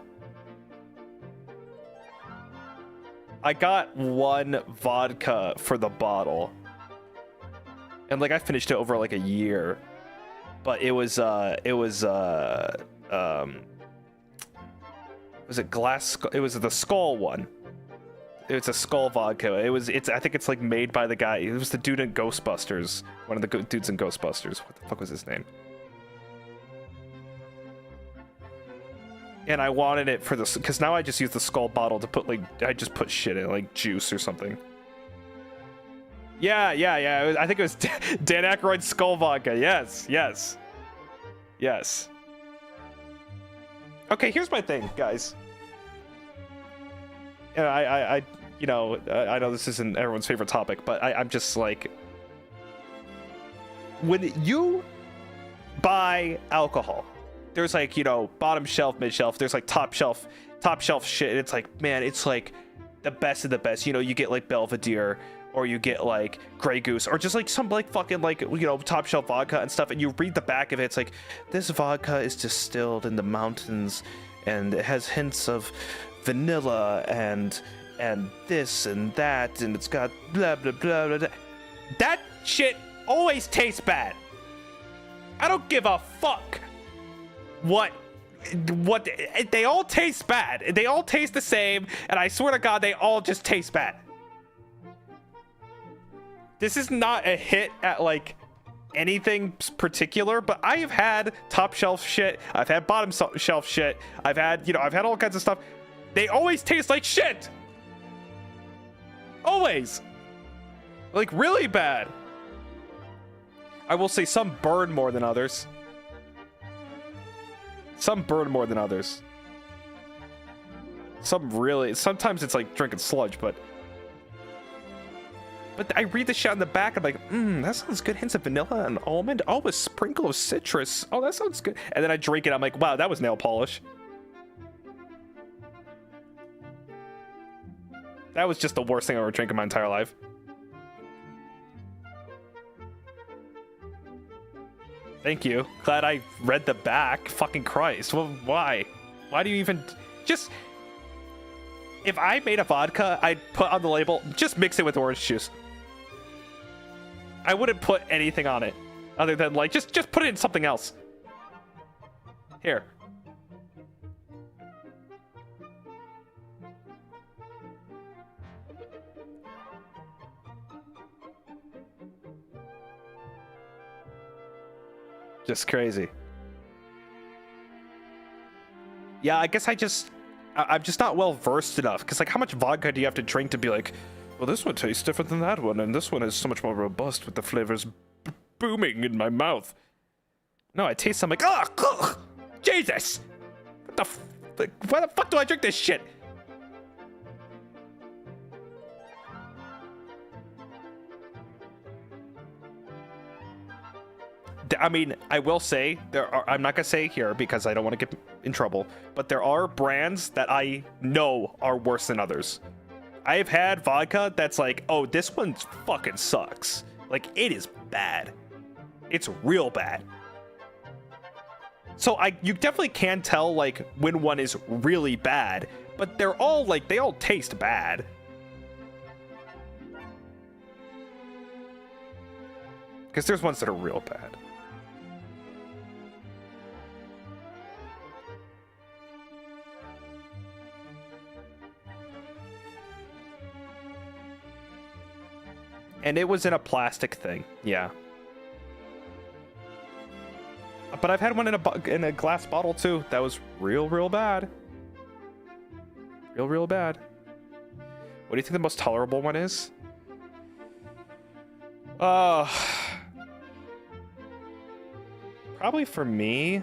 I got one vodka for the bottle. And like I finished it over like a year. But it was was it glass? It was the Skull one. It's a Skull vodka. I think it's like made by the guy. It was the dude in Ghostbusters. One of the dudes in Ghostbusters. What the fuck was his name? And I wanted it for this because now I just use the Skull bottle to put like, I just put shit in like juice or something. Yeah. I think it was Dan Aykroyd's Skull vodka. Yes. Okay, here's my thing, guys. And I know this isn't everyone's favorite topic, but I'm just like, when you buy alcohol, there's like, bottom shelf, mid shelf, there's like top shelf shit. And it's like, man, it's like the best of the best. You get like Belvedere, or you get like Grey Goose, or just like some like fucking like, top shelf vodka and stuff. And you read the back of it, it's like, this vodka is distilled in the mountains and it has hints of vanilla and this and that, and it's got blah blah blah blah. That shit always tastes bad. I don't give a fuck what they all taste bad. They all taste the same, and I swear to God, they all just taste bad. This is not a hit at like anything particular, but I have had top shelf shit. I've had bottom shelf shit. I've had, I've had all kinds of stuff. They always taste like shit. Always. Like, really bad. I will say some burn more than others. Some burn more than others. Sometimes it's like drinking sludge, but I read the shit on the back, I'm like, that sounds good. Hints of vanilla and almond. Oh, a sprinkle of citrus. Oh, that sounds good. And then I drink it, I'm like, wow, that was nail polish. That was just the worst thing I ever drank in my entire life. Thank you. Glad I read the back. Fucking Christ. Well, why? Why do you even... Just... If I made a vodka, I'd put on the label, just mix it with orange juice. I wouldn't put anything on it. Other than, like, just put it in something else. Here. Just crazy. Yeah, I guess I'm just not well versed enough. Because, like, how much vodka do you have to drink to be like, well, this one tastes different than that one, and this one is so much more robust with the flavors booming in my mouth. No, I taste some like, ugh, Jesus! Why the fuck do I drink this shit? I mean, I will say, I'm not going to say here because I don't want to get in trouble, but there are brands that I know are worse than others. I've had vodka that's like, oh, this one fucking sucks. Like, it is bad. It's real bad. So you definitely can tell, like, when one is really bad, but they're all, like, they all taste bad. Because there's ones that are real bad. And it was in a plastic thing, yeah. But I've had one in a glass bottle too. That was real bad. Real bad. What do you think the most tolerable one is? Probably for me.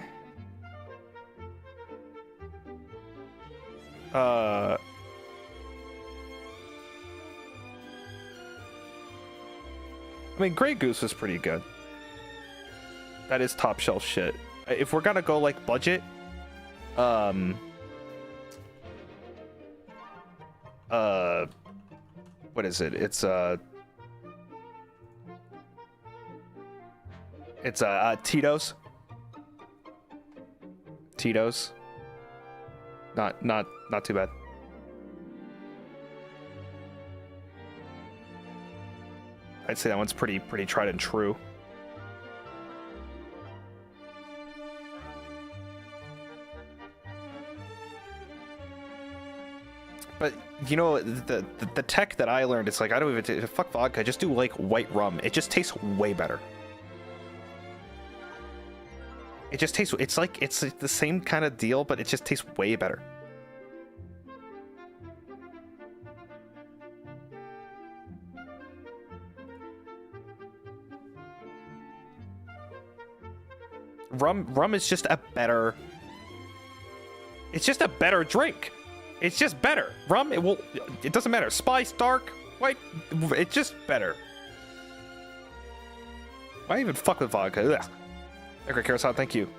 I mean, Grey Goose was pretty good. That is top shelf shit. If we're gonna go like budget, what is it? It's Tito's. Tito's. Not too bad. I'd say that one's pretty tried and true. But you know, the tech that I learned, it's like, I don't even fuck vodka, just do like white rum. It just tastes way better. It just tastes, it's like the same kind of deal, but it just tastes way better. Rum is just a better... It's just a better drink. It's just better. Rum, it doesn't matter. Spice, dark, white, it's just better. Why even fuck with vodka? Ugh. Acrylic Carousel, thank you.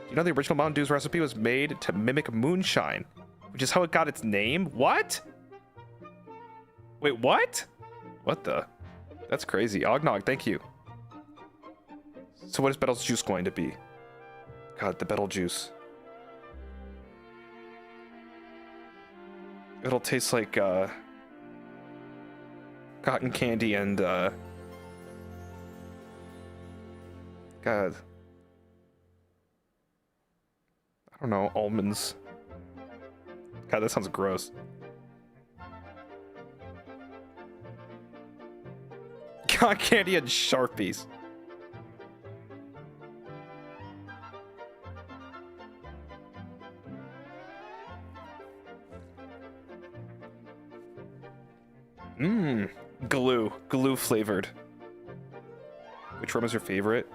You know the original Mountain Dew's recipe was made to mimic moonshine, which is how it got its name? What? Wait, what? What the? That's crazy. Ognog, thank you. So what is Bettel's juice going to be? God, the Bettel juice. It'll taste like cotton candy and God. I don't know, almonds. God, that sounds gross. Cotton candy and Sharpies. Mmm. Glue flavored. Which rum is your favorite?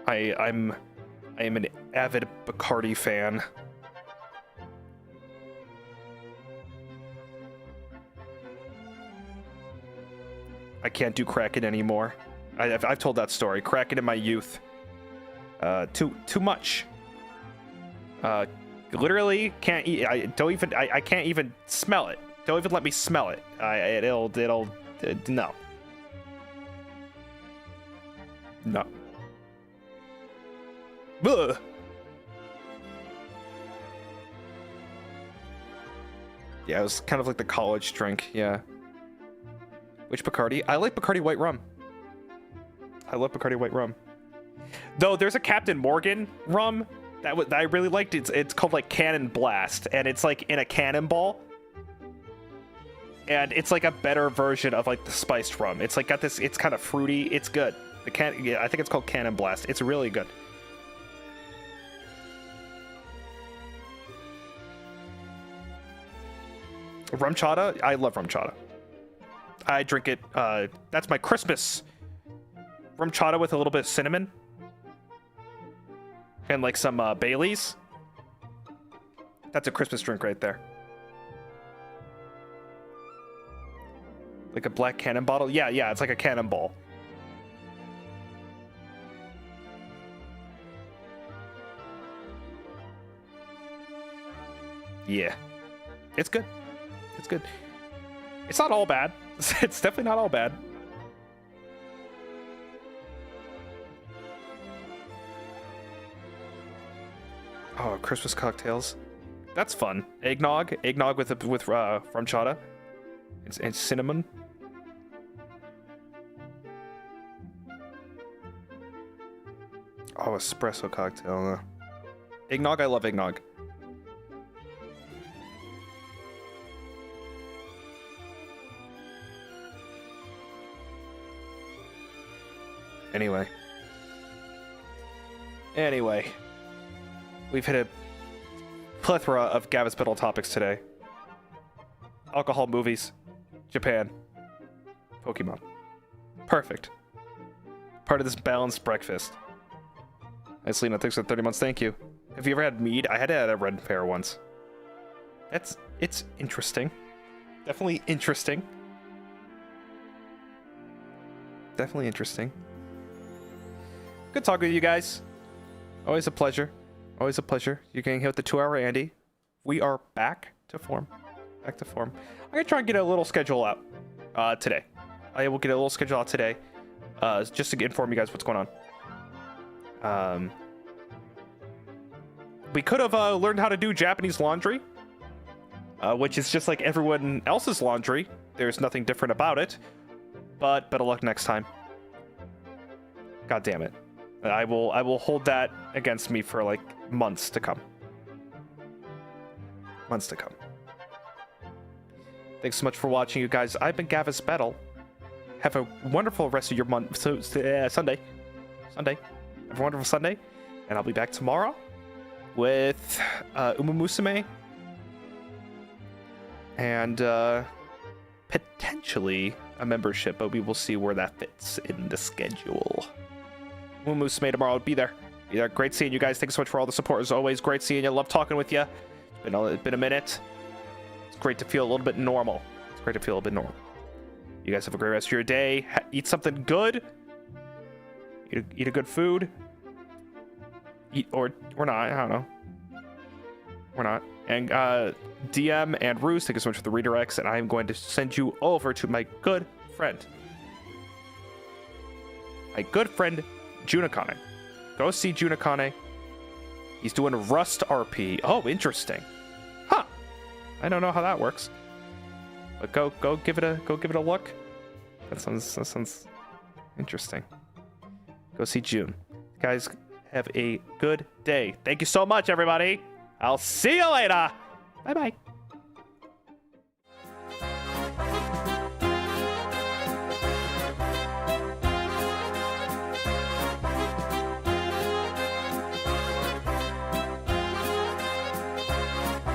I am an avid Bacardi fan. I can't do Kraken anymore. I've told that story. Kraken in my youth. Too much. Literally can't eat. I can't even smell it. Don't even let me smell it. It'll no. No. Ugh. Yeah, it was kind of like the college drink. Yeah. Which Bacardi? I like Bacardi White Rum. I love Bacardi White Rum. Though there's a Captain Morgan rum that I really liked. It's called like Cannon Blast, and it's like in a cannonball. And it's like a better version of like the spiced rum. It's like got this. It's kind of fruity. It's good. Yeah, I think it's called Cannon Blast. It's really good. Rum chata. I love rum chata. I drink it. That's my Christmas rum chata with a little bit of cinnamon and like some Baileys. That's a Christmas drink right there. Like a black cannon bottle. Yeah, it's like a cannonball. Yeah, it's good. It's good. It's not all bad. It's definitely not all bad. Oh, Christmas cocktails. That's fun. Eggnog with rum chata and cinnamon. Oh, espresso cocktail. Eggnog. I love eggnog. Anyway, we've hit a plethora of Gavis Bettel topics today. Alcohol, movies, Japan, Pokemon. Perfect. Part of this balanced breakfast. Nice, Lena. Thanks for 30 months. Thank you. Have you ever had mead? I had it at a red pear once. It's interesting. Definitely interesting. Definitely interesting. Good talking with you guys. Always a pleasure. Always a pleasure. You're getting hit with the 2-hour Andy. We are back to form. Back to form. I'm gonna try and get a little schedule out today. I will get a little schedule out today, just to inform you guys what's going on. We could have learned how to do Japanese laundry, which is just like everyone else's laundry. There's nothing different about it. But better luck next time. God damn it. I will hold that against me for like months to come. Months to come. Thanks so much for watching, you guys. I've been Gavis Bettel. Have a wonderful rest of your month. Sunday. Have a wonderful Sunday. And I'll be back tomorrow with Uma Musume. And potentially a membership, but we will see where that fits in the schedule. Musume tomorrow. I'll be there. Great seeing you guys. Thanks so much for all the support as always. Great seeing you. Love talking with you. It's been a minute. It's great to feel a little bit normal. You guys have a great rest of your day. Eat something good. Eat a good food. Or not. I don't know. We're not. And DM and Ruse, thank you so much for the redirects, and I am going to send you over to my good friend. Junakane. Go see Junakane. He's doing Rust RP. Oh, interesting. Huh. I don't know how that works. But go give it a look. That sounds interesting. Go see June. Guys, have a good day. Thank you so much, everybody. I'll see you later. Bye-bye.